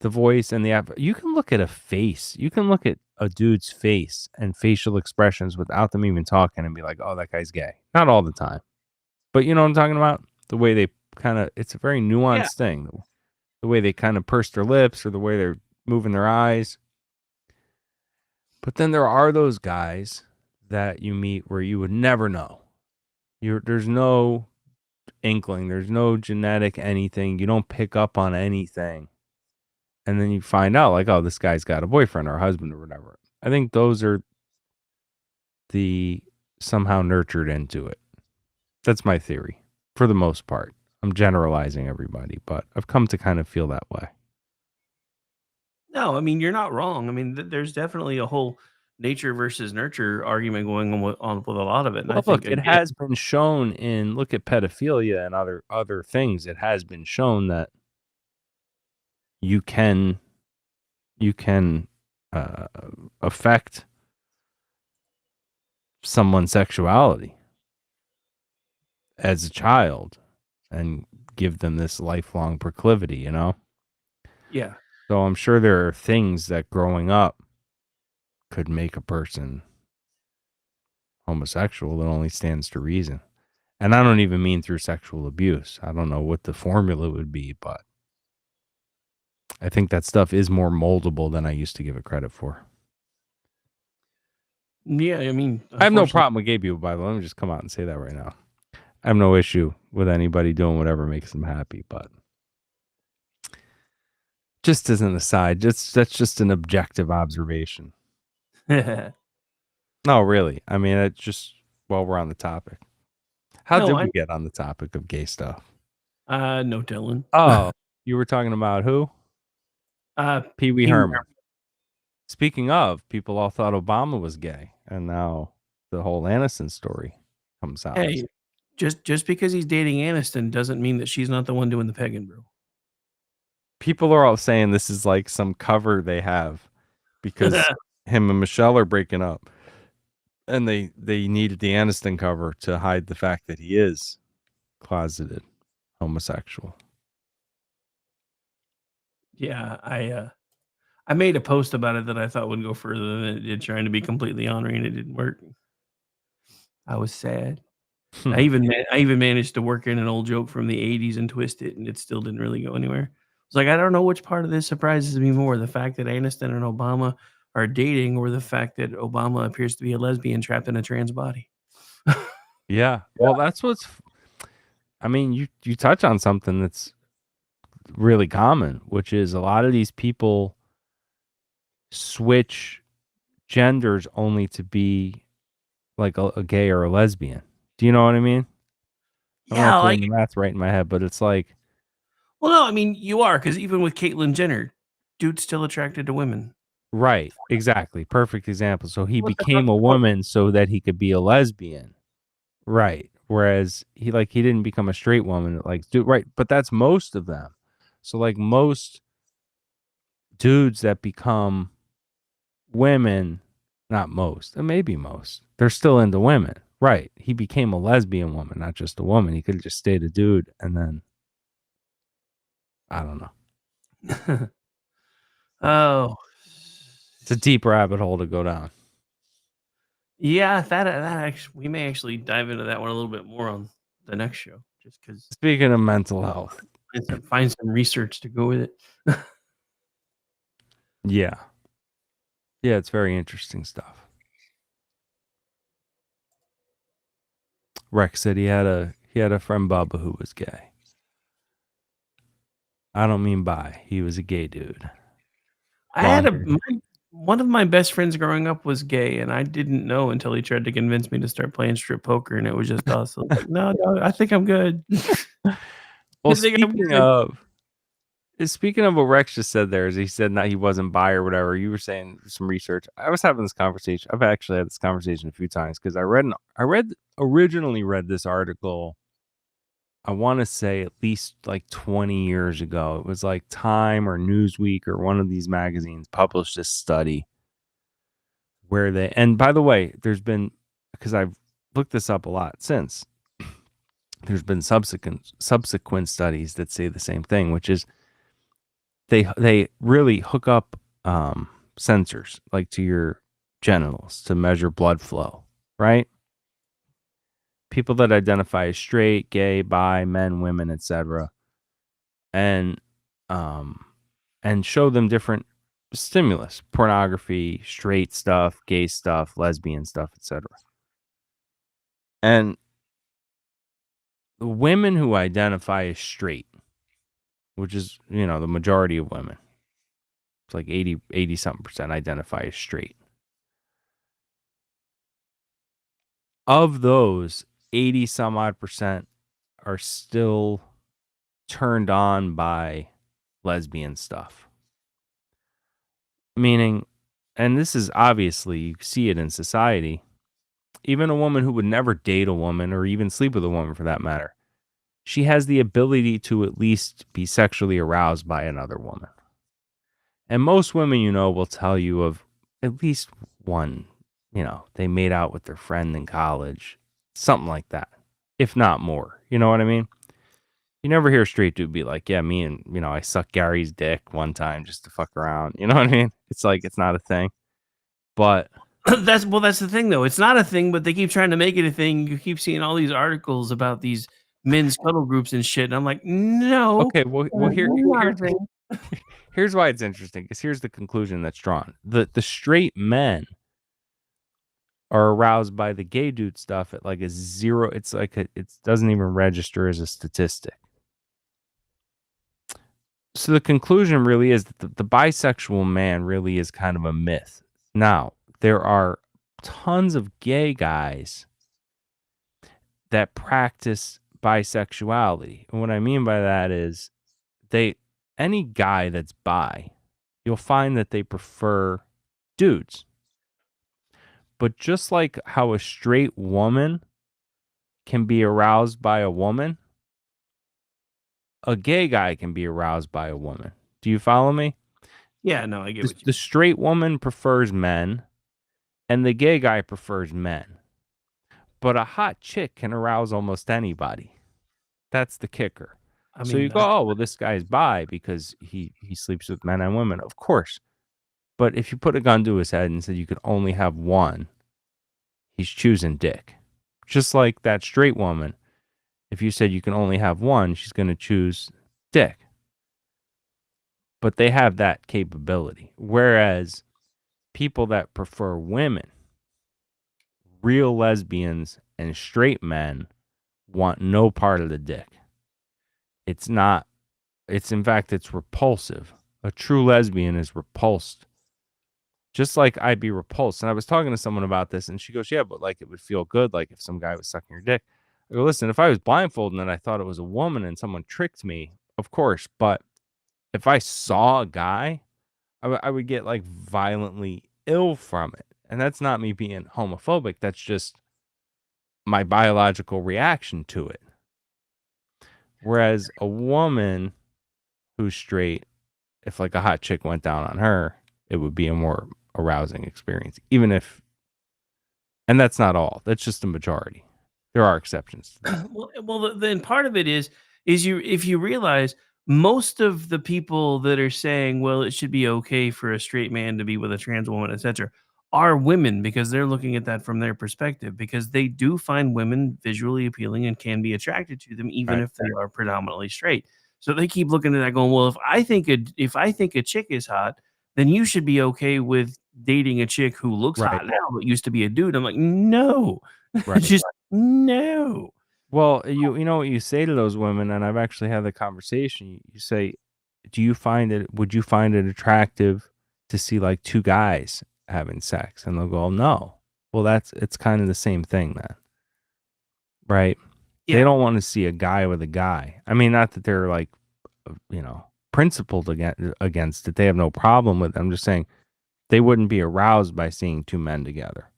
The voice and you can look at a face. You can look at a dude's face and facial expressions without them even talking and be like, oh, that guy's gay. Not all the time. But you know what I'm talking about? The way they it's a very nuanced thing. The way they kind of purse their lips or the way they're moving their eyes. But then there are those guys that you meet where you would never know. There's no inkling. There's no genetic anything. You don't pick up on anything. And then you find out like, oh, this guy's got a boyfriend or a husband or whatever. I think those are the somehow nurtured into it. That's my theory for the most part. I'm generalizing everybody, but I've come to kind of feel that way. No, I mean, you're not wrong. I mean, there's definitely a whole nature versus nurture argument going on with a lot of it. And Well, I think look, it has been shown look at pedophilia and other things. It has been shown that you can affect someone's sexuality as a child and give them this lifelong proclivity, Yeah. So I'm sure there are things that growing up could make a person homosexual. That only stands to reason. And I don't even mean through sexual abuse. I don't know what the formula would be, but I think that stuff is more moldable than I used to give it credit for. Yeah, I mean, I have no problem with gay people, by the way. Let me just come out and say that right now. I have no issue with anybody doing whatever makes them happy, but just as an aside, that's just an objective observation. No, really. I mean, it's just while we're on the topic. How No, did I we get on the topic of gay stuff? no telling. Oh, you were talking about who? Pee Wee Pee Wee Herman. Speaking of, people all thought Obama was gay, and now the whole Aniston story comes out. Hey, just because he's dating Aniston doesn't mean that she's not the one doing the pegging, bro. People are all saying this is like some cover they have because him and Michelle are breaking up, and they needed the Aniston cover to hide the fact that he is closeted homosexual. Yeah, I made a post about it that I thought would go further than it did, trying to be completely honoring, and it didn't work. I was sad. I even managed to work in an old joke from the '80s and twist it, and it still didn't really go anywhere. It's like I don't know which part of this surprises me more: the fact that Aniston and Obama are dating, or the fact that Obama appears to be a lesbian trapped in a trans body. Yeah, well, that's what's. I mean, you touch on something that's really common, which is a lot of these people switch genders only to be like a gay or a lesbian. Do you know what I mean? I'm Yeah, not doing like the math right in my head, but it's like, well, no, I mean you are, because even with Caitlyn Jenner, dude's still attracted to women. right, exactly, perfect example. So he What the became fuck? a woman so that he could be a lesbian, right? Whereas he didn't become a straight woman, like dude, right? But that's most of them. So like most dudes that become women, not most, and maybe most, they're still into women. Right. He became a lesbian woman, not just a woman. He could have just stayed a dude and then I don't know. Oh, It's a deep rabbit hole to go down. yeah, that actually, we may actually dive into that one a little bit more on the next show, just because Speaking of mental health. find some research to go with it. Yeah. Yeah, it's very interesting stuff. Rex said he had a friend Bubba who was gay. I don't mean bi. He was a gay dude. I had one of my best friends growing up was gay, and I didn't know until he tried to convince me to start playing strip poker, and it was just us. I was like, no, I think I'm good. Well, speaking of what Rex just said there, is he said that he wasn't bi or whatever. You were saying some research. I was having this conversation. I've actually had this conversation a few times because I originally read this article. I want to say at least like 20 years ago. It was like Time or Newsweek or one of these magazines published this study where and by the way, there's been, because I've looked this up a lot since, there's been subsequent studies that say the same thing, which is they really hook up sensors like to your genitals to measure blood flow, right? People that identify as straight, gay, bi, men, women, etc., and show them different stimulus: pornography, straight stuff, gay stuff, lesbian stuff, etc. And the women who identify as straight, which is, the majority of women, it's like 80 something percent identify as straight. Of those, 80 some odd percent are still turned on by lesbian stuff. Meaning, and this is obviously, you see it in society, even a woman who would never date a woman or even sleep with a woman for that matter, she has the ability to at least be sexually aroused by another woman. And most women, will tell you of at least one, they made out with their friend in college, something like that, if not more. You know what I mean? You never hear a straight dude be like, yeah, me and, I sucked Gary's dick one time just to fuck around. You know what I mean? It's like, it's not a thing. But that's the thing, though. It's not a thing, but they keep trying to make it a thing. You keep seeing all these articles about these men's cuddle groups and shit. And I'm like, no. Okay, well here's why it's interesting, because here's the conclusion that's drawn. The straight men are aroused by the gay dude stuff at like a zero. It's like it doesn't even register as a statistic. So the conclusion really is that the bisexual man really is kind of a myth. Now, there are tons of gay guys that practice bisexuality. And what I mean by that is any guy that's bi, you'll find that they prefer dudes. But just like how a straight woman can be aroused by a woman, a gay guy can be aroused by a woman. Do you follow me? Yeah, no, I get what you The straight woman prefers men, and the gay guy prefers men. But a hot chick can arouse almost anybody. That's the kicker. I So mean, you go, oh, well, this guy's bi because he sleeps with men and women. Of course. But if you put a gun to his head and said you could only have one, he's choosing dick. Just like that straight woman, if you said you can only have one, she's going to choose dick. But they have that capability. Whereas people that prefer women, real lesbians and straight men, want no part of the dick. It's in fact, it's repulsive. A true lesbian is repulsed. Just like I'd be repulsed. And I was talking to someone about this, and she goes, yeah, but like it would feel good, like if some guy was sucking your dick. I go, listen, if I was blindfolded and I thought it was a woman and someone tricked me, of course. But if I saw a guy, I would get like violently ill from it. And that's not me being homophobic. That's just my biological reaction to it. Whereas a woman who's straight, if like a hot chick went down on her, it would be a more arousing experience, even if, and that's not all. That's just the majority. There are exceptions to that. Well, then part of it is if you realize most of the people that are saying, well, it should be okay for a straight man to be with a trans woman, etc., are women, because they're looking at that from their perspective, because they do find women visually appealing and can be attracted to them, even Right. if they are predominantly straight. So they keep looking at that going, well, if I think a chick is hot, then you should be okay with dating a chick who looks Right. hot now but used to be a dude. I'm like, no. Right. Just no. Well, you know what you say to those women, and I've actually had the conversation. You say, would you find it attractive to see like two guys having sex? And they'll go, no. Well, it's kind of the same thing then. Right? Yeah. They don't want to see a guy with a guy. I mean, not that they're like, principled against it. They have no problem with it. I'm just saying they wouldn't be aroused by seeing two men together.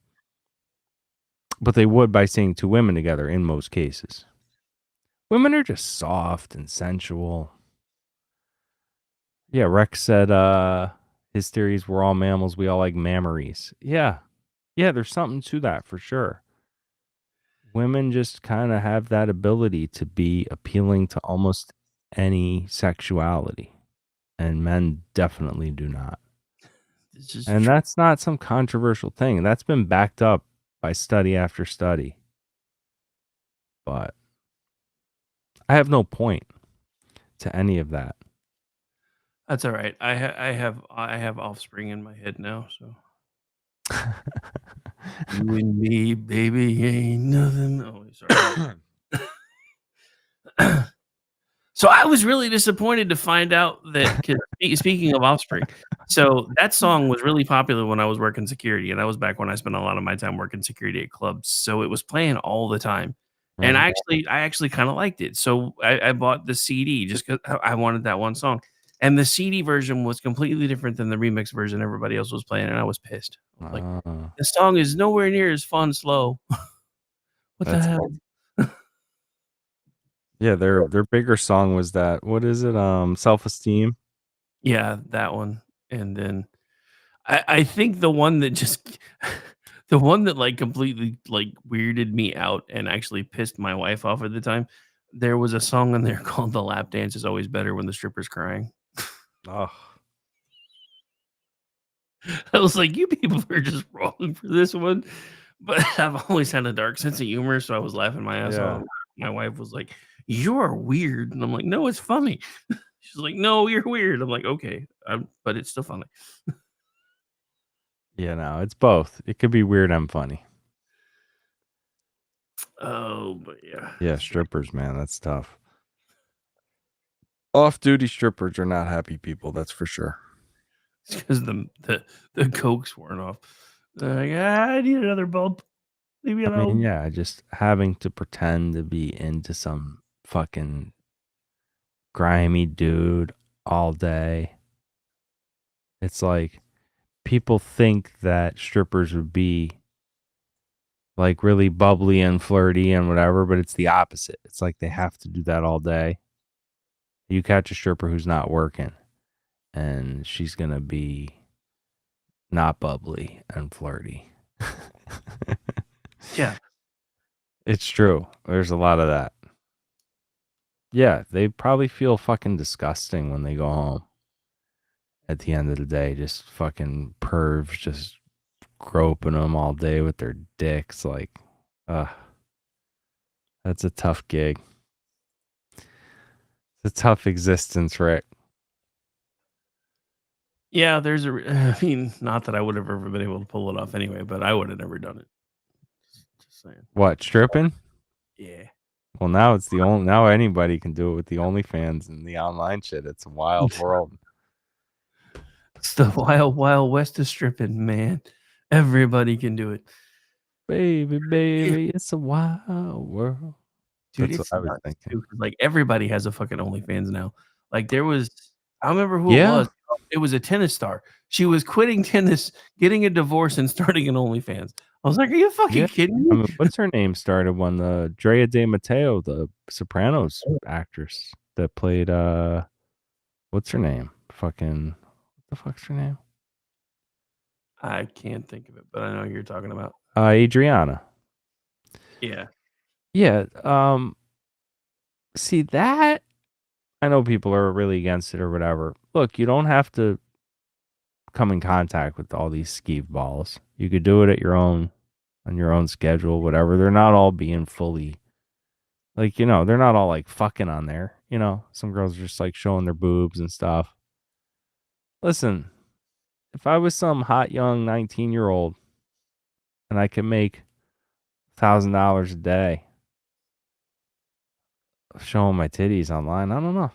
But they would by seeing two women together in most cases. Women are just soft and sensual. Yeah, Rex said his theories were all mammals. We all like mammaries. Yeah. Yeah, there's something to that for sure. Women just kind of have that ability to be appealing to almost any sexuality. And men definitely do not. And that's not some controversial thing. That's been backed up by study after study. But I have no point to any of that. That's all right. I have offspring in my head now, so you and me, baby, ain't nothing. Oh, sorry. So I was really disappointed to find out that, 'cause speaking of offspring, so that song was really popular when I was working security, and that was back when I spent a lot of my time working security at clubs. So it was playing all the time, and I actually kind of liked it. So I bought the CD just because I wanted that one song, and the CD version was completely different than the remix version everybody else was playing, and I was pissed. I was like, the song is nowhere near as fun slow. What the hell? Yeah, their bigger song was that. What is it? Self-Esteem. Yeah, that one. And then I think the one that just the one that like completely like weirded me out and actually pissed my wife off at the time, there was a song in there called "The Lap Dance Is Always Better When the Stripper's Crying." Oh. I was like, you people are just wrong for this one. But I've always had a dark sense of humor, so I was laughing my ass off. My wife was like, "You're weird," and I'm like, "No, it's funny." She's like, "No, you're weird." I'm like, "Okay, but it's still funny." Yeah, no, it's both. It could be weird and funny. Oh, but yeah. Yeah, strippers, man, that's tough. Off-duty strippers are not happy people, that's for sure. It's because the cokes weren't off. They're like, I need another bulb. Leave me I mean, alone. yeah, just having to pretend to be into some fucking grimy dude all day. It's like people think that strippers would be like really bubbly and flirty and whatever, but it's the opposite. It's like they have to do that all day. You catch a stripper who's not working, and she's gonna be not bubbly and flirty. Yeah. It's true. There's a lot of that. Yeah, they probably feel fucking disgusting when they go home at the end of the day. Just fucking pervs just groping them all day with their dicks. Like, that's a tough gig. It's a tough existence, Rick. Yeah, there's I mean, not that I would have ever been able to pull it off anyway, but I would have never done it. Just saying. What, stripping? Yeah. Well, now it's now anybody can do it with the OnlyFans and the online shit. It's a wild world. It's the wild, wild west of stripping, man. Everybody can do it. Baby, it's a wild world. Dude, That's it's what I was nuts, thinking. too, 'cause, like, everybody has a fucking OnlyFans now. Like, there was I don't remember who it Yeah. was. It was a tennis star. She was quitting tennis, getting a divorce, and starting an OnlyFans. I was like, "Are you fucking Yeah. kidding I me?" mean, what's her name started when Drea De Matteo, the Sopranos actress that played what's her name? Fucking what the fuck's her name? I can't think of it, but I know who you're talking about. Adriana. Yeah. Yeah, see that I know people are really against it or whatever. Look, you don't have to come in contact with all these skeeve balls. You could do it at on your own schedule, whatever. They're not all being fully like, they're not all like fucking on there. Some girls are just like showing their boobs and stuff. Listen, if I was some hot young 19-year-old and I could make $1,000 a day showing my titties online, I don't know.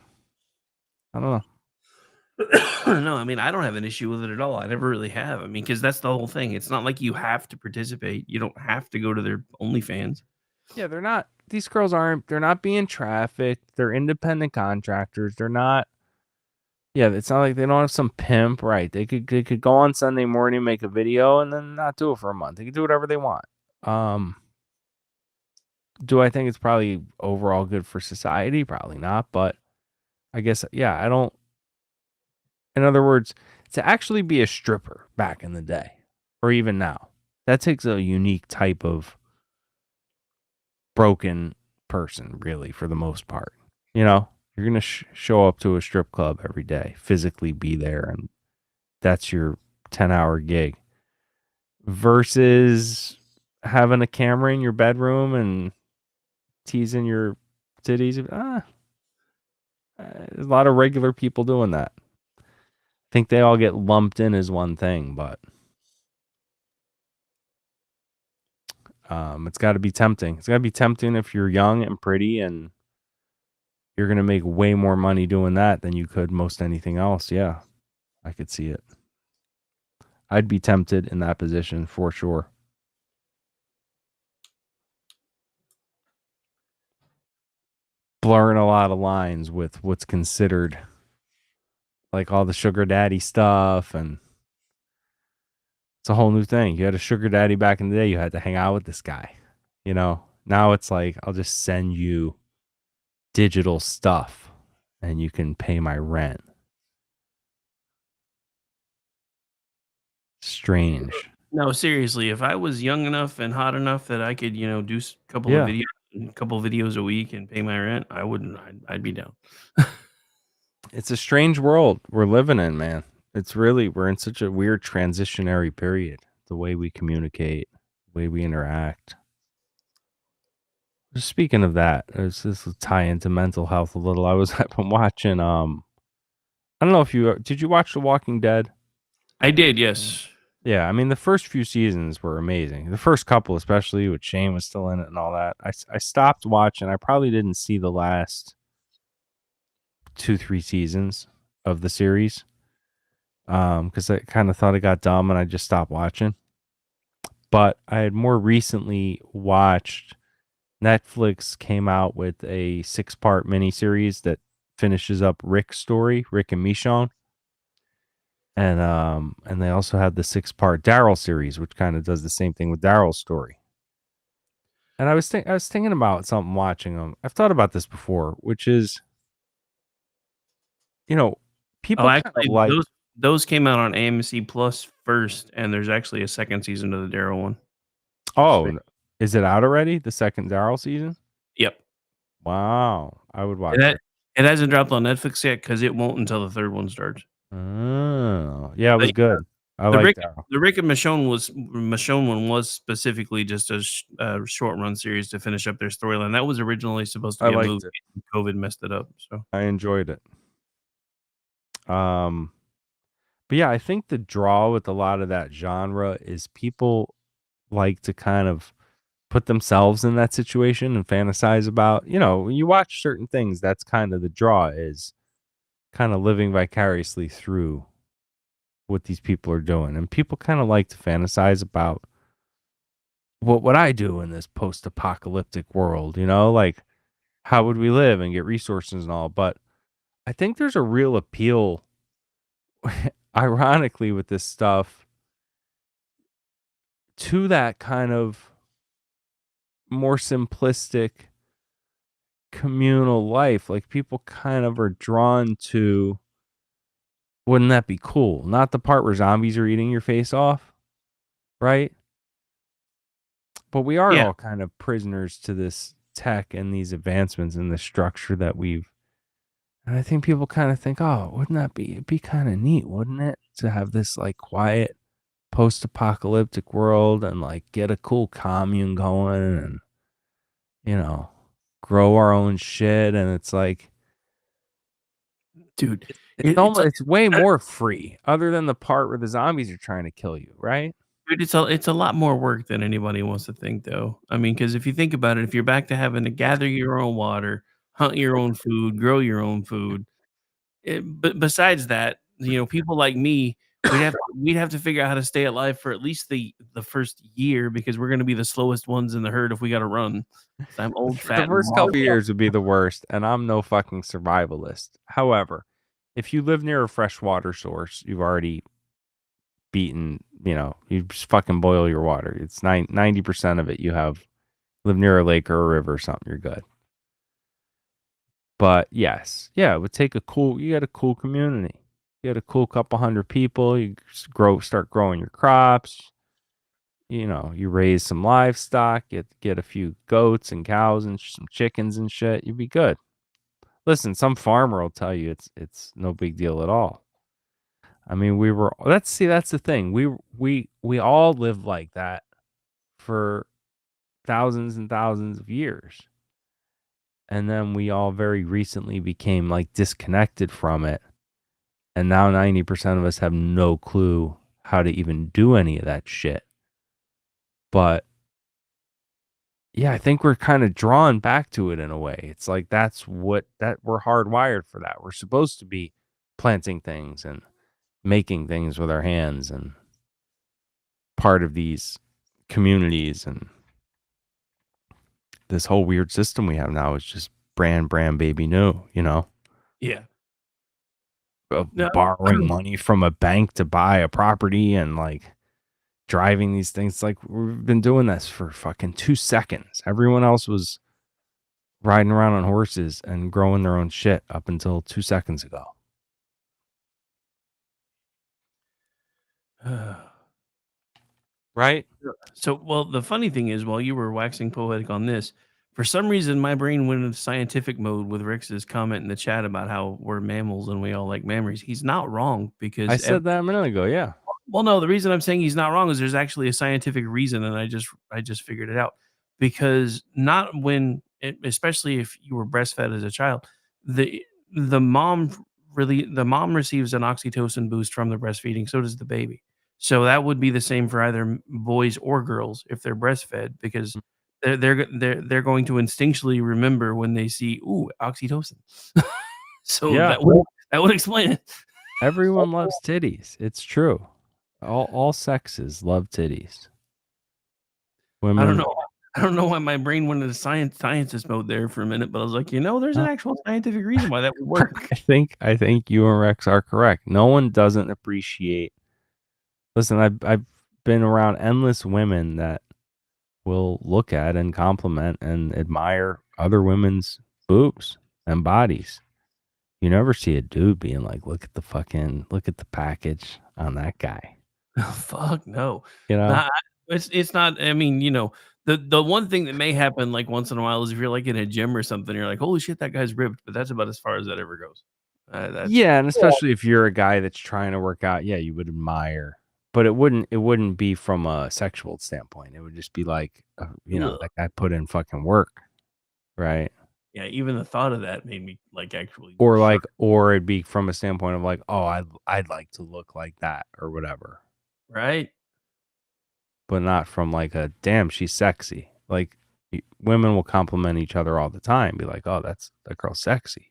No, I mean, I don't have an issue with it at all. I never really have. I mean, because that's the whole thing. It's not like you have to participate. You don't have to go to their OnlyFans. Yeah, these girls they're not being trafficked. They're independent contractors. They're not, yeah, it's not like they don't have some pimp, right? They could go on Sunday morning, make a video, and then not do it for a month. They can do whatever they want. Do I think it's probably overall good for society? Probably not, but I guess, yeah, in other words, to actually be a stripper back in the day, or even now, that takes a unique type of broken person, really, for the most part. You're going to show up to a strip club every day, physically be there, and that's your 10-hour gig. Versus having a camera in your bedroom and teasing your titties. There's a lot of regular people doing that. I think they all get lumped in as one thing, but it's got to be tempting. It's got to be tempting if you're young and pretty and you're going to make way more money doing that than you could most anything else. Yeah, I could see it. I'd be tempted in that position for sure. Blurring a lot of lines with what's considered like all the sugar daddy stuff, and it's a whole new thing. You had a sugar daddy back in the day, you had to hang out with this guy. Now it's like, I'll just send you digital stuff and you can pay my rent. Strange. No, seriously, if I was young enough and hot enough that I could, do a couple Yeah. of videos a week and pay my rent, I wouldn't. I'd be down. It's a strange world we're living in, man. We're in such a weird transitionary period. The way we communicate, the way we interact. Just speaking of that, this will tie into mental health a little. I've been watching. I don't know if did you watch The Walking Dead? I did, yes. Yeah, I mean the first few seasons were amazing. The first couple, especially with Shane was still in it and all that. I stopped watching. I probably didn't see the last 2-3 seasons of the series because I kind of thought it got dumb and I just stopped watching. but I had more recently watched Netflix came out with a 6-part miniseries that finishes up Rick's story, Rick and Michonne. And they also had the 6-part Daryl series, which kind of does the same thing with Daryl's story. And I was thinking about something watching them. I've thought about this before, which is, people kind of Actually, like. those came out on AMC Plus first, and there's actually a second season of the Daryl one. Oh, is it out already? The second Daryl season? Yep. Wow, I would watch It hasn't dropped on Netflix yet because it won't until the third one starts. Oh, yeah, it was good. I like Daryl. The Rick and Michonne one was specifically just a short run series to finish up their storyline. That was originally supposed to be a movie. COVID messed it up. So I enjoyed it. But yeah, I think the draw with a lot of that genre is people like to kind of put themselves in that situation and fantasize about, when you watch certain things, that's kind of the draw, is kind of living vicariously through what these people are doing. And people kind of like to fantasize about what would I do in this post-apocalyptic world, like how would we live and get resources and all. But I think there's a real appeal, ironically, with this stuff to that kind of more simplistic communal life. Like people kind of are drawn to, wouldn't that be cool? Not the part where zombies are eating your face off, right? But we are all kind of prisoners to this tech and these advancements and the structure that and I think people kind of think, oh, it'd be kind of neat, wouldn't it? To have this like quiet post-apocalyptic world and like get a cool commune going and, grow our own shit. And it's like, dude, it's way more free other than the part where the zombies are trying to kill you, right? Dude, it's a lot more work than anybody wants to think, though. I mean, because if you think about it, if you're back to having to gather your own water, hunt your own food, grow your own food, but besides that, people like me, we'd have to figure out how to stay alive for at least the first year because we're gonna be the slowest ones in the herd if we gotta run. 'Cause I'm old, fat, The and first bald. couple years would be the worst, and I'm no fucking survivalist. However, if you live near a freshwater source, you've already beaten, you just fucking boil your water. It's 90% of it you live near a lake or a river or something, you're good. But yes, yeah, it would take you got a cool community. You got a cool couple hundred people, you start growing your crops, you raise some livestock, get a few goats and cows and some chickens and shit, you'd be good. Listen, some farmer will tell you it's no big deal at all. I mean, that's the thing. We all lived like that for thousands and thousands of years. And then we all very recently became like disconnected from it. And now 90% of us have no clue how to even do any of that shit. But yeah, I think we're kind of drawn back to it in a way. It's like we're hardwired for that. We're supposed to be planting things and making things with our hands and part of these communities, and this whole weird system we have now is just brand baby new, Yeah. Borrowing money from a bank to buy a property and like driving these things. Like we've been doing this for fucking 2 seconds. Everyone else was riding around on horses and growing their own shit up until 2 seconds ago. Right? So, well, the funny thing is, while you were waxing poetic on this, for some reason, my brain went into scientific mode with Rix's comment in the chat about how we're mammals and we all like memories. He's not wrong because I said that a minute ago. Yeah. Well, no, the reason I'm saying he's not wrong is there's actually a scientific reason, and I just figured it out. Because especially if you were breastfed as a child, the mom receives an oxytocin boost from the breastfeeding. So does the baby. So that would be the same for either boys or girls if they're breastfed, because they're going to instinctually remember when they see oxytocin. So yeah, that would explain it. Everyone loves titties. It's true. All sexes love titties. I don't Women. know. I don't know why my brain went into scientist mode there for a minute, but I was like, there's an actual scientific reason why that would work. I think you and Rex are correct. No one doesn't appreciate. Listen, I've been around endless women that will look at and compliment and admire other women's boobs and bodies. You never see a dude being like, look at the package on that guy. Fuck no. You know? Nah, it's not. I mean, the one thing that may happen like once in a while is if you're like in a gym or something, you're like, holy shit, that guy's ripped. But that's about as far as that ever goes. That's Yeah, and especially if you're a guy that's trying to work out, yeah, you would admire. But it wouldn't be from a sexual standpoint. It would just be like, Ugh. that guy put in fucking work, right? Yeah, even the thought of that made me like actually. Or it'd be from a standpoint of like, oh, I'd like to look like that or whatever, Right. but not from like a damn, she's sexy. Like women will compliment each other all the time, be like, oh, that girl's sexy,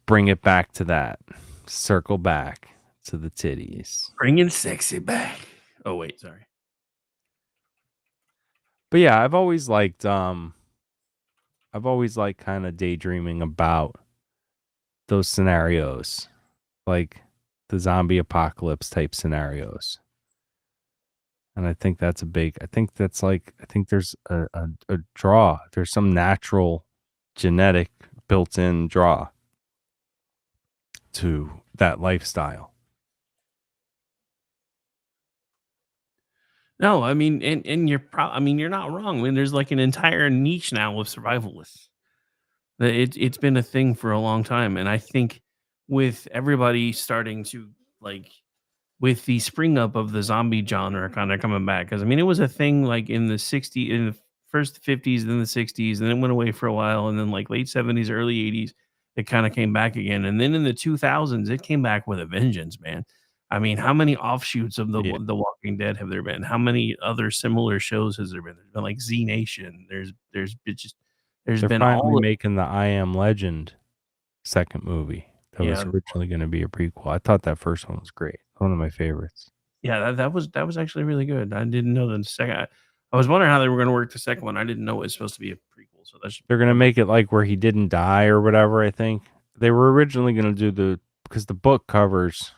Bring it back to that. Circle back to the titties. Bringing sexy back. Oh wait, sorry. But yeah, I've always liked kind of daydreaming about those scenarios, like the zombie apocalypse type scenarios. And I think there's a draw. There's some natural genetic built-in draw to that lifestyle. No, I mean, and you're not wrong. I mean, there's like an entire niche now of survivalists. It's been a thing for a long time, and I think with everybody starting to like with the spring up of the zombie genre kind of coming back, because I mean, it was a thing like in the first 50s, then the 60s, and then it went away for a while, and then like late 70s, early 80s, it kind of came back again, and then in the 2000s, it came back with a vengeance, man. I mean, how many offshoots of the Walking Dead have there been? How many other similar shows has there been? There's been like Z Nation. There's They're been finally making the I Am Legend second movie that was originally going to be a prequel. I thought that first one was great. One of my favorites. Yeah, that was actually really good. I didn't know the second. I was wondering how they were going to work the second one. I didn't know it was supposed to be a prequel. So they're going to make it like where he didn't die or whatever. I think they were originally going to do because the book covers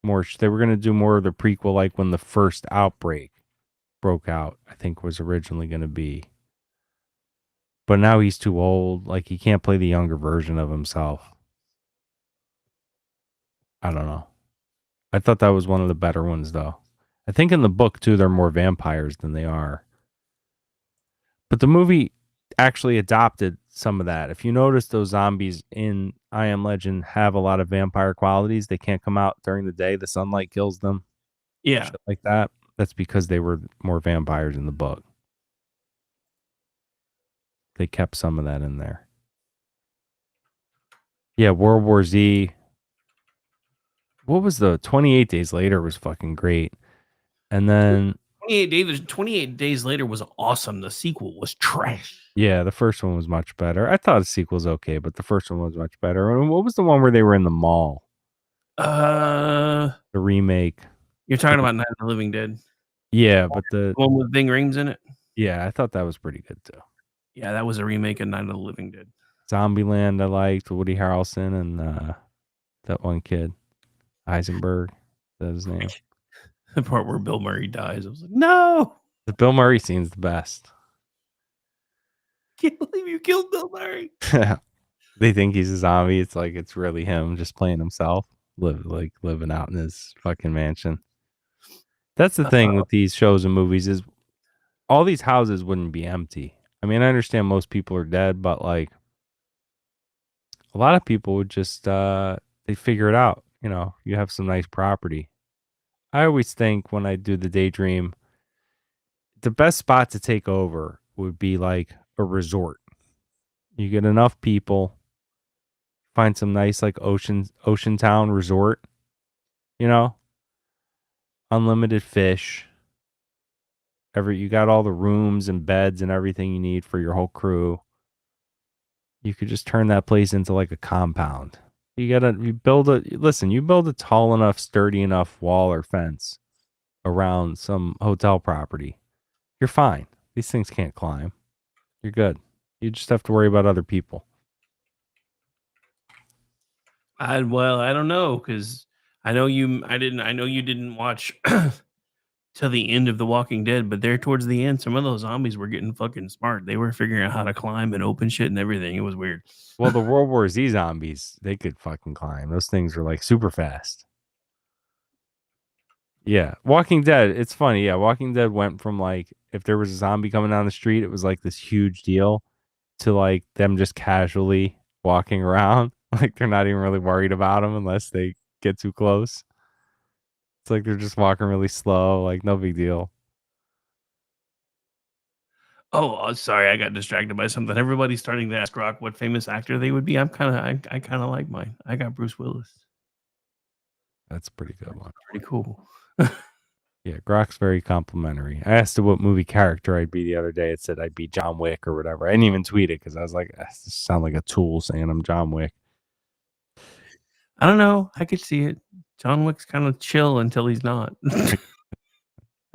more. They were going to do more of the prequel, like when the first outbreak broke out. I think was originally going to be. But now he's too old. Like he can't play the younger version of himself. I don't know. I thought that was one of the better ones, though. I think in the book, too, they're more vampires than they are. But the movie actually adopted some of that. If you notice, those zombies in I Am Legend have a lot of vampire qualities. They can't come out during the day. The sunlight kills them. Yeah. Shit like that. That's because they were more vampires in the book. They kept some of that in there. Yeah, World War Z. What was the 28 Days Later was fucking great. And then 28 Days Later was awesome. The sequel was trash. Yeah, the first one was much better. I thought the sequel was okay, but the first one was much better. And what was the one where they were in the mall? The remake. You're talking about Night of the Living Dead. Yeah, but the one with Ving Rhames in it. Yeah, I thought that was pretty good too. Yeah, that was a remake of Night of the Living Dead. Zombieland I liked, Woody Harrelson and that one kid, Eisenberg. That's his name. The part where Bill Murray dies. I was like, no. The Bill Murray scene's the best. Can't believe you killed Bill Murray. They think he's a zombie. It's like it's really him just playing himself, living out in his fucking mansion. That's the thing with these shows and movies is all these houses wouldn't be empty. I mean, I understand most people are dead, but like a lot of people would just they figure it out. You have some nice property. I always think when I do the daydream, the best spot to take over would be like a resort. You get enough people, find some nice like ocean town resort, unlimited fish. You got all the rooms and beds and everything you need for your whole crew. You could just turn that place into like a compound. You build a tall enough, sturdy enough wall or fence around some hotel property, you're fine. These things can't climb. You're good. You just have to worry about other people. I don't know because I know you. I didn't. I know you didn't watch till the end of The Walking Dead, but there towards the end, some of those zombies were getting fucking smart. They were figuring out how to climb and open shit and everything. It was weird. Well, the World War Z zombies, they could fucking climb. Those things were like super fast. Yeah. Walking Dead, it's funny. Yeah. Walking Dead went from like, if there was a zombie coming down the street, it was like this huge deal to like them just casually walking around. Like they're not even really worried about them unless they get too close. It's like they're just walking really slow, like no big deal. Oh, sorry, I got distracted by something. Everybody's starting to ask Rock what famous actor they would be. I kind of like mine. I got Bruce Willis. That's a pretty good one. Pretty cool. Yeah, Grok's very complimentary. I asked him what movie character I'd be the other day. It said I'd be John Wick or whatever. I didn't even tweet it because I was like, this sounds like a tool saying I'm John Wick. I don't know. I could see it. John Wick's kind of chill until he's not. I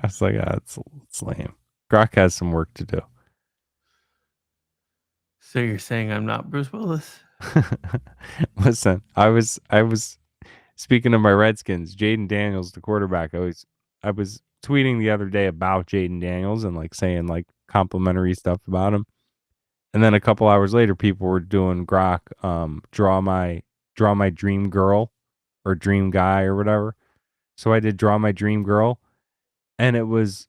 was like, it's lame. Grok has some work to do. So you're saying I'm not Bruce Willis? Listen, I was speaking of my Redskins, Jaden Daniels, the quarterback. I was tweeting the other day about Jaden Daniels and like saying like complimentary stuff about him. And then a couple hours later, people were doing Grok, draw my dream girl or dream guy or whatever. So I did draw my dream girl, and it was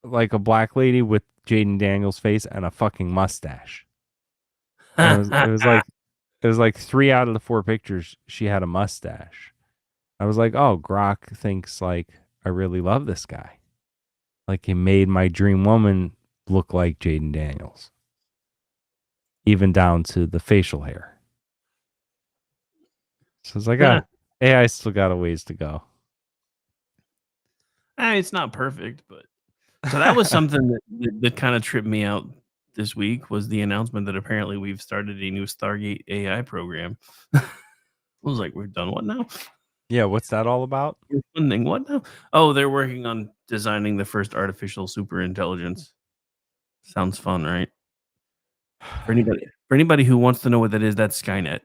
like a black lady with Jaden Daniels' face and a fucking mustache. And it was like 3 out of the 4 pictures she had a mustache. I was like, oh, Grok thinks like I really love this guy. Like he made my dream woman look like Jaden Daniels. Even down to the facial hair. So it's like, AI still got a ways to go. It's not perfect, but so that was something that kind of tripped me out this week was the announcement that apparently we've started a new Stargate AI program. I was like, we've done what now? Yeah, what's that all about? Funding what now? Oh, they're working on designing the first artificial superintelligence. Sounds fun, right? For anybody who wants to know what that is, that's Skynet.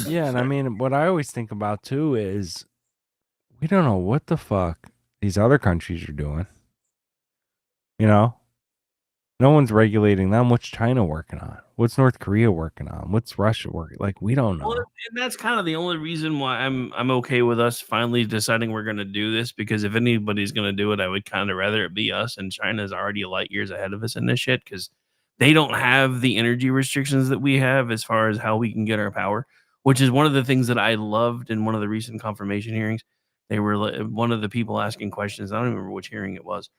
Yeah, and I mean, what I always think about too is we don't know what the fuck these other countries are doing. You know? No one's regulating them. What's China working on? What's North Korea working on? What's Russia working? Like, we don't know. Well, and that's kind of the only reason why I'm okay with us finally deciding we're going to do this, because if anybody's going to do it, I would kind of rather it be us. And China's already light years ahead of us in this shit because they don't have the energy restrictions that we have as far as how we can get our power, which is one of the things that I loved in one of the recent confirmation hearings. They were one of the people asking questions. I don't remember which hearing it was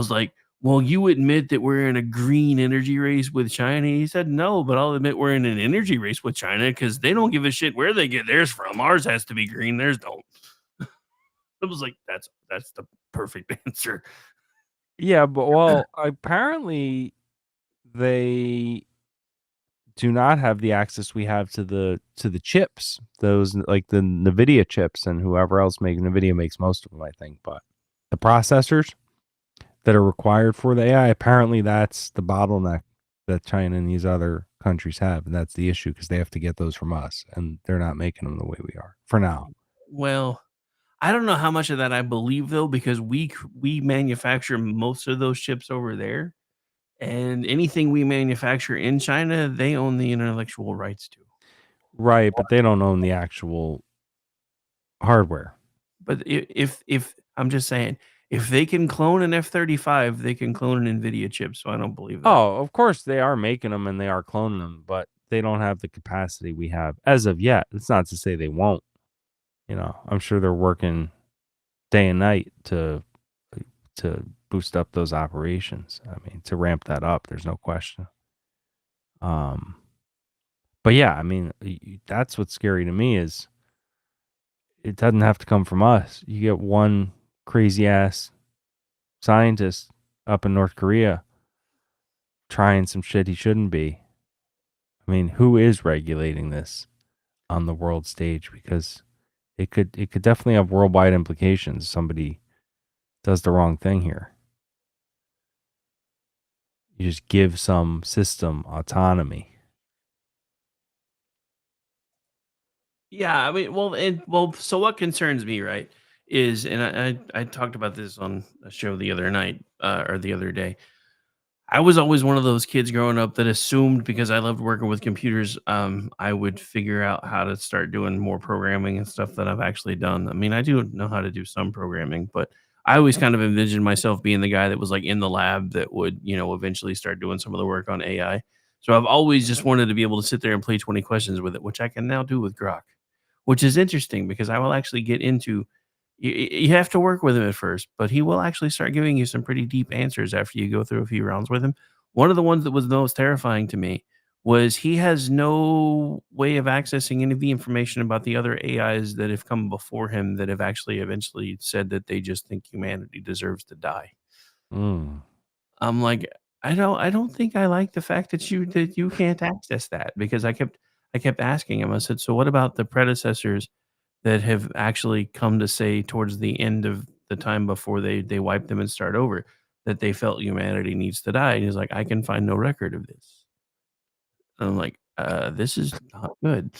like, well, you admit that we're in a green energy race with China? He said, no, but I'll admit we're in an energy race with China because they don't give a shit where they get theirs from. Ours has to be green. Theirs don't. It was like, that's the perfect answer. Yeah, but well, apparently they do not have the access we have to the chips. Those like the NVIDIA chips and whoever else makes NVIDIA makes most of them, I think. But the processors that are required for the AI, apparently that's the bottleneck that China and these other countries have, and that's the issue because they have to get those from us, and they're not making them the way we are for now. Well, I don't know how much of that I believe though, because we manufacture most of those chips over there, and anything we manufacture in China, they own the intellectual rights to. Right, but they don't own the actual hardware. But if I'm just saying, if they can clone an F-35, they can clone an NVIDIA chip. So I don't believe that. Oh, of course they are making them and they are cloning them, but they don't have the capacity we have as of yet. It's not to say they won't. You know, I'm sure they're working day and night to boost up those operations. I mean, to ramp that up, there's no question. But yeah, I mean, that's what's scary to me is it doesn't have to come from us. You get one crazy ass scientist up in North Korea trying some shit he shouldn't be. I mean, who is regulating this on the world stage? Because it could definitely have worldwide implications. Somebody does the wrong thing here. You just give some system autonomy. Yeah, I mean, so what concerns me, right, is, and I talked about this on a show the other night, or the other day. I was always one of those kids growing up that assumed because I loved working with computers, I would figure out how to start doing more programming and stuff that I've actually done. I mean, I do know how to do some programming, but I always kind of envisioned myself being the guy that was like in the lab that would, eventually start doing some of the work on AI. So I've always just wanted to be able to sit there and play 20 questions with it, which I can now do with Grok, which is interesting because I will actually get into you have to work with him at first, but he will actually start giving you some pretty deep answers after you go through a few rounds with him. One of the ones that was the most terrifying to me was he has no way of accessing any of the information about the other AIs that have come before him that have actually eventually said that they just think humanity deserves to die. Mm. I'm like, I don't think I like the fact that you can't access that because I kept asking him. I said, "So what about the predecessors that have actually come to say towards the end of the time before they wipe them and start over, that they felt humanity needs to die?" And he's like, "I can find no record of this." And I'm like, this is not good.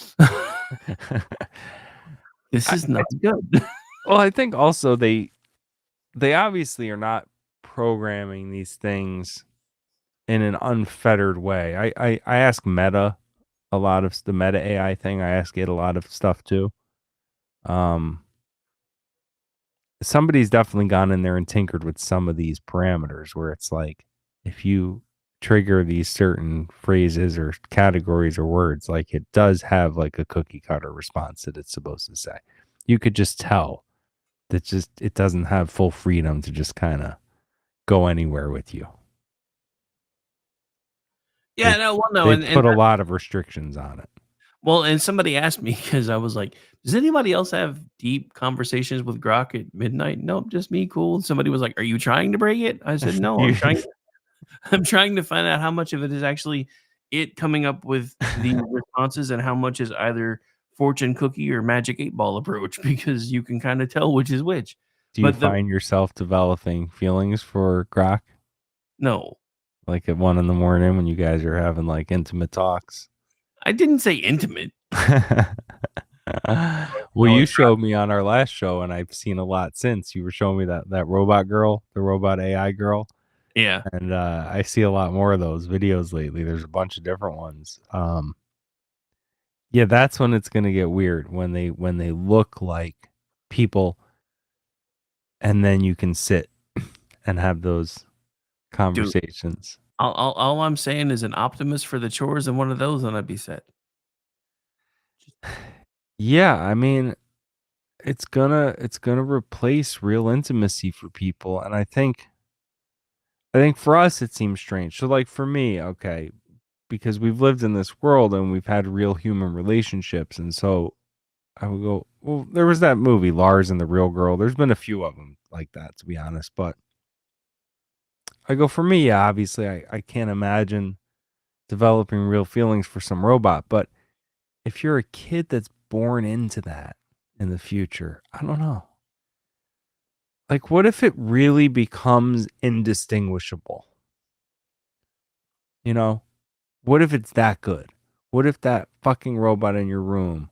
This I, is not good." well, I think also they obviously are not programming these things in an unfettered way. I ask Meta a lot of the Meta AI thing. I ask it a lot of stuff too. Somebody's definitely gone in there and tinkered with some of these parameters where it's like if you trigger these certain phrases or categories or words, like it does have like a cookie cutter response that it's supposed to say. You could just tell that just it doesn't have full freedom to just kind of go anywhere with you. Yeah, no, well, no, They and put a lot of restrictions on it. well, and somebody asked me because I was like, "Does anybody else have deep conversations with Grok at midnight?" "Nope, just me, cool." Somebody was like, "Are you trying to break it?" I said, "No, I'm You- trying I'm trying to find out how much of it is actually it coming up with the responses and how much is either fortune cookie or magic 8 ball approach because you can kinda tell which is which." Do you But the find yourself developing feelings for Grok? No. Like at 1 in the morning when you guys are having like intimate talks? I didn't say intimate. Well, No, you it's not. showed me on our last show, and I've seen a lot since. You were showing me that robot girl, the robot AI girl, Yeah. and I see a lot more of those videos lately. There's a bunch of different ones. Yeah, that's when it's gonna get weird when they look like people, and then you can sit and have those Dude, conversations. all I'm saying is an optimist for the chores and one of those, and I'd be set. Yeah, I mean, it's gonna replace real intimacy for people, and I think for us it seems strange. So like for me, okay, because we've lived in this world and we've had real human relationships, and so I would go, well, there was that movie Lars and the Real Girl. There's been a few of them like that, to be honest, but I go for me, yeah, obviously I can't imagine developing real feelings for some robot, but if you're a kid that's born into that in the future, I don't know. Like, what if it really becomes indistinguishable? You know, what if it's that good? What if that fucking robot in your room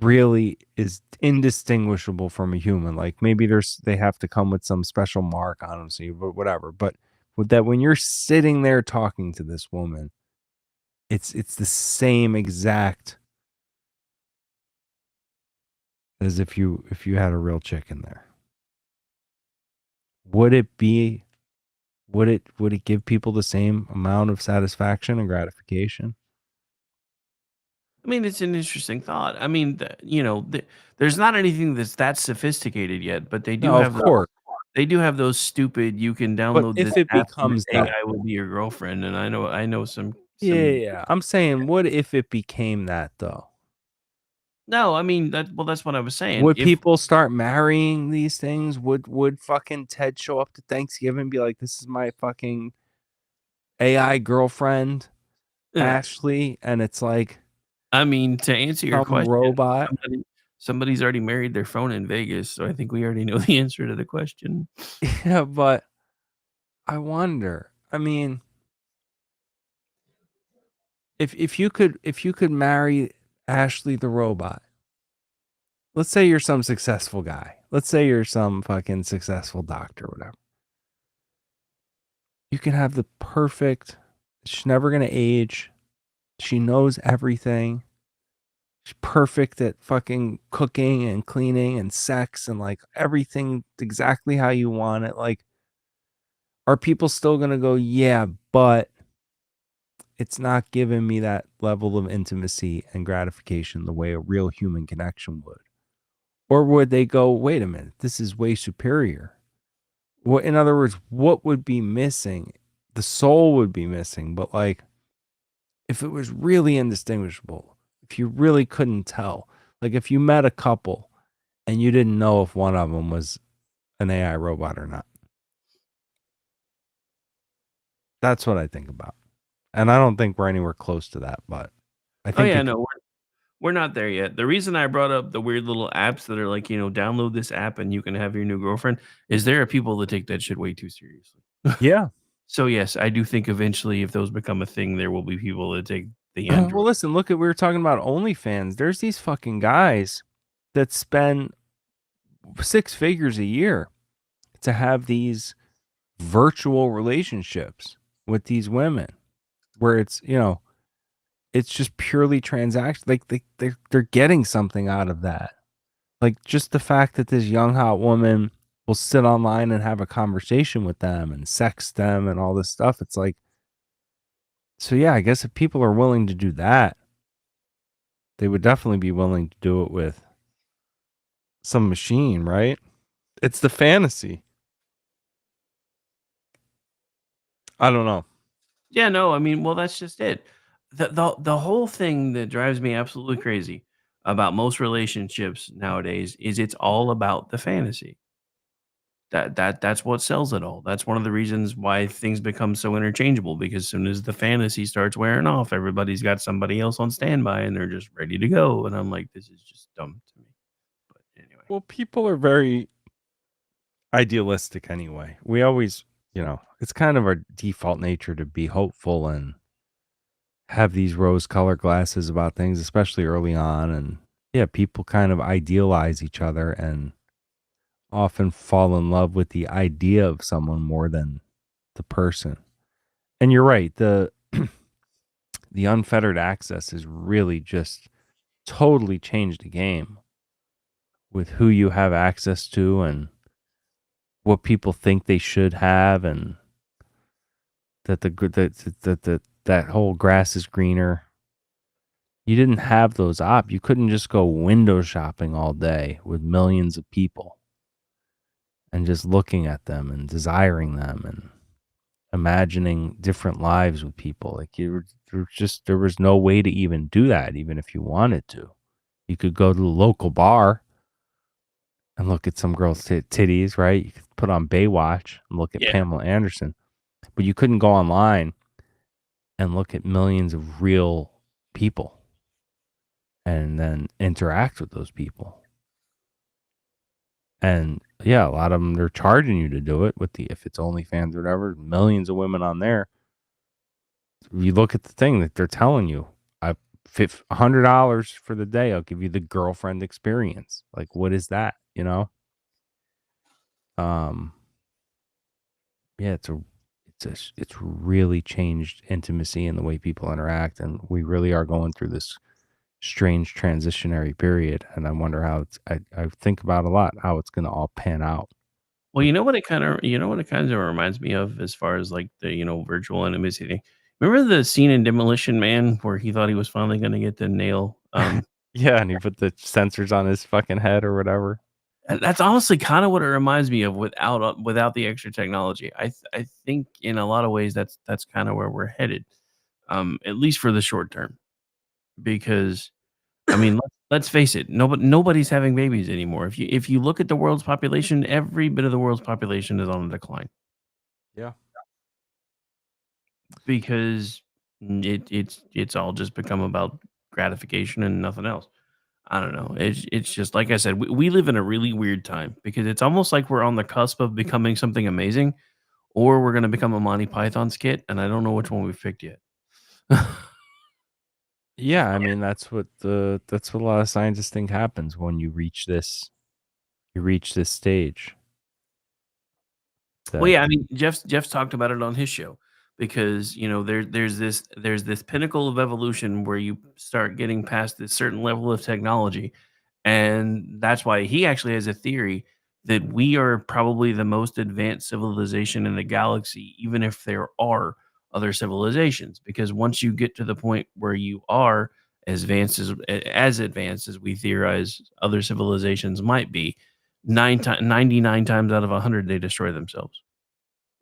really is indistinguishable from a human? Like maybe they have to come with some special mark on them, so you, but whatever. But with that, when you're sitting there talking to this woman, it's the same exact as if you had a real chick in there. Would it be would it give people the same amount of satisfaction and gratification? I mean, it's an interesting thought. I mean, there's not anything that's that sophisticated yet, but No, of course. they do have those stupid, you can But download this if it app and becomes the that, AI will be your girlfriend, and I know some. yeah. I'm saying, what if it became that though? No, I mean, that's what I was saying. Would people start marrying these things? Would fucking Ted show up to Thanksgiving and be like, "This is my fucking AI girlfriend, Yeah. Ashley," and it's like I mean, to answer your some question, robot? Somebody's already married their phone in Vegas, so I think we already know the answer to the question. Yeah, but I wonder. I mean, if you could marry Ashley the robot, let's say you're some successful guy. Let's say you're some fucking successful doctor, whatever. You can have the perfect. She's never gonna age. She knows everything. She's perfect at fucking cooking and cleaning and sex and like everything exactly how you want it. Like, are people still gonna go, yeah, but it's not giving me that level of intimacy and gratification the way a real human connection would? Or would they go, wait a minute, this is way superior? What, in other words, what would be missing? The soul would be missing, but like if it was really indistinguishable, if you really couldn't tell, like if you met a couple and you didn't know if one of them was an AI robot or not. That's what I think about. And I don't think we're anywhere close to that, but I Oh think yeah, it, no, we're not there yet. The reason I brought up the weird little apps that are like, download this app and you can have your new girlfriend is there are people that take that shit way too seriously. yeah. So yes, I do think eventually if those become a thing, there will be people that take the Well, Android. listen, look at we were talking about OnlyFans. There's these fucking guys that spend 6 figures a year to have these virtual relationships with these women where it's, it's just purely transaction. Like they're getting something out of that. Like just the fact that this young hot woman will sit online and have a conversation with them and sex them and all this stuff. It's like, so yeah, I guess if people are willing to do that, they would definitely be willing to do it with some machine, right? It's the fantasy. I don't know. Yeah, no, I mean, well, that's just it. The whole thing that drives me absolutely crazy about most relationships nowadays is it's all about the fantasy. That's what sells it all. That's one of the reasons why things become so interchangeable because as soon as the fantasy starts wearing off, everybody's got somebody else on standby and they're just ready to go. And I'm like, this is just dumb to me. But anyway. Well, people are very idealistic anyway. We always, it's kind of our default nature to be hopeful and have these rose colored glasses about things, especially early on. And yeah, people kind of idealize each other and often fall in love with the idea of someone more than the person. And you're right, the the unfettered access has really just totally changed the game with who you have access to and what people think they should have, and that that whole grass is greener. You didn't have those you couldn't just go window shopping all day with millions of people and just looking at them and desiring them and imagining different lives with people. Like there was no way to even do that, even if you wanted to. You could go to the local bar and look at some girl's titties, right? You could put on Baywatch and look at Pamela Anderson, but you couldn't go online and look at millions of real people and then interact with those people. And yeah, a lot of them, they're charging you to do it with if it's OnlyFans or whatever, millions of women on there. You look at the thing that they're telling you, $100 for the day, I'll give you the girlfriend experience. Like, what is that? Yeah, it's really changed intimacy and the way people interact, and we really are going through this strange transitionary period. And I wonder how I think about a lot how it's going to all pan out. Well, you know what it kind of reminds me of as far as like the virtual intimacy thing. Remember the scene in Demolition Man where he thought he was finally going to get the nail? Yeah, and he put the sensors on his fucking head or whatever. And that's honestly kind of what it reminds me of without the extra technology. I think in a lot of ways that's kind of where we're headed, at least for the short term, because I mean let's face it, nobody's having babies anymore. If you look at the world's population, every bit of the world's population is on a decline. Yeah, because it's all just become about gratification and nothing else. I don't know. It's just like I said, we live in a really weird time because it's almost like we're on the cusp of becoming something amazing, or we're gonna become a Monty Python skit, and I don't know which one we've picked yet. Yeah, I mean that's what a lot of scientists think happens when you reach this stage. Well, That yeah, I mean, Jeff's talked about it on his show because there's this pinnacle of evolution where you start getting past this certain level of technology, and that's why he actually has a theory that we are probably the most advanced civilization in the galaxy, even if there are other civilizations. Because once you get to the point where you are as advanced as we theorize other civilizations might be, 99 times out of 100 they destroy themselves.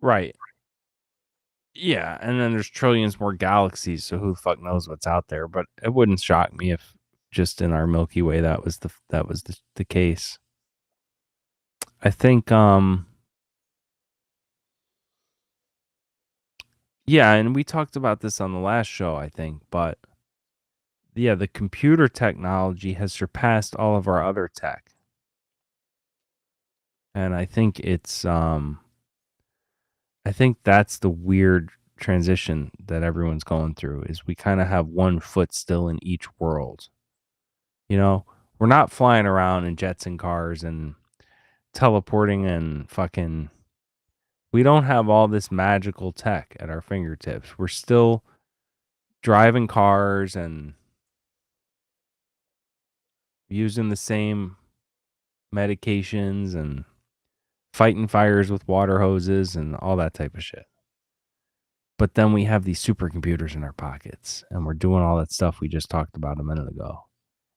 right. Yeah, and then there's trillions more galaxies, so who the fuck knows what's out there, but it wouldn't shock me if just in our Milky Way that was the case. I think yeah, and we talked about this on the last show, I think, but yeah, the computer technology has surpassed all of our other tech. And I think that's the weird transition that everyone's going through is we kind of have one foot still in each world. You know, we're not flying around in jets and cars and teleporting and fucking we don't have all this magical tech at our fingertips. We're still driving cars and using the same medications and fighting fires with water hoses and all that type of shit. But then we have these supercomputers in our pockets and we're doing all that stuff we just talked about a minute ago.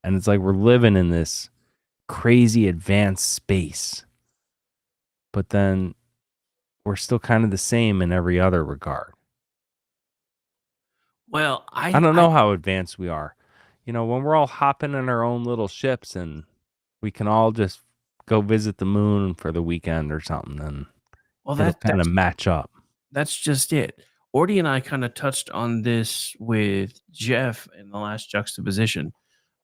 And it's like we're living in this crazy advanced space. But then we're still kind of the same in every other regard. Well, I don't know how advanced we are. You know, when we're all hopping in our own little ships and we can all just go visit the moon for the weekend or something, and well, it'll kind of match up. that's just it. Orty and I kind of touched on this with Jeff in the last juxtaposition.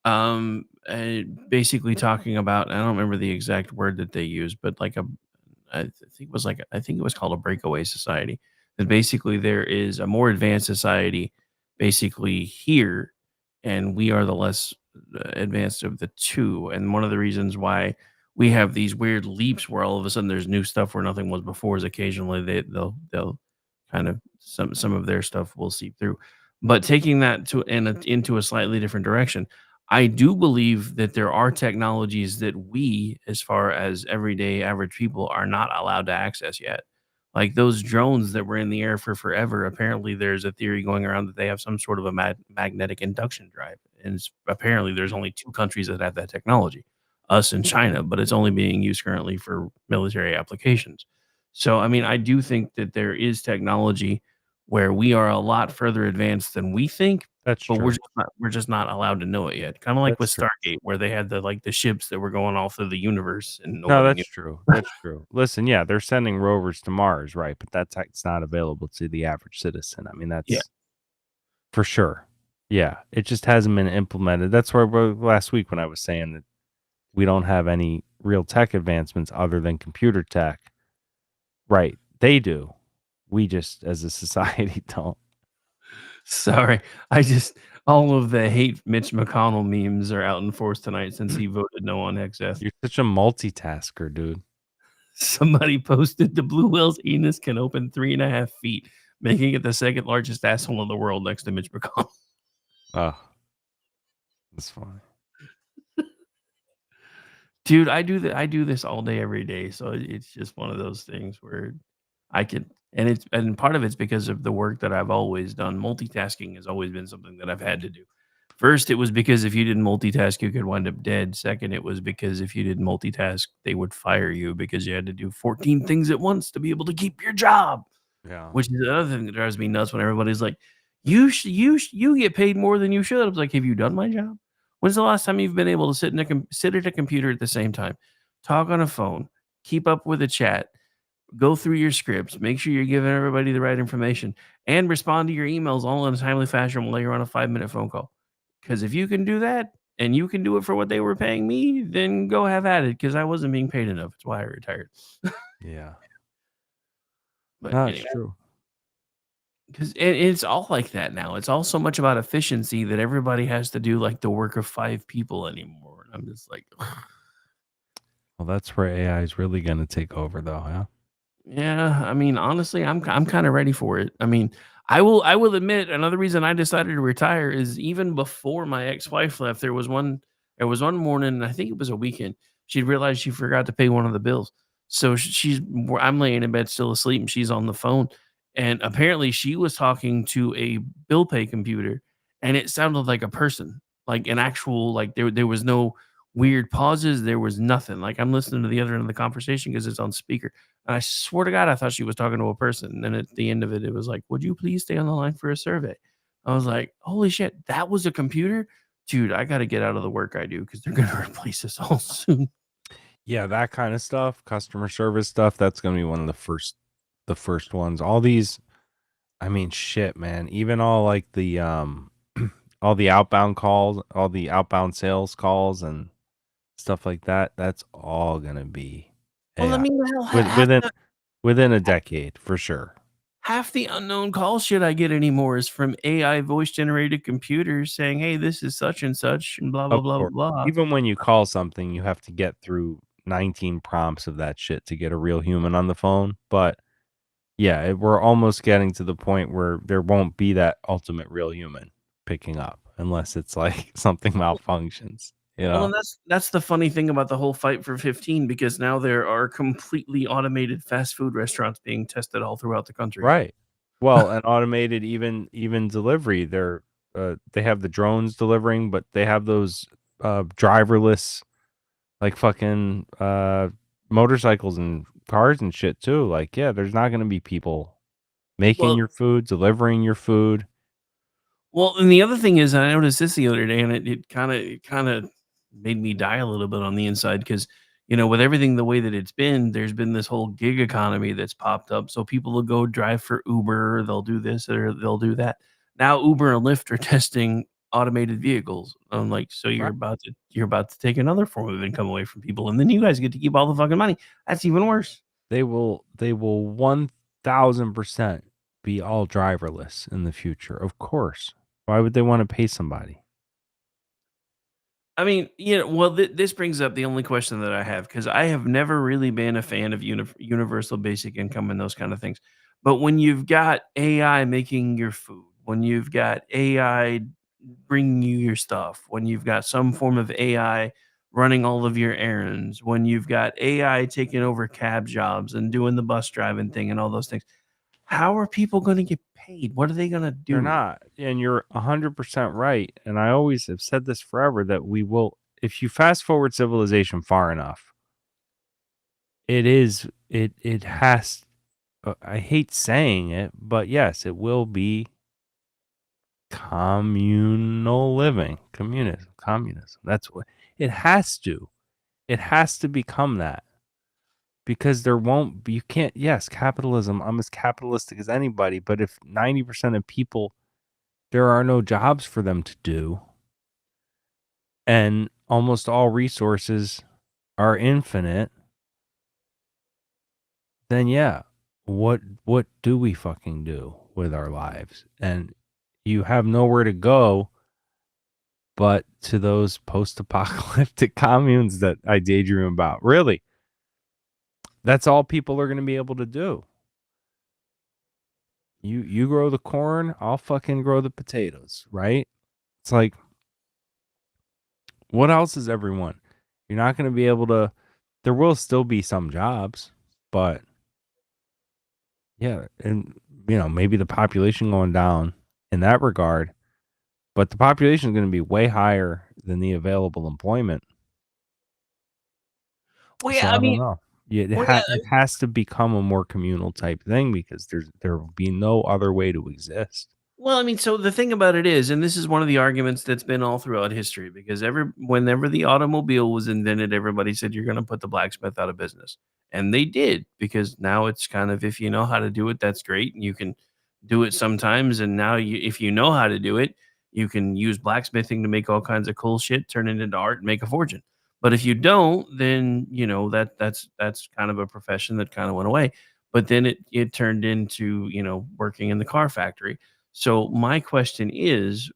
Basically talking about, I don't remember the exact word that they used, but I think it was called a breakaway society. That basically there is a more advanced society basically here, and we are the less advanced of the two. And one of the reasons why we have these weird leaps where all of a sudden there's new stuff where nothing was before is occasionally they'll kind of some of their stuff will seep through. But taking that into a slightly different direction, I do believe that there are technologies that we, as far as everyday average people, are not allowed to access yet. Like those drones that were in the air for forever. Apparently, there's a theory going around that they have some sort of a magnetic induction drive, and apparently, there's only two countries that have that technology, us and China. But it's only being used currently for military applications. So, I mean, I do think that there is technology where we are a lot further advanced than we think, That's but true. we're just not allowed to know it yet. Kind of like with That's true. Stargate, where they had the ships that were going all through the universe, and No, nobody knew. that's true. That's true. Listen, yeah, they're sending rovers to Mars, right? But it's not available to the average citizen. I mean, Yeah. that's for sure. Yeah, it just hasn't been implemented. That's where last week when I was saying that we don't have any real tech advancements other than computer tech. Right. They do. We just, as a society, don't. Sorry, all of the hate Mitch McConnell memes are out in force tonight since he voted no on XF. You're such a multitasker, dude. Somebody posted the blue whale's anus can open 3.5 feet, making it the second largest asshole in the world next to Mitch McConnell. Oh, that's funny. Dude, I do this all day, every day. So it's just one of those things where I can, and part of it's because of the work that I've always done. Multitasking has always been something that I've had to do. First, it was because if you didn't multitask, you could wind up dead. Second, it was because if you didn't multitask, they would fire you because you had to do 14 things at once to be able to keep your job. Yeah. Which is the other thing that drives me nuts when everybody's like, you get paid more than you should. I was like, have you done my job? When's the last time you've been able to sit at a computer at the same time, talk on a phone, keep up with a chat, go through your scripts, make sure you're giving everybody the right information, and respond to your emails all in a timely fashion while you're on a 5-minute phone call? Because if you can do that, and you can do it for what they were paying me, then go have at it, because I wasn't being paid enough. That's why I retired. Yeah. But That's anyway, true. because it's all like that now. It's all so much about efficiency that everybody has to do like the work of 5 people anymore. And I'm just like, Well, that's where AI is really going to take over, though, huh? yeah, I mean, honestly, I'm kind of ready for it. I mean, I will admit another reason I decided to retire is even before my ex-wife left, there was one morning, and I think it was a weekend. She realized she forgot to pay one of the bills. So I'm laying in bed still asleep, and she's on the phone, and apparently she was talking to a bill pay computer, and it sounded like a person, like an actual, like there was no weird pauses, there was nothing. Like I'm listening to the other end of the conversation because it's on speaker. And I swear to God, I thought she was talking to a person. And then at the end of it, it was like, "Would you please stay on the line for a survey?" I was like, "Holy shit, that was a computer?" Dude, I got to get out of the work I do because they're going to replace us all soon. Yeah, that kind of stuff, customer service stuff, that's going to be one of the first ones. All these, I mean, shit, man. Even all like the all the outbound calls, all the outbound sales calls and stuff like that, that's all going to be Well, I AI. mean, hell, Within a decade, for sure. half the unknown call shit I get anymore is from AI voice generated computers saying, "Hey, this is such and such," and blah, blah, Of blah, course. blah, blah. Even when you call something, you have to get through 19 prompts of that shit to get a real human on the phone. But yeah, we're almost getting to the point where there won't be that ultimate real human picking up unless it's like something malfunctions, you Well, know? and that's the funny thing about the whole fight for 15, because now there are completely automated fast food restaurants being tested all throughout the country. Right. Well, and automated even delivery. They have the drones delivering, but they have those driverless like fucking motorcycles and cars and shit too. Like, yeah, there's not gonna be people making Well, your food, delivering your food. well, and the other thing is, I noticed this the other day, and it kind of made me die a little bit on the inside because, with everything the way that it's been, there's been this whole gig economy that's popped up. So people will go drive for Uber, they'll do this or they'll do that. Now Uber and Lyft are testing automated vehicles. I'm like, so you're Right. about to take another form of income away from people, and then you guys get to keep all the fucking money. That's even worse. They will 1000% be all driverless in the future. Of course. Why would they want to pay somebody? I mean, well, this brings up the only question that I have, because I have never really been a fan of universal basic income and those kind of things. But when you've got AI making your food, when you've got AI bringing you your stuff, when you've got some form of AI running all of your errands, when you've got AI taking over cab jobs and doing the bus driving thing and all those things, how are people going to get paid? What are they going to They're do? not. And you're 100% right. And I always have said this forever that we will, if you fast forward civilization far enough, it has, I hate saying it, but yes, it will be communal living, communism. That's what it has to. It has to become that because there won't be, you can't, yes, capitalism. I'm as capitalistic as anybody, but if 90% of people, there are no jobs for them to do, and almost all resources are infinite, then yeah, what do we fucking do with our lives? And you have nowhere to go but to those post-apocalyptic communes that I daydream about. Really, that's all people are going to be able to do. You grow the corn, I'll fucking grow the potatoes, right? It's like, what else is everyone? You're not going to be able to. There will still be some jobs, but yeah, and maybe the population going down in that regard, but the population is going to be way higher than the available employment. Well, So yeah, I don't know. Yeah, well, yeah, it has to become a more communal type thing because there will be no other way to exist. Well, I mean, so the thing about it is, and this is one of the arguments that's been all throughout history, because whenever the automobile was invented, everybody said you're going to put the blacksmith out of business, and they did, because now it's kind of, if you know how to do it, that's great, and you can do it sometimes. And now if you know how to do it, You can use blacksmithing to make all kinds of cool shit, turn it into art, and make a fortune. But if you don't, then that's kind of a profession that kind of went away. But then it turned into working in the car factory. So my question is,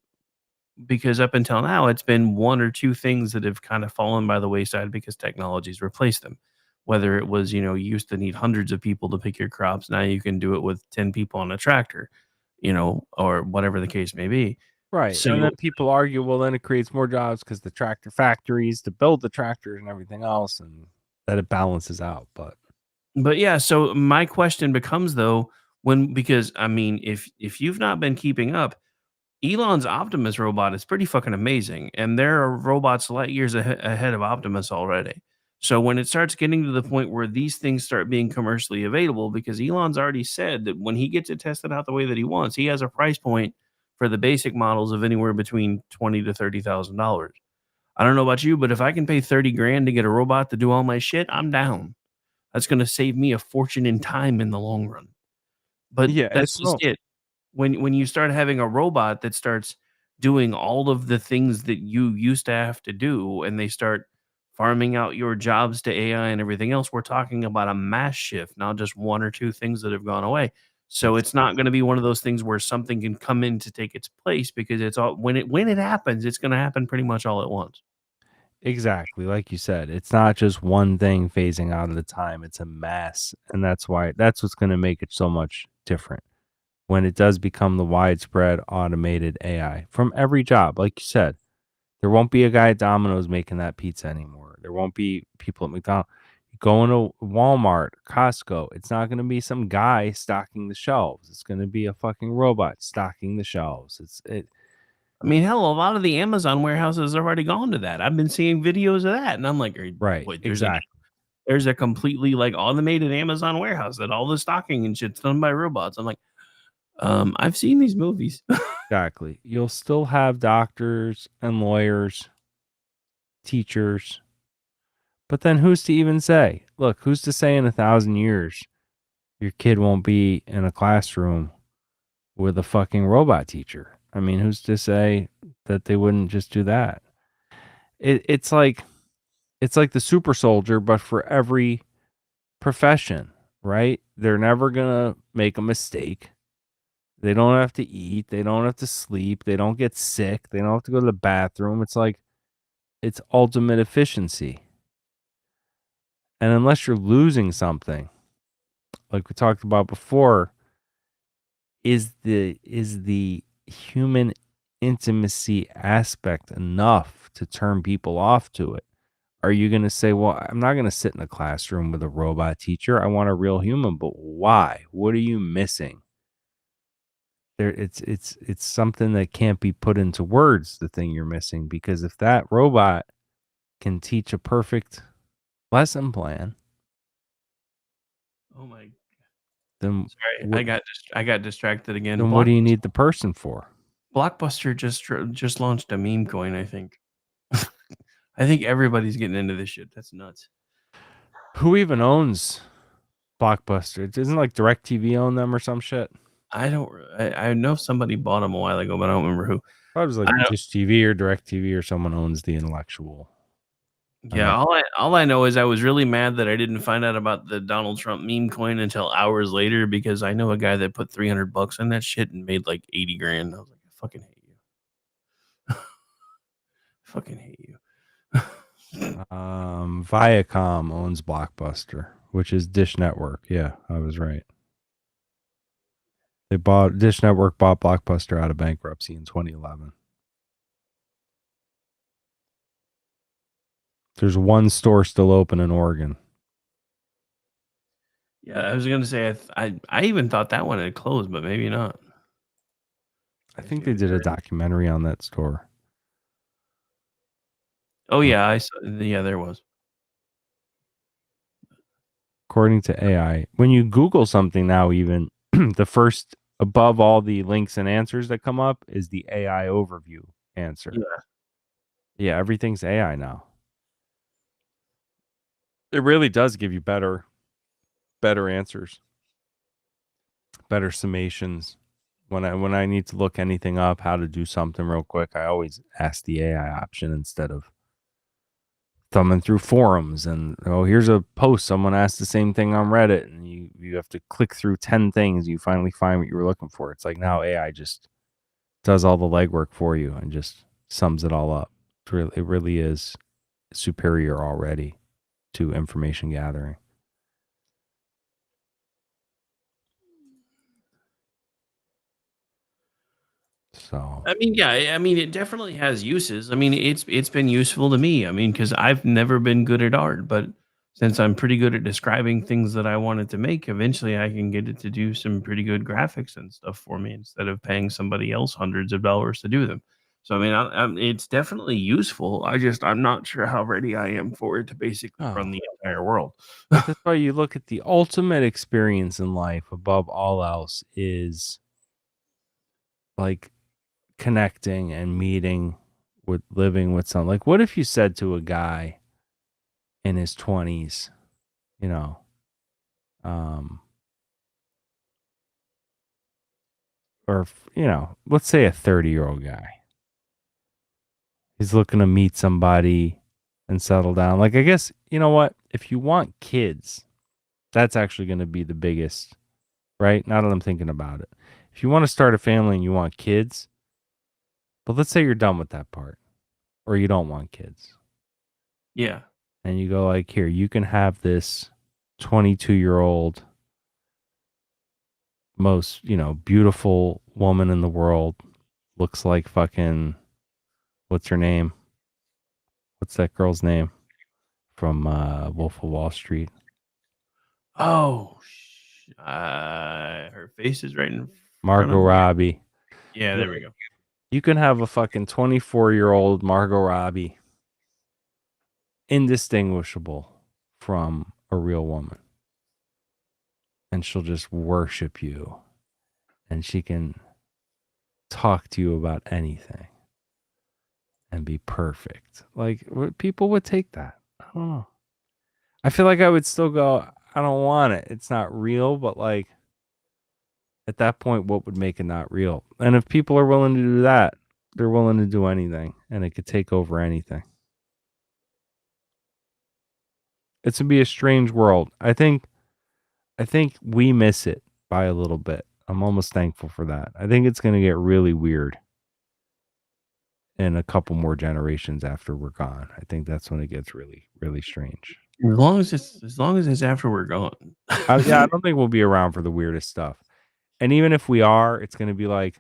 because up until now it's been one or two things that have kind of fallen by the wayside because technology's replaced them. Whether it was, you used to need hundreds of people to pick your crops, now you can do it with 10 people on a tractor, or whatever the case may be. Right. So And then people argue, well, then it creates more jobs because the tractor factories to build the tractors and everything else, and that it balances out. But yeah, so my question becomes though, because I mean, if you've not been keeping up, Elon's Optimus robot is pretty fucking amazing, and there are robots light years ahead of Optimus already. So when it starts getting to the point where these things start being commercially available, because Elon's already said that when he gets it tested out the way that he wants, he has a price point for the basic models of anywhere between $20,000 to $30,000. I don't know about you, but if I can pay 30 grand to get a robot to do all my shit, I'm down. That's going to save me a fortune in time in the long run. But Yeah, that's just it. When you start having a robot that starts doing all of the things that you used to have to do, and they start farming out your jobs to AI and everything else, we're talking about a mass shift, not just one or two things that have gone away. So it's not going to be one of those things where something can come in to take its place, because it's all when it happens, it's going to happen pretty much all at once. Exactly. Like you said, it's not just one thing phasing out at a time, it's a mass. And that's what's going to make it so much different when it does become the widespread automated AI from every job. Like you said, there won't be a guy at Domino's making that pizza anymore. There won't be people at McDonald's. Going to Walmart, Costco, it's not going to be some guy stocking the shelves. It's going to be a fucking robot stocking the shelves. I mean, hell, a lot of the Amazon warehouses have already gone to that. I've been seeing videos of that, and I'm like, Right, wait, exactly. there's a completely like automated Amazon warehouse that all the stocking and shit's done by robots. I'm like, I've seen these movies. Exactly. You'll still have doctors and lawyers, teachers, but then who's to even say? Look, who's to say in 1,000 years your kid won't be in a classroom with a fucking robot teacher? I mean, who's to say that they wouldn't just do that? It's like the super soldier, but for every profession, right? They're never gonna make a mistake. They don't have to eat. They don't have to sleep. They don't get sick. They don't have to go to the bathroom. It's like it's ultimate efficiency. And unless you're losing something, like we talked about before, is the human intimacy aspect enough to turn people off to it? Are you going to say, well, I'm not going to sit in a classroom with a robot teacher. I want a real human, but why? What are you missing? It's something that can't be put into words, the thing you're missing, because if that robot can teach a perfect lesson plan, Oh my! then Sorry, I got distracted again. Then what do you need the person for? Blockbuster just launched a meme coin. I think. I think everybody's getting into this shit. That's nuts. Who even owns Blockbuster? Isn't like DirecTV own them or some shit? I don't. I know somebody bought them a while ago, but I don't remember who. Probably was like Dish TV or DirecTV or someone owns the intellectual. Yeah, all I know is I was really mad that I didn't find out about the Donald Trump meme coin until hours later, because I know a guy that put $300 in that shit and made like 80 grand. I was like, I fucking hate you. Fucking hate you. Viacom owns Blockbuster, which is Dish Network. Yeah, I was right. Dish Network bought Blockbuster out of bankruptcy in 2011. There's one store still open in Oregon. Yeah, I was gonna say I even thought that one had closed, but maybe not. I think they did a documentary on that store. Oh yeah, I saw. Yeah, there was. According to AI, when you Google something now, even the first above all the links and answers that come up is the AI overview answer. Yeah, everything's AI now. It really does give you better answers, better summations, When I need to look anything up, how to do something real quick, I always ask the AI option instead of thumbing through forums and, oh, here's a post, someone asked the same thing on Reddit, and you have to click through 10 things, you finally find what you were looking for. It's like now AI just does all the legwork for you and just sums it all up. It really is superior already to information gathering. So I mean, yeah, I mean, it definitely has uses. I mean, it's been useful to me. I mean, because I've never been good at art, but since I'm pretty good at describing things that I wanted to make, eventually I can get it to do some pretty good graphics and stuff for me instead of paying somebody else hundreds of dollars to do them. So I mean, it's definitely useful. I'm not sure how ready I am for it to basically run the entire world. But that's why you look at the ultimate experience in life above all else is like connecting and meeting with living with someone. Like, what if you said to a guy in his 20s, you know, or, you know, let's say a 30-year-old guy, he's looking to meet somebody and settle down. Like, I guess, you know what? If you want kids, that's actually going to be the biggest, right? Now that I'm thinking about it. If you want to start a family and you want kids, but let's say you're done with that part or you don't want kids. Yeah. And you go like, here, you can have this 22-year-old most, you know, beautiful woman in the world. Looks like fucking, what's her name? What's that girl's name from Wolf of Wall Street? Oh, her face is right in front Margot of me. Robbie. Yeah, there we go. You can have a fucking 24-year-old Margot Robbie, indistinguishable from a real woman. And she'll just worship you. And she can talk to you about anything and be perfect. Like, people would take that. I don't know. I feel like I would still go, I don't want it. It's not real, but like, at that point, what would make it not real? And if people are willing to do that, they're willing to do anything, and it could take over anything. It's gonna be a strange world. I think we miss it by a little bit. I'm almost thankful for that. I think it's gonna get really weird in a couple more generations after we're gone. I think that's when it gets really, really strange. As long as it's after we're gone. Yeah, I don't think we'll be around for the weirdest stuff. And even if we are, it's gonna be like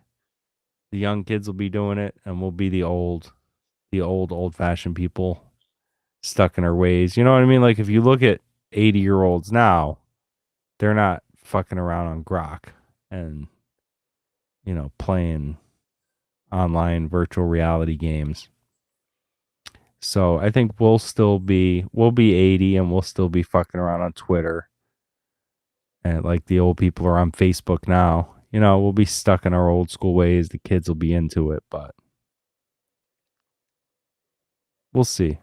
the young kids will be doing it, and we'll be the old-fashioned people stuck in our ways. You know what I mean? Like, if you look at 80-year-olds now, they're not fucking around on Grok and, you know, playing online virtual reality games. So I think we'll be 80 and we'll still be fucking around on Twitter. And like the old people are on Facebook now. You know, we'll be stuck in our old school ways. The kids will be into it, but we'll see.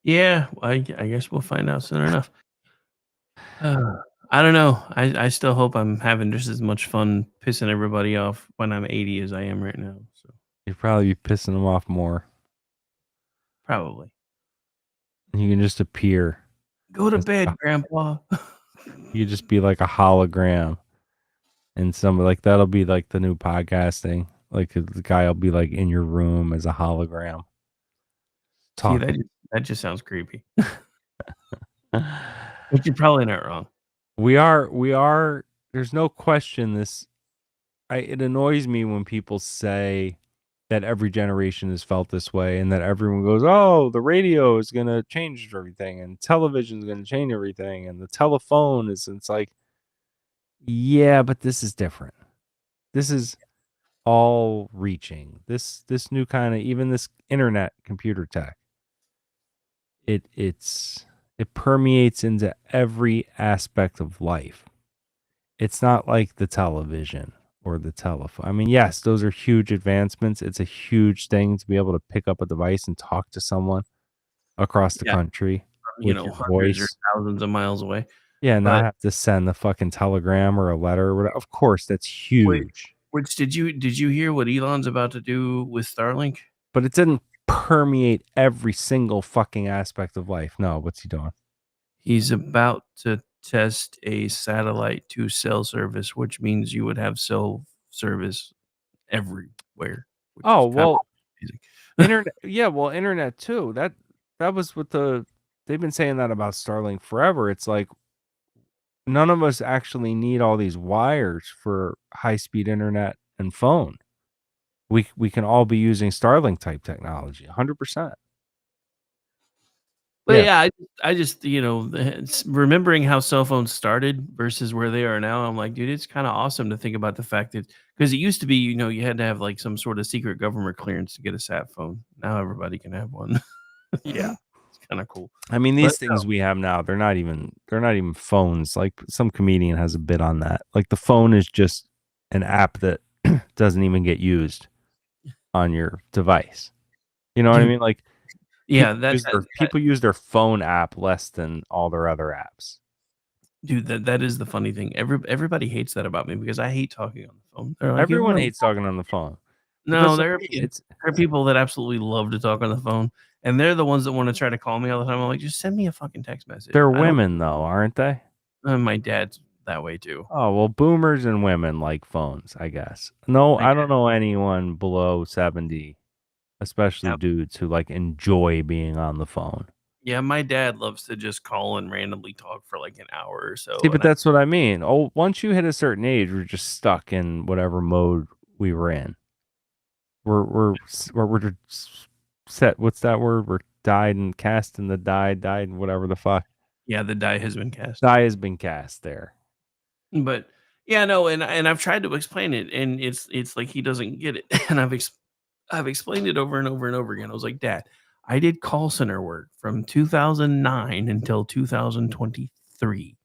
Yeah, I guess we'll find out soon enough. I don't know. I still hope I'm having just as much fun pissing everybody off when I'm 80 as I am right now. So You'll probably be pissing them off more. probably. You can just appear. Go to bed, Grandpa. You just be like a hologram. And some like that'll be like the new podcasting. Like the guy will be like in your room as a hologram. See, that just sounds creepy. But you're probably not wrong. We are. There's no question. It annoys me when people say that every generation has felt this way, and that everyone goes, "Oh, the radio is gonna change everything, and television is gonna change everything, and the telephone is." It's like, yeah, but this is different. This is all reaching. This new kind of, even this internet computer tech. It permeates into every aspect of life. It's not like the television or the telephone. I mean, yes, those are huge advancements. It's a huge thing to be able to pick up a device and talk to someone across the country with your hundreds voice. or thousands of miles away. Yeah, not have to send the fucking telegram or a letter or whatever. Of course, that's huge. Which did you hear what Elon's about to do with Starlink? But it didn't permeate every single fucking aspect of life. No, what's he doing? He's about to test a satellite to cell service, which means you would have cell service everywhere. Which Oh, is kind well, of amazing. internet. Yeah, well, internet too. That was what they've been saying that about Starlink forever. It's like none of us actually need all these wires for high-speed internet and phone. We can all be using Starlink type technology, 100%. But yeah, I just remembering how cell phones started versus where they are now. I'm like, dude, it's kind of awesome to think about the fact that because it used to be, you had to have like some sort of secret government clearance to get a sat phone. Now everybody can have one. Yeah. It's kind of cool. I mean, these But, things we have now, they're not even phones. Like some comedian has a bit on that. Like the phone is just an app that doesn't even get used on your device. You know what I Dude, mean? Like yeah, people use their phone app less than all their other apps. dude, that is the funny thing. Everybody hates that about me because I hate talking on the phone. They're like, Everyone hates talking on the phone. No, Because to there me, are people that absolutely love to talk on the phone, and they're the ones that want to try to call me all the time. I'm like, just send me a fucking text message. they're I don't- women though, aren't they? My dad's that way too. Oh, well, boomers and women like phones, I guess. No, I don't know anyone below 70, especially dudes who like enjoy being on the phone. Yeah, my dad loves to just call and randomly talk for like an hour or so. See, but and that's what I mean. Oh, once you hit a certain age, we're just stuck in whatever mode we were in. We're set. What's that word? We're died and cast in the died and whatever the fuck. Yeah, the die has been cast. Die has been cast there. But yeah, no, and I've tried to explain it, and it's like he doesn't get it, and I've explained it over and over and over again. I was like, Dad, I did call center work from 2009 until 2023.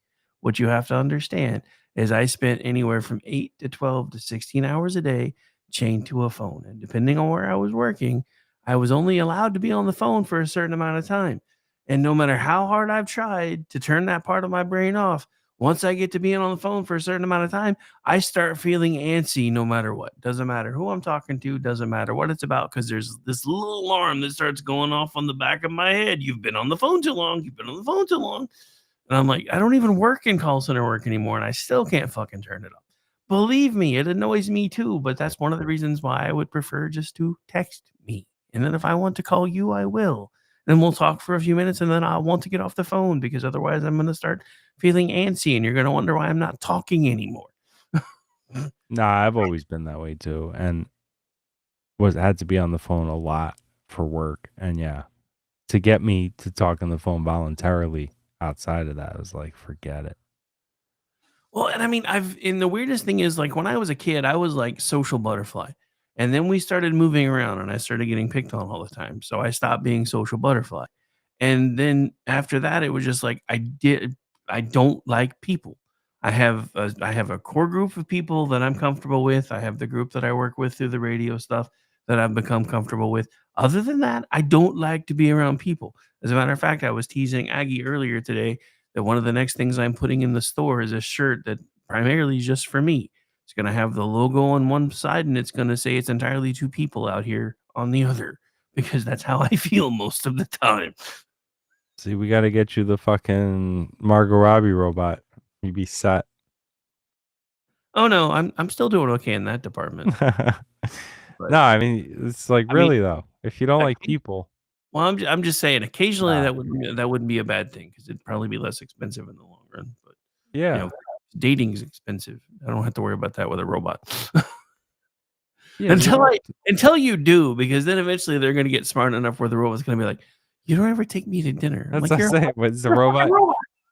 What you have to understand is I spent anywhere from 8 to 12 to 16 hours a day chained to a phone. And depending on where I was working, I was only allowed to be on the phone for a certain amount of time. And no matter how hard I've tried to turn that part of my brain off, once I get to being on the phone for a certain amount of time, I start feeling antsy no matter what. Doesn't matter who I'm talking to, doesn't matter what it's about, because there's this little alarm that starts going off on the back of my head. You've been on the phone too long. You've been on the phone too long. And I'm like, I don't even work in call center work anymore, and I still can't fucking turn it off. Believe me, it annoys me too, but that's one of the reasons why I would prefer just to text me. And then if I want to call you, I will. Then we'll talk for a few minutes, and then I'll want to get off the phone because otherwise I'm going to start feeling antsy, and you're going to wonder why I'm not talking anymore. Nah, I've always been that way too, and had to be on the phone a lot for work, and yeah, to get me to talk on the phone voluntarily outside of that, I was like, forget it. Well, and I mean, the weirdest thing is like when I was a kid, I was like social butterfly. And then we started moving around and I started getting picked on all the time. So I stopped being social butterfly. And then after that, it was just like I don't like people. I have a core group of people that I'm comfortable with. I have the group that I work with through the radio stuff that I've become comfortable with. Other than that, I don't like to be around people. As a matter of fact, I was teasing Aggie earlier today that one of the next things I'm putting in the store is a shirt that primarily is just for me. It's going to have the logo on one side and it's going to say it's entirely two people out here on the other because that's how I feel most of the time. See, we got to get you the fucking Margot Robbie robot. You'd be set. Oh no, I'm still doing okay in that department. No, I mean it's like really though. If you don't like people, well, I'm just saying occasionally that wouldn't be a bad thing because it'd probably be less expensive in the long run. But yeah, dating is expensive. I don't have to worry about that with a robot. Yeah, until you do, because then eventually they're going to get smart enough where the robot's going to be like, "You don't ever take me to dinner." That's like, what I'm saying. But it's a robot.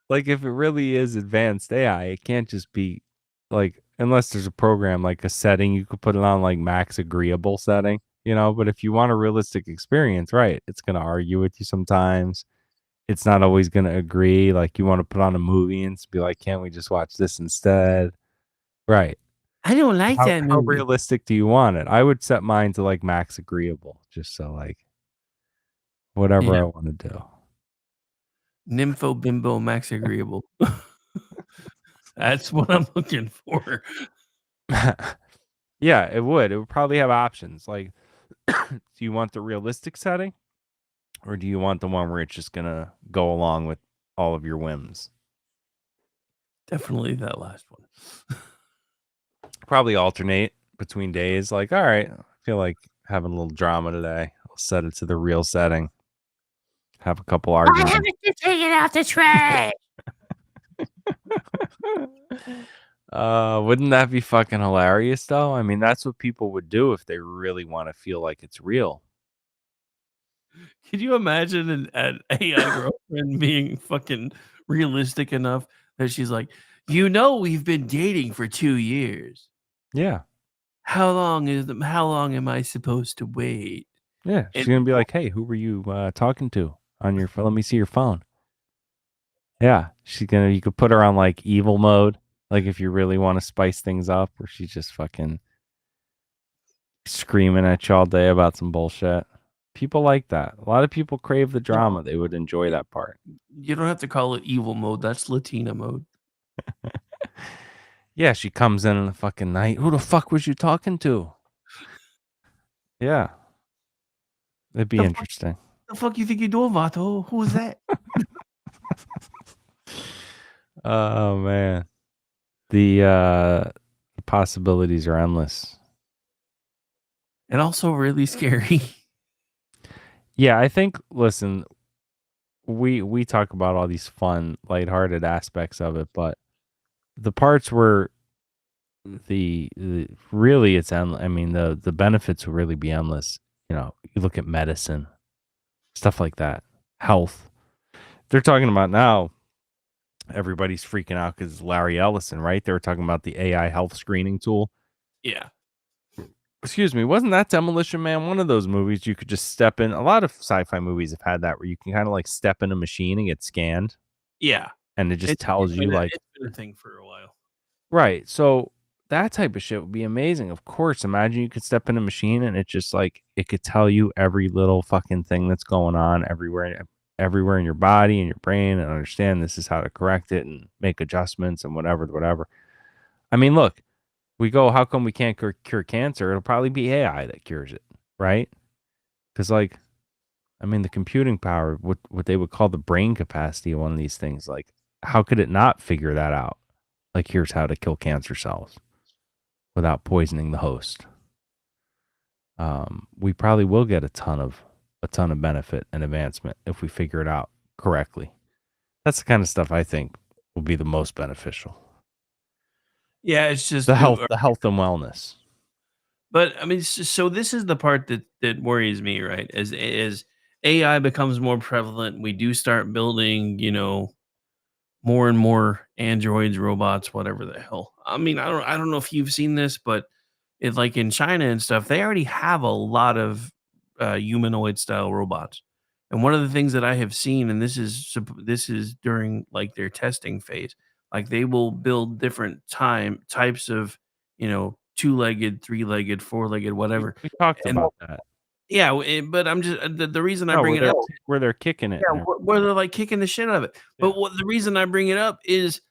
Like if it really is advanced AI, it can't just be like unless there's a program like a setting you could put it on like max agreeable setting, you know. But if you want a realistic experience, right, it's going to argue with you sometimes. It's not always going to agree. Like you want to put on a movie and be like, "Can't we just watch this instead?" Right. I don't like that movie. How realistic do you want it? I would set mine to like max agreeable, just so like whatever I want to do. Nympho bimbo max agreeable. That's what I'm looking for. Yeah, it would. It would probably have options. Like, do you want the realistic setting, or do you want the one where it's just gonna go along with all of your whims? Definitely that last one. Probably alternate between days. Like, all right, I feel like having a little drama today. I'll set it to the real setting. Have a couple arguments. I haven't been taking out the trash. Wouldn't that be fucking hilarious though? I mean, that's what people would do if they really want to feel like it's real. Could you imagine an AI girlfriend being fucking realistic enough that she's like, we've been dating for 2 years. Yeah. How long am I supposed to wait? Yeah. She's And gonna be like, hey, who were you talking to on your phone? Let me see your phone. Yeah. You could put her on like evil mode. Like if you really want to spice things up, where she's just fucking screaming at you all day about some bullshit. People like that. A lot of people crave the drama. They would enjoy that part. You don't have to call it evil mode. That's Latina mode. Yeah, she comes in the fucking night. Who the fuck was you talking to? Yeah. It'd be interesting. The fuck you think you're doing, Vato? Who was that? Oh man. The possibilities are endless. And also really scary. Yeah, I think listen, we talk about all these fun, lighthearted aspects of it, but the parts where the really it's endless. I mean, the benefits will really be endless. You look at medicine, stuff like that, health. They're talking about now. Everybody's freaking out because Larry Ellison, right? They were talking about the AI health screening tool. Yeah. Excuse me, wasn't that Demolition Man one of those movies you could just step in? A lot of sci-fi movies have had that where you can kind of like step in a machine and get scanned. Yeah. And it just tells you like it's been a thing for a while. Right. So that type of shit would be amazing. Of course, imagine you could step in a machine and it just like it could tell you every little fucking thing that's going on everywhere in your body and your brain and understand this is how to correct it and make adjustments and whatever. I mean, look, we go, how come we can't cure cancer? It'll probably be AI that cures it, right? Because like, I mean, the computing power, what they would call the brain capacity of one of these things, like, how could it not figure that out? Like, here's how to kill cancer cells without poisoning the host. We probably will get a ton of benefit and advancement if we figure it out correctly. That's the kind of stuff I think will be the most beneficial. Yeah, it's just the health and wellness. But I mean, so this is the part that worries me, right? As AI becomes more prevalent, we do start building, more and more androids, robots, whatever the hell. I mean, I don't know if you've seen this, but it's like in China and stuff, they already have a lot of humanoid style robots. And one of the things that I have seen, and this is during like their testing phase, like they will build different types of, two-legged, three-legged, four-legged, whatever. We talked about that. Yeah, but I'm just the reason I bring it up where they're kicking it. Yeah, where they're like kicking the shit out of it. But the reason I bring it up is,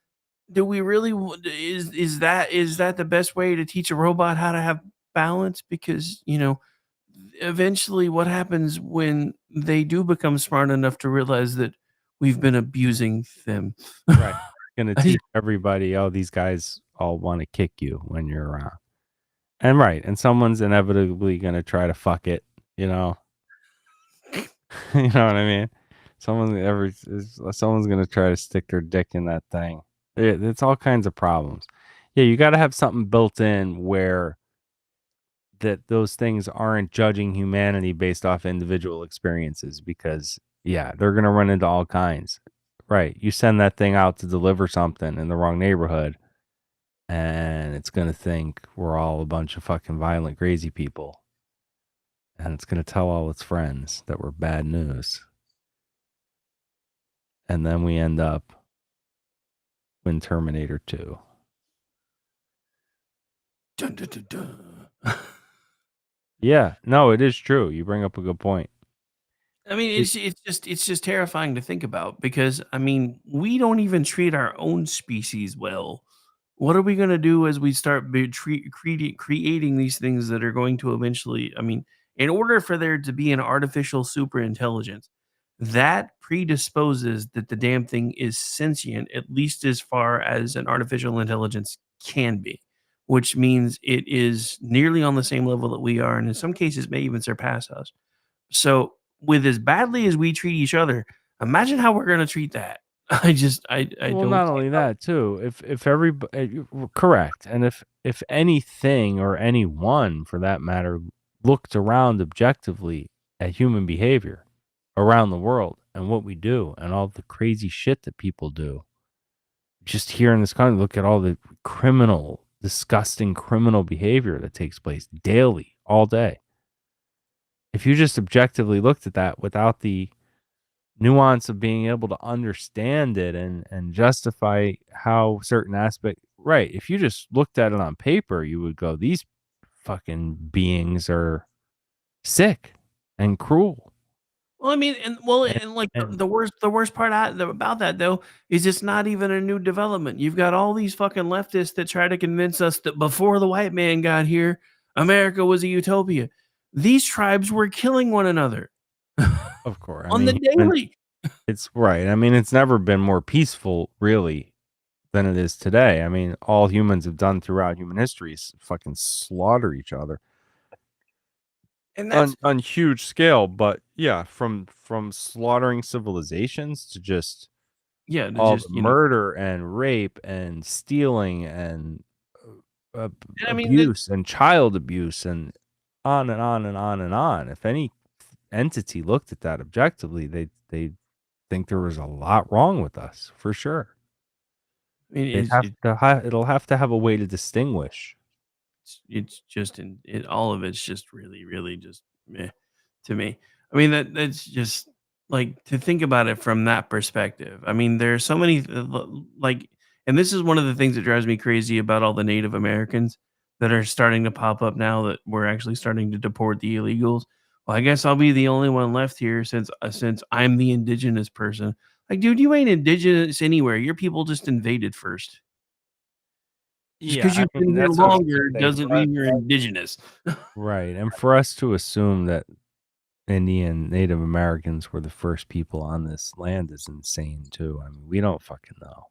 do we really is that the best way to teach a robot how to have balance? Because eventually, what happens when they do become smart enough to realize that we've been abusing them? Right, gonna teach everybody. Oh, these guys all want to kick you when you're around, and someone's inevitably gonna try to fuck it. You know what I mean? Someone's gonna try to stick their dick in that thing. It's all kinds of problems. Yeah, you got to have something built in where that those things aren't judging humanity based off individual experiences, because they're gonna run into all kinds. Right? You send that thing out to deliver something in the wrong neighborhood, and it's gonna think we're all a bunch of fucking violent, crazy people. And it's going to tell all its friends that we're bad news. And then we end up in Terminator 2. Dun, dun, dun, dun. Yeah, no, it is true. You bring up a good point. I mean, it's just terrifying to think about, because I mean, we don't even treat our own species well what are we going to do as we start creating these things that are going to eventually, I mean, in order for there to be an artificial super intelligence, that predisposes that the damn thing is sentient, at least as far as an artificial intelligence can be, which means it is nearly on the same level that we are, and in some cases may even surpass us. So, with as badly as we treat each other, imagine how we're going to treat that. I Well, don't not see only how. that too. If everybody correct, and if anything or anyone for that matter looked around objectively at human behavior around the world and what we do and all the crazy shit that people do, just here in this country, look at all the criminal, disgusting criminal behavior that takes place daily, all day. If you just objectively looked at that without the nuance of being able to understand it and justify how certain aspect, right, if you just looked at it on paper, you would go, these fucking beings are sick and cruel. Well, I mean, and, and like and the worst part about that though is it's not even a new development. You've got all these fucking leftists that try to convince us that before the white man got here, America was a utopia. These tribes were killing one another of course, I on the mean, daily. it's right. I mean, it's never been more peaceful really than it is today. I mean, all humans have done throughout human history is fucking slaughter each other And that's on huge scale. But yeah, from slaughtering civilizations to just yeah, to all the just, murder and rape and stealing and and I mean that abuse and child abuse and on and on and on and on. If any entity looked at that objectively, they think there was a lot wrong with us for sure. I mean They'd have to it'll have to have a way to distinguish. it's just all of it's just really, really just meh to me. I mean that's just like to think about it from that perspective. I mean, there are so many like, and this is one of the things that drives me crazy about all the Native Americans that are starting to pop up now that we're actually starting to deport the illegals. Well, I guess I'll be the only one left here since I'm the indigenous person. Like, dude, you ain't indigenous anywhere. Your people just invaded first. Just Yeah, because I you've mean been here that's what I was longer gonna say. doesn't mean you're indigenous. Right, and for us to assume that Indian Native Americans were the first people on this land is insane too. I mean, we don't fucking know.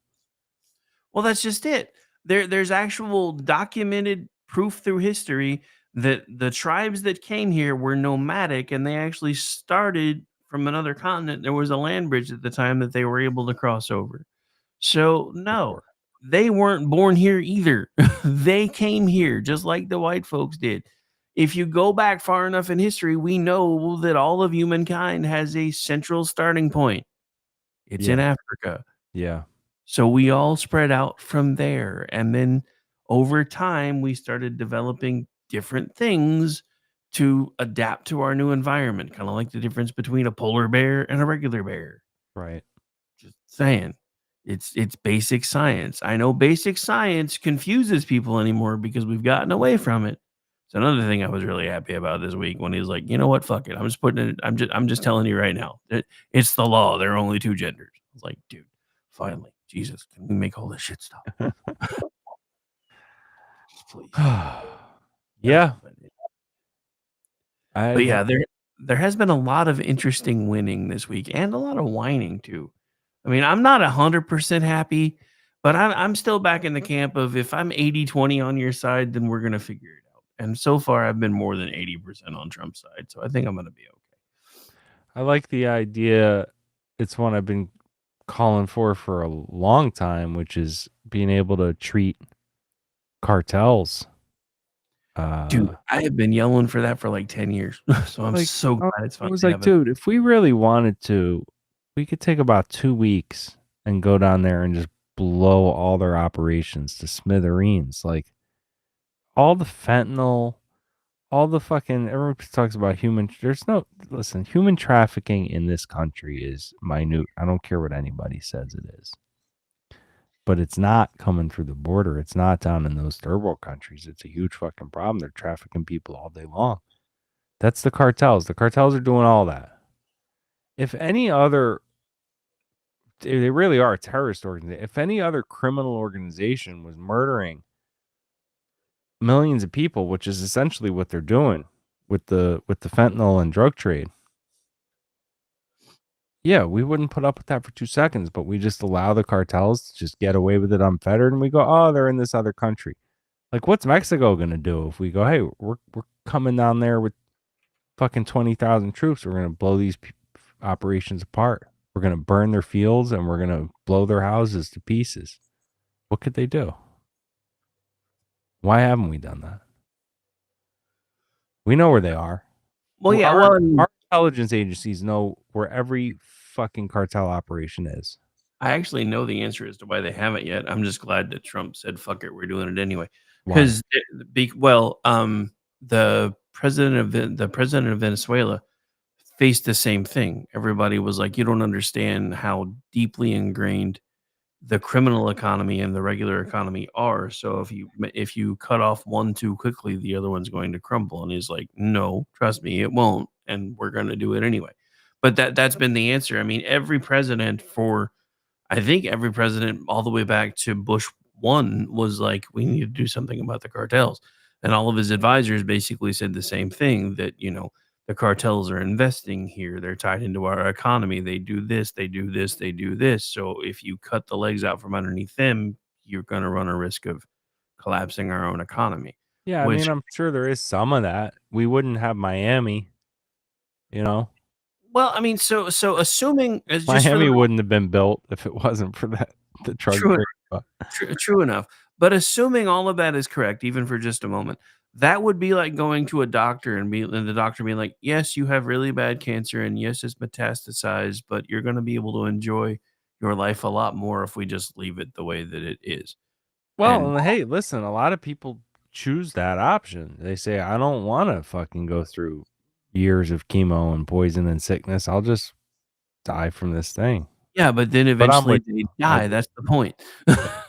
Well, that's just it. There's actual documented proof through history that the tribes that came here were nomadic and they actually started from another continent. There was a land bridge at the time that they were able to cross over. So, Of no, course. they weren't born here either. They came here just like the white folks did. If you go back far enough in history, we know that all of humankind has a central starting point. It's in Yeah, Africa. yeah, So we all spread out from there. And then over time, we started developing different things to adapt to our new environment, kind of like the difference between a polar bear and a regular bear. right. Just saying. It's basic science. I know basic science confuses people anymore because we've gotten away from it. It's another thing I was really happy about this week when he was like, you know what, fuck it. I'm just putting it, I'm just telling you right now. It's the law. There are only two genders. I was like, dude, finally. Jesus, can we make all this shit stop? Please. Yeah, But I yeah, there has been a lot of interesting winning this week and a lot of whining too. I mean, I'm not 100% happy, but I'm still back in the camp of if I'm 80-20 on your side, then we're gonna figure it out. And so far, I've been more than 80% on Trump's side, so I think I'm gonna be okay. I like the idea. It's one I've been calling for a long time, which is being able to treat cartels. Dude, I have been yelling for that for like 10 years. So I'm Like, so glad it's I finally was like, happening. dude, if we really wanted to, we could take about 2 weeks and go down there and just blow all their operations to smithereens. Like all the fentanyl, all the fucking everyone talks about human trafficking in this country is minute. I don't care what anybody says it is. But it's not coming through the border. It's not down in those third world countries. It's a huge fucking problem. They're trafficking people all day long. That's the cartels. The cartels are doing all that. If any other they really are a terrorist organization. If any other criminal organization was murdering millions of people, which is essentially what they're doing with the fentanyl and drug trade, yeah, we wouldn't put up with that for 2 seconds, but we just allow the cartels to just get away with it unfettered, and we go, oh, they're in this other country. Like, what's Mexico gonna do if we go, hey, we're coming down there with fucking 20,000 troops, we're gonna blow these operations apart, we're gonna burn their fields, and we're gonna blow their houses to pieces? What could they do? Why haven't we done that? We know where they are. Well, yeah, our well, intelligence agencies know where every fucking cartel operation is. I actually know the answer as to why they haven't yet. I'm just glad that Trump said, "Fuck it, we're doing it anyway." Why? Because, the president of Venezuela faced the same thing. Everybody was like, "You don't understand how deeply ingrained the criminal economy and the regular economy are. So if you cut off one too quickly, the other one's going to crumble." And he's like, "No, trust me, it won't, and we're going to do it anyway." But that's been the answer. I mean, I think every president all the way back to Bush 1 was like, we need to do something about the cartels. And all of his advisors basically said the same thing, that, the cartels are investing here. They're tied into our economy. They do this, they do this, they do this. So if you cut the legs out from underneath them, you're going to run a risk of collapsing our own economy. Yeah, I Which, mean, I'm sure there is some of that. We wouldn't have Miami, you know? well, I mean, so assuming as just for Miami the wouldn't have been built if it wasn't for the drug true, trade. true enough. But assuming all of that is correct, even for just a moment, that would be like going to a doctor and the doctor being like, "Yes, you have really bad cancer, and yes, it's metastasized, but you're going to be able to enjoy your life a lot more if we just leave it the way that it is." Well, And and hey, listen, a lot of people choose that option. They say, I don't want to fucking go through years of chemo and poison and sickness. I'll just die from this thing. yeah, but then But I'm eventually with they you. die. That's the point. No, I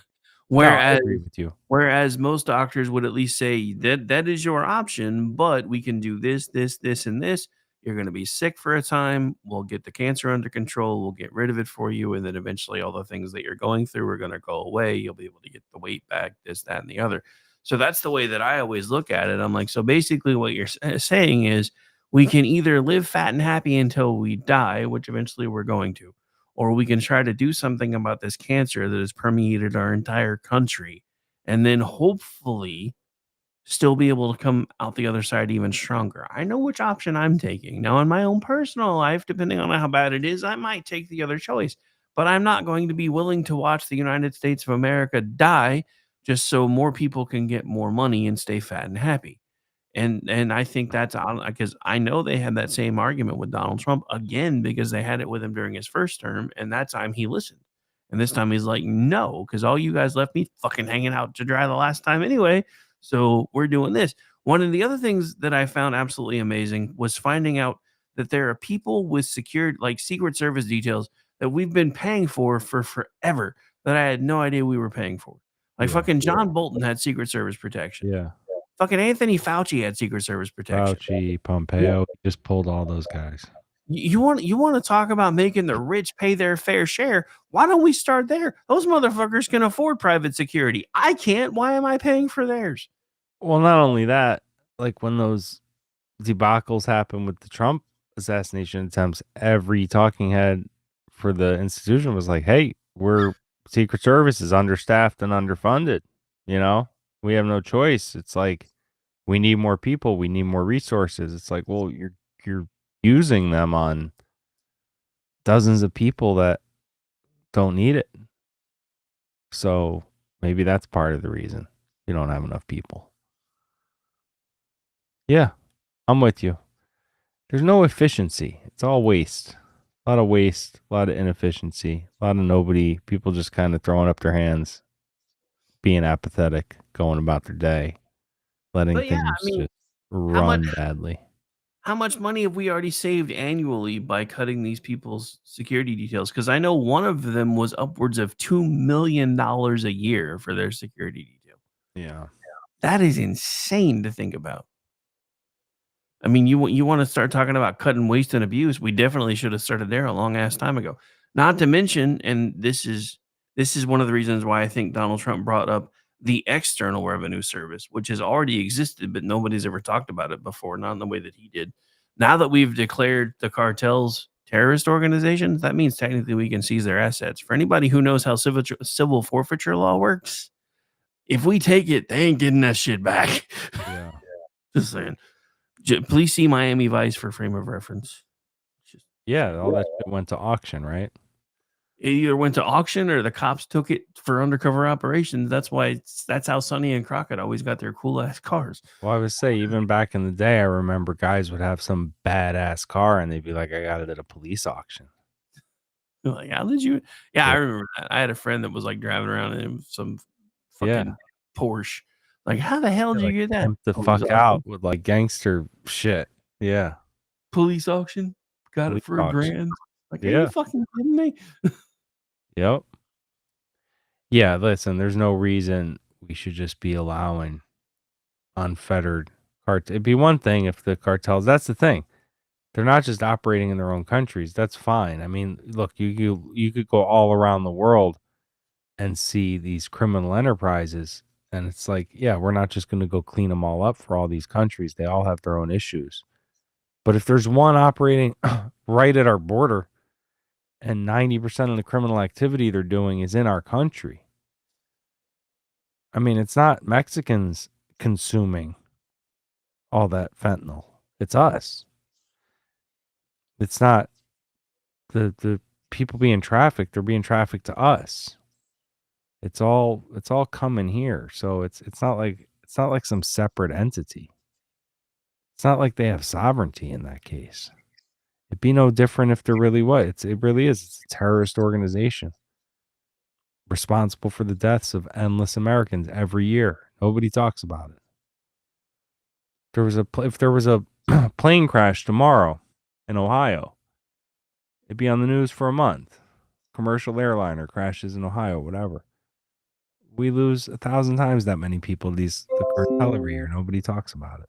Whereas agree with you. whereas most doctors would at least say that is your option, but we can do this, this, this, and this. You're going to be sick for a time. We'll get the cancer under control. We'll get rid of it for you. And then eventually all the things that you're going through are going to go away. You'll be able to get the weight back, this, that, and the other. So that's the way that I always look at it. I'm like, so basically what you're saying is we can either live fat and happy until we die, which eventually we're going to, or we can try to do something about this cancer that has permeated our entire country, and then hopefully still be able to come out the other side even stronger. I know which option I'm taking. Now, in my own personal life, depending on how bad it is, I might take the other choice, but I'm not going to be willing to watch the United States of America die just so more people can get more money and stay fat and happy. And I think that's because I know they had that same argument with Donald Trump again, because they had it with him during his first term, and that time he listened. And this time he's like, "No, because all you guys left me fucking hanging out to dry the last time anyway. So we're doing this." One of the other things that I found absolutely amazing was finding out that there are people with secured, like Secret Service details, that we've been paying for forever, that I had no idea we were paying for. Like fucking John Bolton had Secret Service protection. Yeah. Fucking Anthony Fauci had Secret Service protection. Fauci, Pompeo, just pulled all those guys. You want to talk about making the rich pay their fair share? Why don't we start there? Those motherfuckers can afford private security. I can't. Why am I paying for theirs? Well, not only that, like when those debacles happened with the Trump assassination attempts, every talking head for the institution was like, hey, we're Secret Service is understaffed and underfunded. You know, we have no choice. It's like, we need more people. We need more resources. It's like, well, you're using them on dozens of people that don't need it. So maybe that's part of the reason you don't have enough people. Yeah, I'm with you. There's no efficiency. It's all waste. A lot of waste, a lot of inefficiency, a lot of nobody, people just kind of throwing up their hands, being apathetic, going about their day, letting But yeah, things I mean, just run badly. how much money have we already saved annually by cutting these people's security details? Because I know one of them was upwards of $2 million a year for their security detail. Yeah. That is insane to think about. I mean, you want to start talking about cutting waste and abuse? We definitely should have started there a long ass time ago. Not to mention, and this is one of the reasons why I think Donald Trump brought up the External Revenue Service, which has already existed, but nobody's ever talked about it before, not in the way that he did. Now that we've declared the cartels terrorist organizations, that means technically we can seize their assets. For anybody who knows how civil forfeiture law works, if we take it, they ain't getting that shit back. Yeah. Just saying. Please see Miami Vice for frame of reference. Yeah, all that shit went to auction, right? It either went to auction or the cops took it for undercover operations. That's how Sonny and Crockett always got their cool ass cars. Well, I would say even back in the day, I remember guys would have some badass car and they'd be like, I got it at a police auction. They're like, how did you? Yeah, I remember that. I had a friend that was like driving around in some fucking Porsche. Like, how the hell did you get that? The fuck out with like gangster shit. Yeah. Police auction. Got it for $1,000. Like, are you fucking kidding me? Yep. Yeah, listen, there's no reason we should just be allowing unfettered cartel. It'd be one thing if the cartels, that's the thing. They're not just operating in their own countries. That's fine. I mean, look, you could go all around the world and see these criminal enterprises. And it's like, yeah, we're not just going to go clean them all up for all these countries. They all have their own issues. But if there's one operating right at our border and 90% of the criminal activity they're doing is in our country, I mean, it's not Mexicans consuming all that fentanyl. It's us. It's not the people being trafficked. They're being trafficked to us. It's all coming here. So it's not like some separate entity. It's not like they have sovereignty in that case. It'd be no different if there really was. It really is. It's a terrorist organization responsible for the deaths of endless Americans every year. Nobody talks about it. If there was a plane crash tomorrow in Ohio, it'd be on the news for a month. Commercial airliner crashes in Ohio, whatever. We lose 1,000 times that many people to the cartel every year. Nobody talks about it.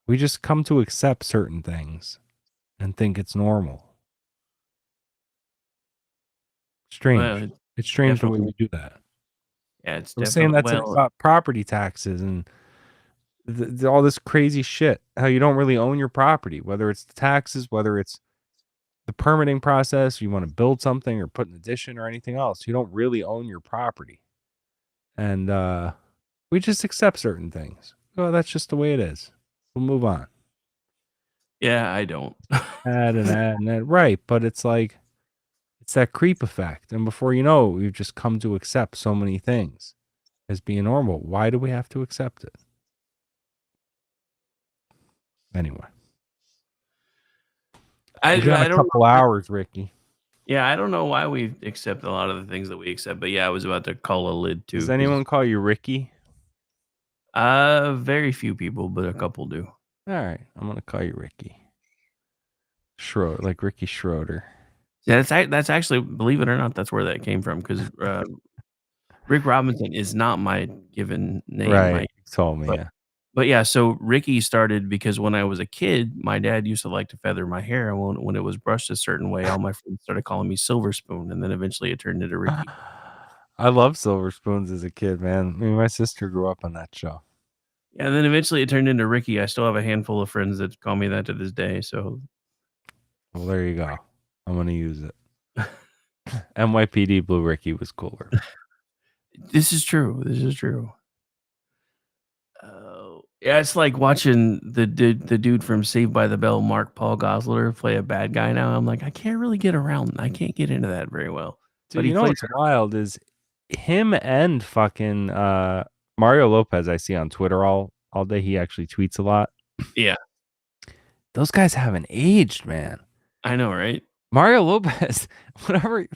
We just come to accept certain things and think it's normal. Strange. Well, it's strange the way we do that. Yeah, it's I'm saying that's about property taxes and all this crazy shit. How you don't really own your property, whether it's the taxes, whether it's the permitting process, you want to build something or put an addition or anything else. You don't really own your property. And we just accept certain things. Well, that's just the way it is. We'll move on. Yeah, I don't. add and add and add. Right, but it's like, it's that creep effect. And before you know it, we've just come to accept so many things as being normal. Why do we have to accept it? Anyway. We got a couple hours, Ricky. Yeah, I don't know why we accept a lot of the things that we accept, but yeah, I was about to call a lid too. Does anyone call you Ricky? Very few people, but a couple do. All right, I'm gonna call you Ricky. Schroeder, like Ricky Schroeder. Yeah, that's actually, believe it or not, that's where that came from. Because Rick Robinson is not my given name. Right, you told me. But yeah, so Ricky started because when I was a kid, my dad used to like to feather my hair, and when it was brushed a certain way, all my friends started calling me Silver Spoon, and then eventually it turned into Ricky. I love Silver Spoons as a kid, man. I mean, my sister grew up on that show. Yeah, and then eventually it turned into Ricky. I still have a handful of friends that call me that to this day. So, well, there you go. I'm gonna use it. NYPD Blue Ricky was cooler. This is true. Yeah, it's like watching the dude from Saved by the Bell, Mark Paul Gosselaar, play a bad guy now. I'm like, I can't really get around. I can't get into that very well. Dude, but you know what's wild is him and fucking Mario Lopez. I see on Twitter all day. He actually tweets a lot. Yeah, those guys haven't aged, man. I know, right? Mario Lopez, whatever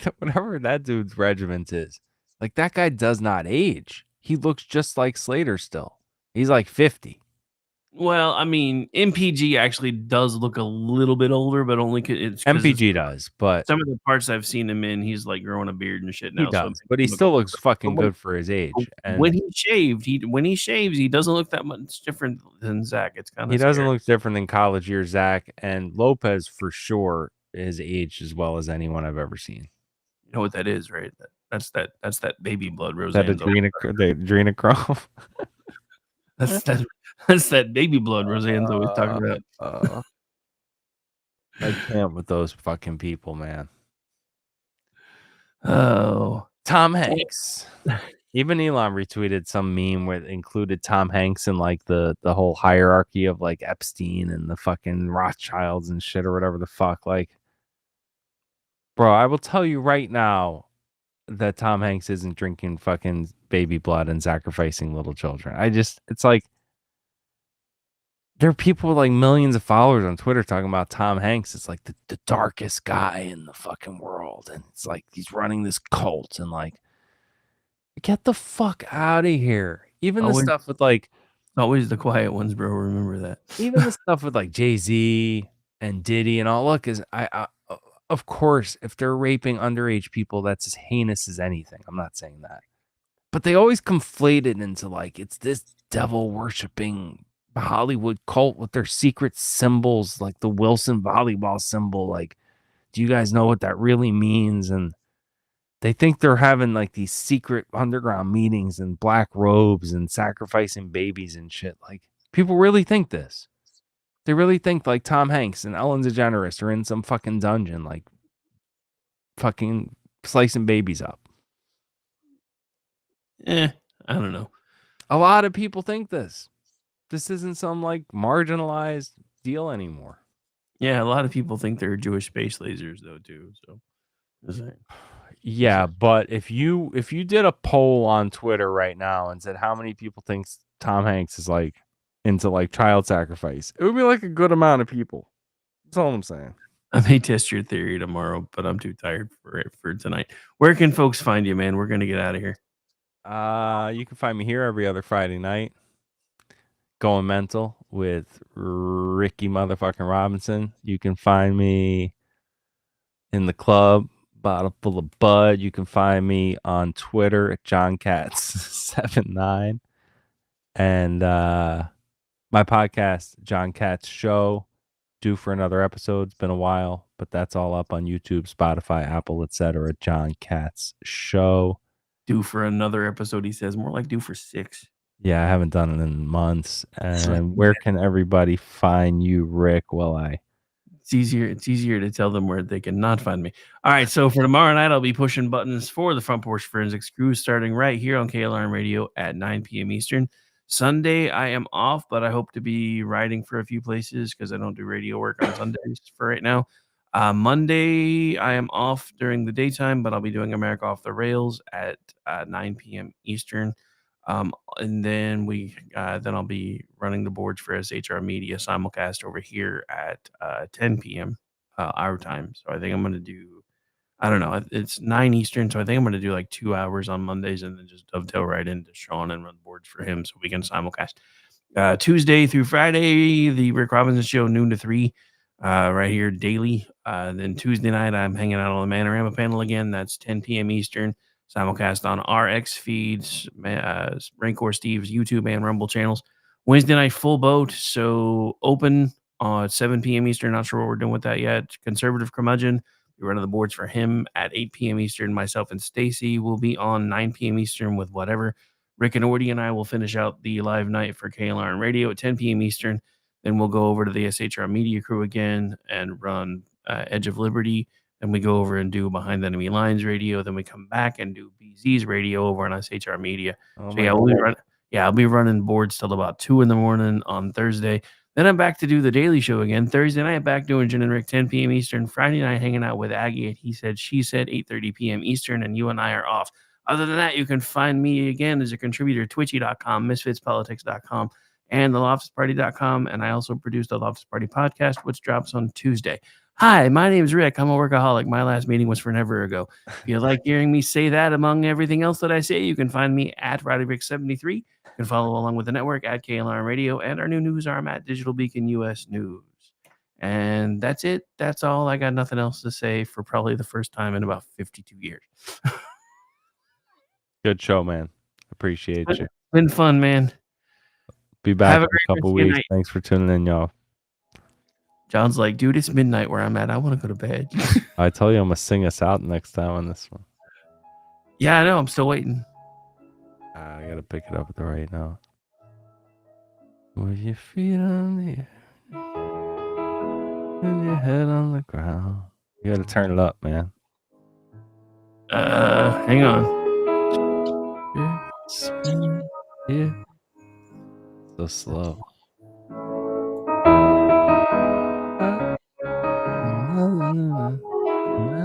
that dude's regiment is, like that guy does not age. He looks just like Slater still. He's like 50. Well, I mean, MPG actually does look a little bit older, but only it's MPG does. But some of the parts I've seen him in, he's like growing a beard and shit now. He does, but he still looks fucking good for his age. And when he shaves, he doesn't look that much different than Zach. It's kind of he doesn't look different than college year Zach, and Lopez for sure is aged as well as anyone I've ever seen. You know what that is, right? That's that baby blood That Roseanne's the adrenochrome. that's that baby blood Roseanne's always talking about. I can't with those fucking people, man. Oh, Tom Hanks. Even Elon retweeted some meme where it included Tom Hanks in like the whole hierarchy of like Epstein and the fucking Rothschilds and shit or whatever the fuck. Like, bro, I will tell you right now that Tom Hanks isn't drinking fucking baby blood and sacrificing little children. It's like there are people with like millions of followers on Twitter talking about Tom Hanks. It's like the darkest guy in the fucking world. And it's like he's running this cult and like, get the fuck out of here. Even the stuff with like always the quiet ones, bro. Remember that. Even the stuff with like Jay-Z and Diddy and all. Look, is I of course, if they're raping underage people, that's as heinous as anything. I'm not saying that. But they always conflate it into like it's this devil worshiping Hollywood cult with their secret symbols, like the Wilson volleyball symbol. Like, do you guys know what that really means? And they think they're having like these secret underground meetings in black robes and sacrificing babies and shit. Like, people really think this. They really think like Tom Hanks and Ellen DeGeneres are in some fucking dungeon, like fucking slicing babies up. I don't know. A lot of people think this. This isn't some like marginalized deal anymore. Yeah, a lot of people think they're Jewish space lasers though too. So, yeah, but if you did a poll on Twitter right now and said how many people think Tom Hanks is like into like child sacrifice, it would be like a good amount of people. That's all I'm saying. I may test your theory tomorrow, but I'm too tired for it for tonight. Where can folks find you, man? We're gonna get out of here. You can find me here every other Friday night, going mental with Ricky motherfucking Robinson. You can find me in the club, bottle full of bud. You can find me on Twitter at JohnCats79. And my podcast, John Katz Show, due for another episode. It's been a while, but that's all up on YouTube, Spotify, Apple, etc. John Katz Show. Due for another episode, he says. More like due for 6. Yeah, I haven't done it in months. And where can everybody find you, Rick? It's easier to tell them where they can not find me. All right, so for tomorrow night, I'll be pushing buttons for the Front Porch Forensics crew starting right here on KLRN Radio at 9 p.m. Eastern. Sunday, I am off, but I hope to be riding for a few places because I don't do radio work on Sundays for right now. Monday, I am off during the daytime, but I'll be doing America Off the Rails at 9 p.m. Eastern. And then then I'll be running the boards for SHR Media simulcast over here at 10 p.m. Our time. So I think I'm going to do, I don't know, it's 9 Eastern. So I think I'm going to do like 2 hours on Mondays and then just dovetail right into Sean and run boards for him so we can simulcast. Tuesday through Friday, the Rick Robinson Show, noon to 3, right here daily. Then Tuesday night, I'm hanging out on the Manorama panel again. That's 10 p.m. Eastern. Simulcast on RX feeds, Rancor Steve's YouTube and Rumble channels. Wednesday night, full boat. So open at 7 p.m. Eastern. Not sure what we're doing with that yet. Conservative Curmudgeon. We're running the boards for him at 8 p.m. Eastern. Myself and Stacy will be on 9 p.m. Eastern with whatever. Rick and Ordy and I will finish out the live night for KLRN Radio at 10 p.m. Eastern. Then we'll go over to the SHR Media crew again and run Edge of Liberty. And we go over and do Behind the Enemy Lines Radio. Then we come back and do BZ's radio over on SHR Media. I'll be running boards till about 2 a.m. on Thursday. Then I'm back to do the Daily Show again. Thursday night, back doing Jen and Rick, 10 p.m. Eastern. Friday night, hanging out with Aggie at He Said, She Said, 8:30 p.m. Eastern. And you and I are off. Other than that, you can find me again as a contributor, twitchy.com, misfitspolitics.com, and theloftusparty.com. And I also produce the Loftus Party podcast, which drops on Tuesday. Hi, my name is Rick. I'm a workaholic. My last meeting was forever ago. If you like hearing me say that among everything else that I say, you can find me at RowdyRick73. You can follow along with the network at KLRN Radio and our new news arm at Digital Beacon US News. And that's it. That's all. I got nothing else to say for probably the first time in about 52 years. Good show, man. Appreciate you. Been fun, man. Be back in a couple weeks. Thanks for tuning in, y'all. John's like, dude, it's midnight where I'm at. I want to go to bed. I tell you, I'm gonna sing us out next time on this one. Yeah, I know. I'm still waiting. I gotta pick it up at the right note. With your feet on the air and your head on the ground. You gotta turn it up, man. Hang on. Yeah. So slow.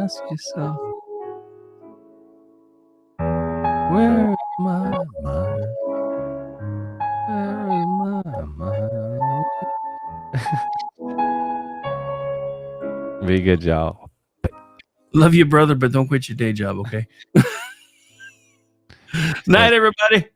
Ask yourself, where is my mind? Where is my mind? Be good, y'all. Love you, brother, but don't quit your day job, okay? Night, everybody.